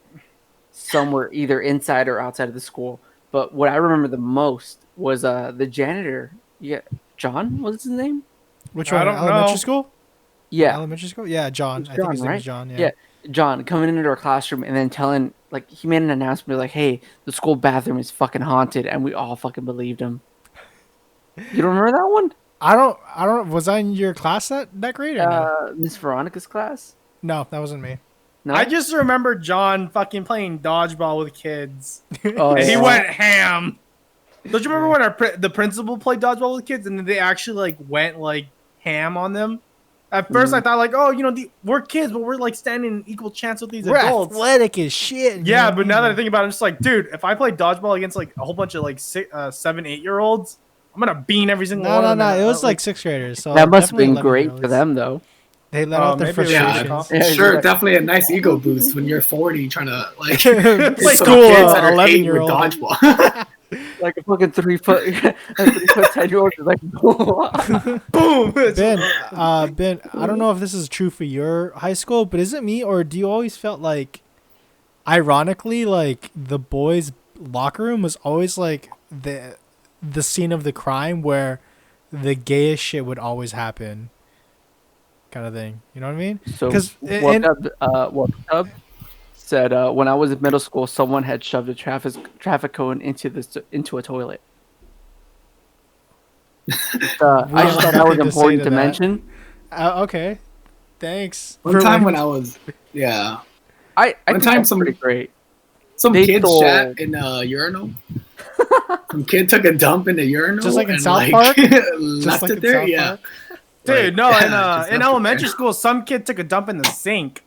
somewhere either inside or outside of the school. But what I remember the most was the janitor. Yeah, John was his name. Which I one? don't Elementary know. school? Yeah, Elementary school? Yeah, John. it's I think John, his name is right? John. Yeah. Yeah, John coming into our classroom and then telling like he made an announcement like, "Hey, the school bathroom is fucking haunted," and we all fucking believed him. You don't remember that one? I don't. Was I in your class that grade or no? Miss Veronica's class. No, that wasn't me. No, I just remember John fucking playing dodgeball with kids, Oh, and he yeah. went ham. Don't you remember when the principal played dodgeball with kids, and then they actually like went like ham on them? At first, I thought like, oh, we're kids, but we're like standing an equal chance with these We're adults. athletic as shit. you know Yeah, what I but mean? now that I think about it, I'm just like, dude, if I play dodgeball against like a whole bunch of like 7, 8-year-olds, I'm gonna bean every single No, one no, of them. no. in It a- was like sixth graders. So That must have definitely been great 11-year-olds. for them, though. They let out their maybe it was Yeah, frustrations. Yeah, sure, like- definitely a nice ego boost when you're 40 trying to like Play some school, kids that are 8 with 11-year-old. dodgeball. Like a fucking 3 foot, a 3 foot 10-year-old is like, boom. Ben, Ben, I don't know if this is true for your high school, but is it me or do you always felt like, ironically, like the boys' locker room was always like the scene of the crime where the gayest shit would always happen, kind of thing. You know what I mean? so 'Cause Wub said when I was in middle school, someone had shoved a traffic cone into a toilet. I just thought that was Nothing to say important to to that. mention. Okay, thanks. One time when I was I One think time that's some- pretty great. some They kid stole- shat in a urinal. Some kid took a dump in the urinal, Just like in and, South Park? left like it in there. South Yeah, Park? Dude, no, Like, yeah, just in left it elementary there. school, some kid took a dump in the sink.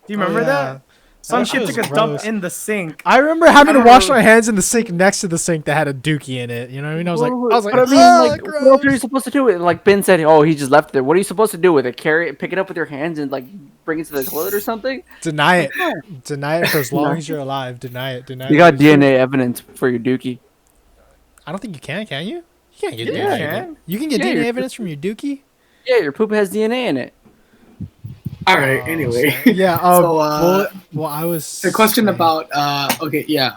Do you Oh, remember yeah. that? Some That shit kid was took a gross. dump in the sink. I remember having to I wash remember- my hands in the sink next to the sink that had a dookie in it. You know what I mean? I was like, but I mean, "Ugh, like, gross." what else are you supposed to do with it? Like Ben said, oh, he just left it there. What are you supposed to do with it? Carry it, pick it up with your hands, and like bring it to the toilet or something? Deny it. Deny it for as long as you're alive. Deny it. Deny it. You got DNA evidence for your dookie. I don't think you can. Can you? You can't get Yeah, DNA. you can. evidence. You can get Yeah, DNA you're- evidence from your dookie. Yeah, your poop has DNA in it. All right. Oh, Anyway, so- yeah. So, well, I was. the question saying- about okay, yeah.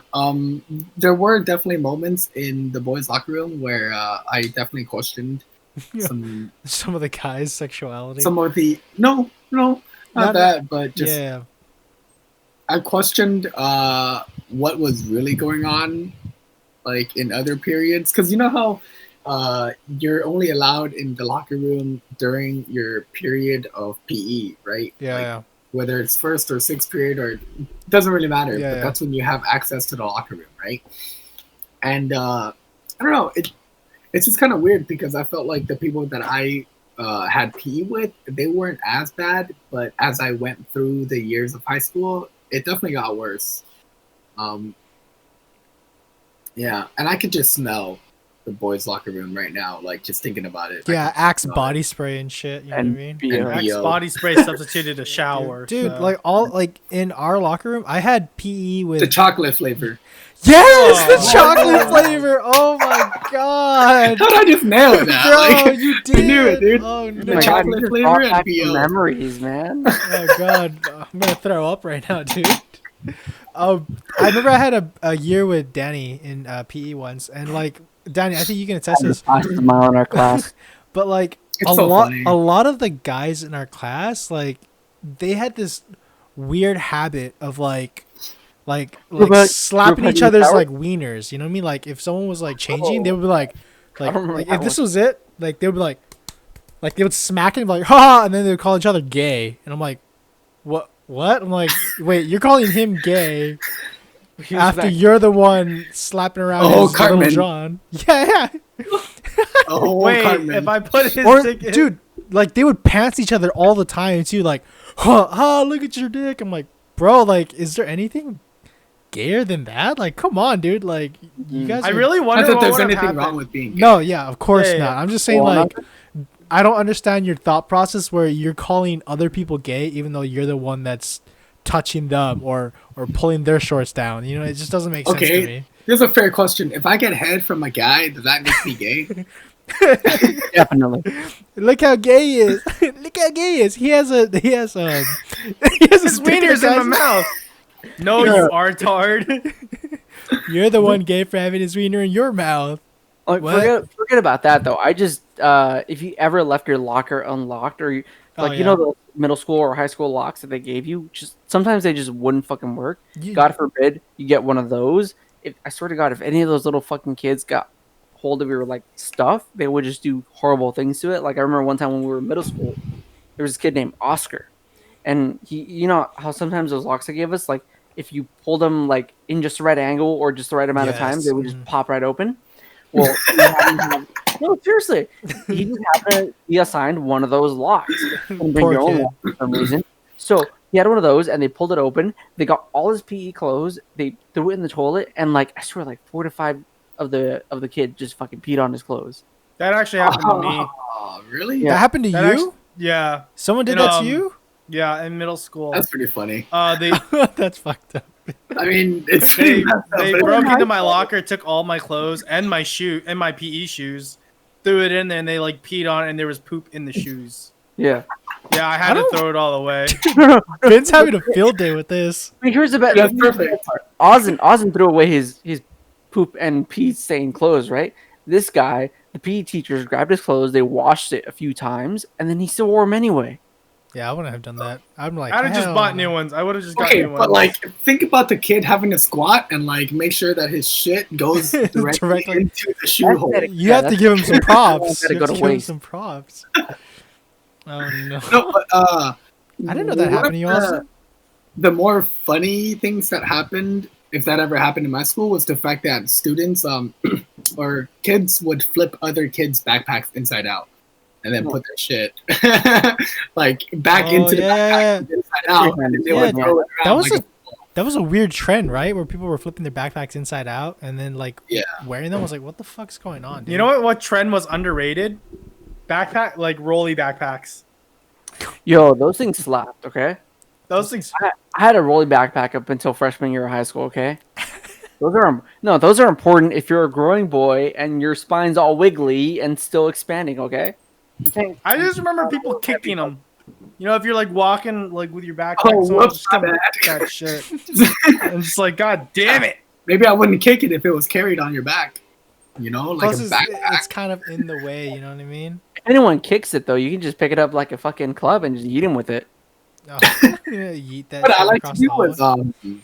There were definitely moments in the boys' locker room where I definitely questioned Yeah. some some of the guys' sexuality. some of the no, not Not- that, but just yeah. I questioned what was really going on, like in other periods, because you know how you're only allowed in the locker room during your period of PE, right? Yeah. Like, Yeah. whether it's first or sixth period, or it doesn't really matter. Yeah, but yeah. that's when you have access to the locker room, right? And I don't know, it's just kind of weird because I felt like the people that I had PE with, they weren't as bad, but as I went through the years of high school, it definitely got worse. Yeah, and I could just smell the boys' locker room right now, like just thinking about it. I Yeah. could just Axe smell body it. spray and shit. You know And what I mean? BO. And Axe BO. body spray substituted a shower. Dude, so- like in our locker room, I had PE with The chocolate flavor. yes, the Oh. chocolate flavor. Oh my god. How did I just nail that? Bro, Like, you I did. knew it, dude. Oh Oh The my no. god, you chocolate just flavor brought and back some BO. memories, man. Oh god. I'm gonna throw up right now, dude. I remember I had a year with Danny in PE once, and like Danny, I think you can attest to this. I smile in our class. But like It's so funny. a lot of the guys in our class, like they had this weird habit of about- slapping group each hugging other's shower? like wieners. You know what I mean? Like if someone was like changing, they would be like I don't remember like that if this one. was it, like they would be like they would smack it and be like ha, and then they would call each other gay, and I'm like, what? I'm like, wait, you're calling him gay He was after back. you're the one slapping around Oh, his little Cartman. John? Yeah. Oh, Wait, Cartman. if I put his Or dick in, dude, like they would pants each other all the time too. Like, look at your dick. I'm like, bro, like, is there anything gayer than that? Like, come on, dude. Like, you guys. I are- really Not wonder that what there's would have anything happened. wrong with being gay. No, yeah, of course Yeah, yeah, not. yeah. I'm just saying, Well, like, I don't understand your thought process where you're calling other people gay, even though you're the one that's touching them or pulling their shorts down. You know, it just doesn't make sense to Okay, me. here's a fair question. If I get head from a guy, does that make me gay? Definitely. Look how gay he is. Look how gay he is. He has a he has His a dick in wiener's in my guy's- mouth. No, Yeah. you artard. You're the one gay for having his wiener in your mouth. Like What? forget about that though. I just if you ever left your locker unlocked or you, Oh, like you yeah. know the middle school or high school locks that they gave you, just sometimes they just wouldn't fucking work. You- God forbid you get one of those. If I swear to God, if any of those little fucking kids got hold of your like stuff, they would just do horrible things to it. Like I remember one time when we were in middle school, there was this kid named Oscar, and he, you know how sometimes those locks they gave us, like if you pulled them like in just the right angle or just the right amount of time, Yes, they would just mhm. pop right open. Well, he happened to no, seriously, he just happened to be assigned one of those locks and bring Poor your own kid. lock for some reason. So he had one of those, and they pulled it open. They got all his PE clothes. They threw it in the toilet, and like I swear, like 4 to 5 of the kid just fucking peed on his clothes. That actually happened to me. Oh, really? Yeah. That happened to That you? actu- Yeah, Someone did And, that to you? yeah, in middle school. That's pretty funny. They That's fucked up. I mean, it's they, pretty messed up, they but broke high into my school. locker, took all my clothes and my shoe and my PE shoes, threw it in there, and they like peed on it, and there was poop in the shoes. Yeah. Yeah, I had to throw it all away. Ben's having a field day with this. I mean, here's the best. That's perfect. Ozin threw away his poop and pee stained clothes, right? This guy, the PE teachers grabbed his clothes, they washed it a few times, and then he still wore them anyway. Yeah, I wouldn't have done that. I'm like, I'd have just hell bought no. new ones. I would have just got Okay, new ones. but like, think about the kid having to squat and like make sure that his shit goes directly, Directly. into the shoe That's hole. it. You Yeah, have to that's- give him some props. gotta You go have to to give him waste. some props. Oh no. No, but I didn't know that one happened to you, of Austin. the more funny things that happened, if that ever happened in my school, was the fact that students or kids would flip other kids' backpacks inside out and then put their shit like back Oh, into the yeah. backpack inside out, and then they Yeah, would throw it that around was like That was a weird trend, right? Where people were flipping their backpacks inside out and then like Yeah. wearing them. I was like, what the fuck's going on, dude? You know what trend was underrated? Backpack, like rolly backpacks. Yo, those things slapped, okay? Those things. I had a rolly backpack up until freshman year of high school, okay? Those are important if you're a growing boy and your spine's all wiggly and still expanding, okay? I just remember people kicking them. You know, if you're like walking like with your backpack, Oh, someone whoops, just come my and bad. kick that shit. I'm just like, God damn it! Maybe I wouldn't kick it if it was carried on your back. You know, like Plus, a it's, backpack. it's kind of in the way. You know what I mean? If anyone kicks it though, you can just pick it up like a fucking club and just eat him with it. Oh, yeah, yeet that What I shit like to across do the hallway. was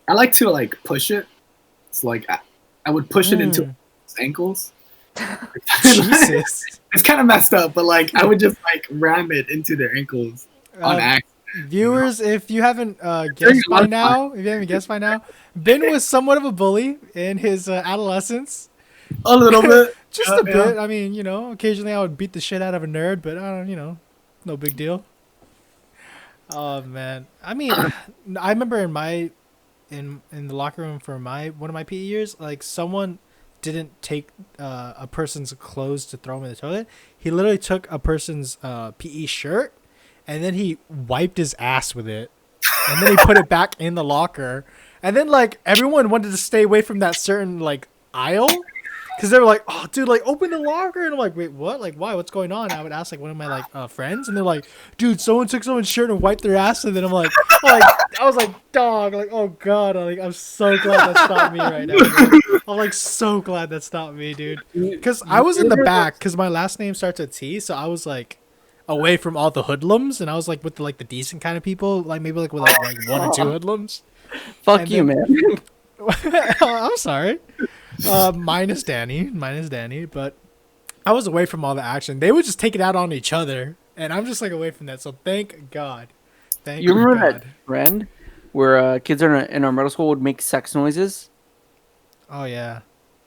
I like to like push it. It's like I would push it into his ankles. Jesus. It's kind of messed up, but like I would just like ram it into their ankles on Um, accident. Viewers, if you haven't guessed by lunchtime. now, Ben was somewhat of a bully in his adolescence. A little bit. Just Yeah, a yeah. bit. I mean, you know, occasionally I would beat the shit out of a nerd, but I don't, you know, no big deal. Oh man, I mean, I remember in the locker room for one of my PE years, like someone didn't take a person's clothes to throw them in the toilet. He literally took a person's PE shirt, and then he wiped his ass with it, and then he put it back in the locker. And then like everyone wanted to stay away from that certain like aisle. because they were like, "Oh, dude, like open the locker," and I'm like, "Wait, what? Like, why? What's going on?" I would ask like one of my like friends, and they're like, "Dude, someone took someone's shirt and wiped their ass," and then I was like, "Dog, like, oh god, I'm so glad that stopped me right now." Dude. I'm like so glad that stopped me, dude, because I was in the back because my last name starts with T, so I was like away from all the hoodlums, and I was like with the decent kind of people, like maybe like with like one or two hoodlums. Fuck And you, then- man. I'm sorry. Minus Danny, but I was away from all the action. They would just take it out on each other, and I'm just like away from that. So thank God. Thank You remember God. that trend where kids in our middle school would make sex noises? Oh yeah.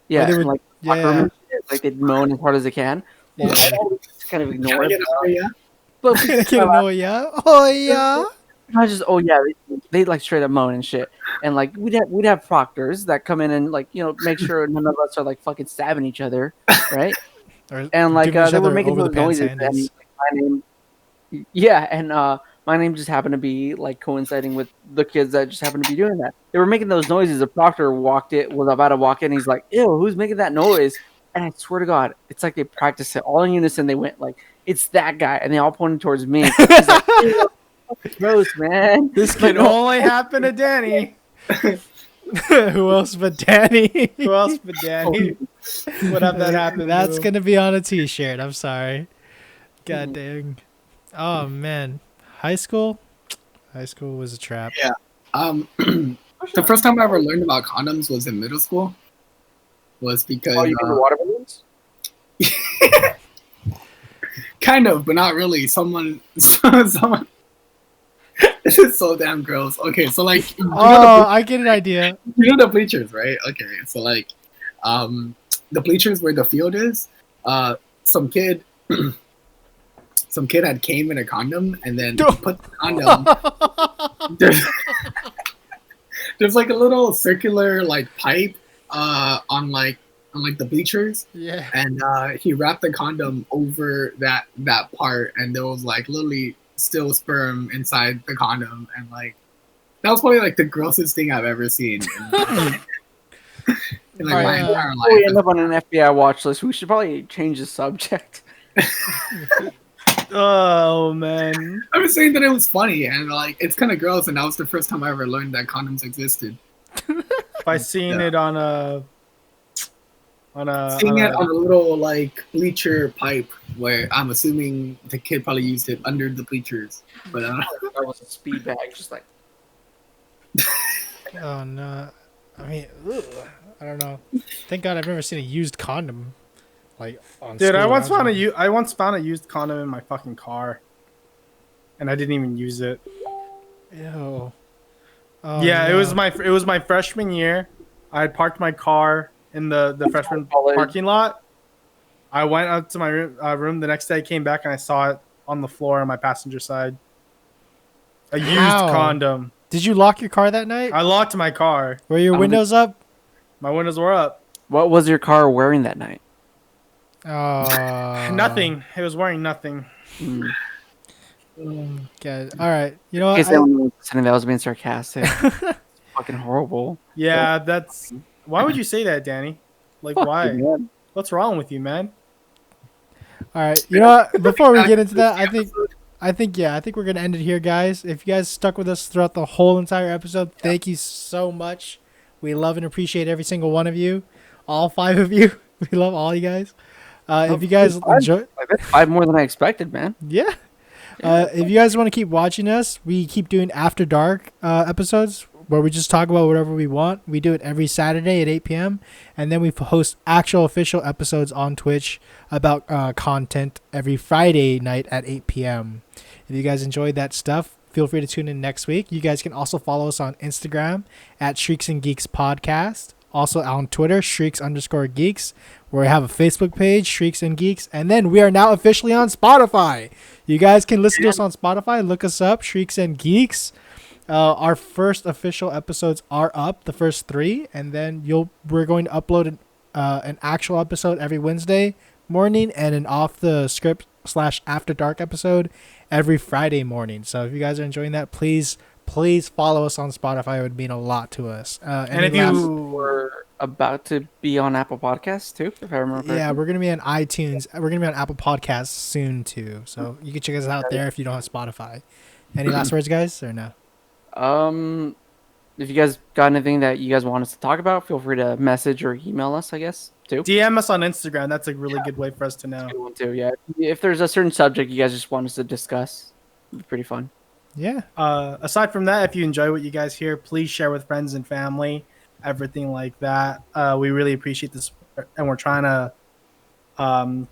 Yeah, they and, would- like yeah, locker room yeah. and shit, like they'd moan as hard as they can. Yeah. Just kind of ignore it. Yeah. But I can't know. Yeah. Oh yeah. not just they like straight up moan and shit. And like we'd have proctors that come in and like make sure none of us are like fucking stabbing each other, right? Or And like giving each they were other making over the those pants noises, and handles. like, my name, yeah, and my name just happened to be like coinciding with the kids that just happened to be doing that. They were making those noises. The proctor was about to walk in. He's like, "Ew, who's making that noise?" And I swear to God, it's like they practiced it all in unison. They went like, "It's that guy," and they all pointed towards me. He's like, "Ew, gross, man." This But can only happen to Danny. Who else but Danny? Who else but Danny would have that happen? That's to? gonna be on a T-shirt. I'm sorry. God dang. Oh man, high school was a trap. Yeah. The first time I ever learned about condoms was in middle school. Was because Oh, you mean the water balloons? kind of, but not really. Someone. This is so damn gross. Okay, so like Oh, I get an idea. the bleachers, right? Okay, so like the bleachers where the field is. Some kid. Some kid had came in a condom and then put the condom. There's like a little circular like pipe on the bleachers, Yeah. and he wrapped the condom over that part, and there was like literally still sperm inside the condom, and like that was probably like the grossest thing I've ever seen in like my entire Before we end life. up on an FBI watch list, we should probably change the subject. Oh man. I was saying that it was funny, and like it's kind of gross, and that was the first time I ever learned that condoms existed. If I seen it on a Seeing it on a little like bleacher pipe, where I'm assuming the kid probably used it under the bleachers, but That was a speed bag, just like. Oh no. I mean, ugh, I don't know. Thank God I've never seen a used condom. Like on dude, I school once found grounds. I once found a used condom in my fucking car, and I didn't even use it. Ew. Oh, Yeah, no. it was my freshman year. I had parked my car in the freshman parking lot. I went up to my room the next day, came back, and I saw it on the floor on my passenger side. A used How? condom. Did you lock your car that night? I locked my car. Were your windows up? My windows were up. What was your car wearing that night? Nothing. It was wearing nothing. Mm. Okay. All right. You know In what? case anyone was listening, that was being sarcastic. Fucking horrible. Yeah, that's. Why would you say that, Danny? Like, Fuck why? you, man. What's wrong with you, man? All right. You know what? Before we get into that, I think we're gonna end it here, guys. If you guys stuck with us throughout the whole entire episode, thank you so much. We love and appreciate every single one of you, all 5 of you. We love all you guys. If you guys enjoy, Like, that's 5 more than I expected, man. yeah. If you guys want to keep watching us, we keep doing After Dark episodes where we just talk about whatever we want. We do it every Saturday at 8 p.m. And then we host actual official episodes on Twitch about content every Friday night at 8 p.m. If you guys enjoyed that stuff, feel free to tune in next week. You guys can also follow us on Instagram at Shrieks and Geeks Podcast. Also on Twitter, Shrieks_Geeks, where we have a Facebook page, Shrieks and Geeks. And then we are now officially on Spotify. You guys can listen to us on Spotify. Look us up, Shrieks and Geeks. Our first official episodes are up, the first 3. And then we're going to upload an actual episode every Wednesday morning and an off the script / After Dark episode every Friday morning. So if you guys are enjoying that, please follow us on Spotify. It would mean a lot to us. And if you For about to be on Apple Podcasts too, if I remember correctly. Yeah, we're gonna be on iTunes. We're gonna be on Apple Podcasts soon too. So you can check us out there if you don't have Spotify. Any last words, guys, or no? If you guys got anything that you guys want us to talk about, feel free to message or email us, I guess, too. DM us on Instagram. That's a really good way for us to know. Good one too, yeah. If there's a certain subject you guys just want us to discuss, it'd be pretty fun. Yeah. Aside from that, if you enjoy what you guys hear, please share with friends and family, everything like that. We really appreciate this, and we're trying to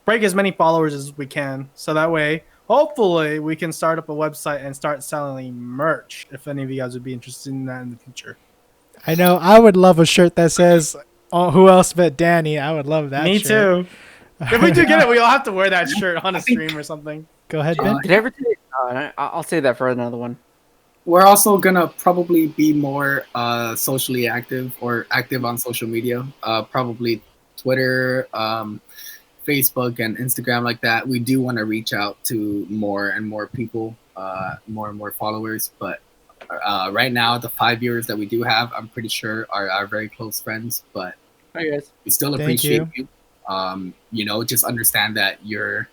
break as many followers as we can, so that way, hopefully, we can start up a website and start selling merch. If any of you guys would be interested in that in the future, I know. I would love a shirt that says, "Oh, who else but Danny?" I would love that. me shirt. too. If we do get it, we'll have to wear that shirt on a stream or something. Go ahead, Ben. Did I ever say I'll say that for another one. We're also gonna probably be more socially active or active on social media. Probably Twitter, Facebook, and Instagram like that. We do want to reach out to more and more people, more and more followers. But right now, the 5 viewers that we do have, I'm pretty sure are our very close friends. But Hi guys. we still Thank appreciate you. Just understand that you're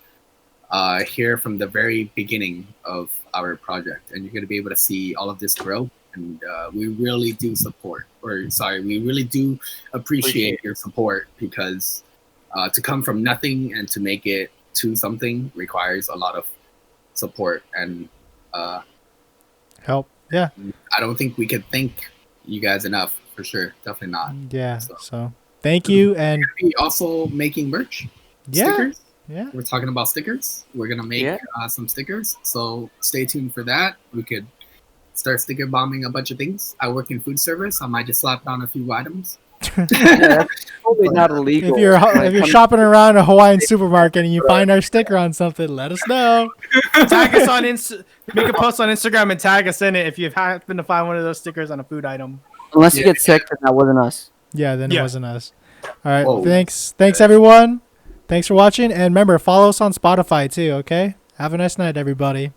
here from the very beginning of our project, and you're going to be able to see all of this grow. And we really do we really do appreciate your support, because to come from nothing and to make it to something requires a lot of support. And Help. Yeah. I don't think we could thank you guys enough, for sure. Definitely not. Yeah. So thank you, and We also making merch. yeah, Stickers. yeah. We're talking about stickers. We're gonna make some stickers, so stay tuned for that. We could start sticker bombing a bunch of things. I work in food service. I might just slap down a few items. Yeah, that's totally not illegal. If you're shopping around a Hawaiian supermarket and you find our sticker on something, let us know. Tag us on make a post on Instagram and tag us in it if you happen to find one of those stickers on a food item. Unless you get sick, then that wasn't us. Yeah, then it Yeah. wasn't us. All right. Whoa. Thanks everyone. Thanks for watching, and remember, follow us on Spotify too. Okay. Have a nice night, everybody.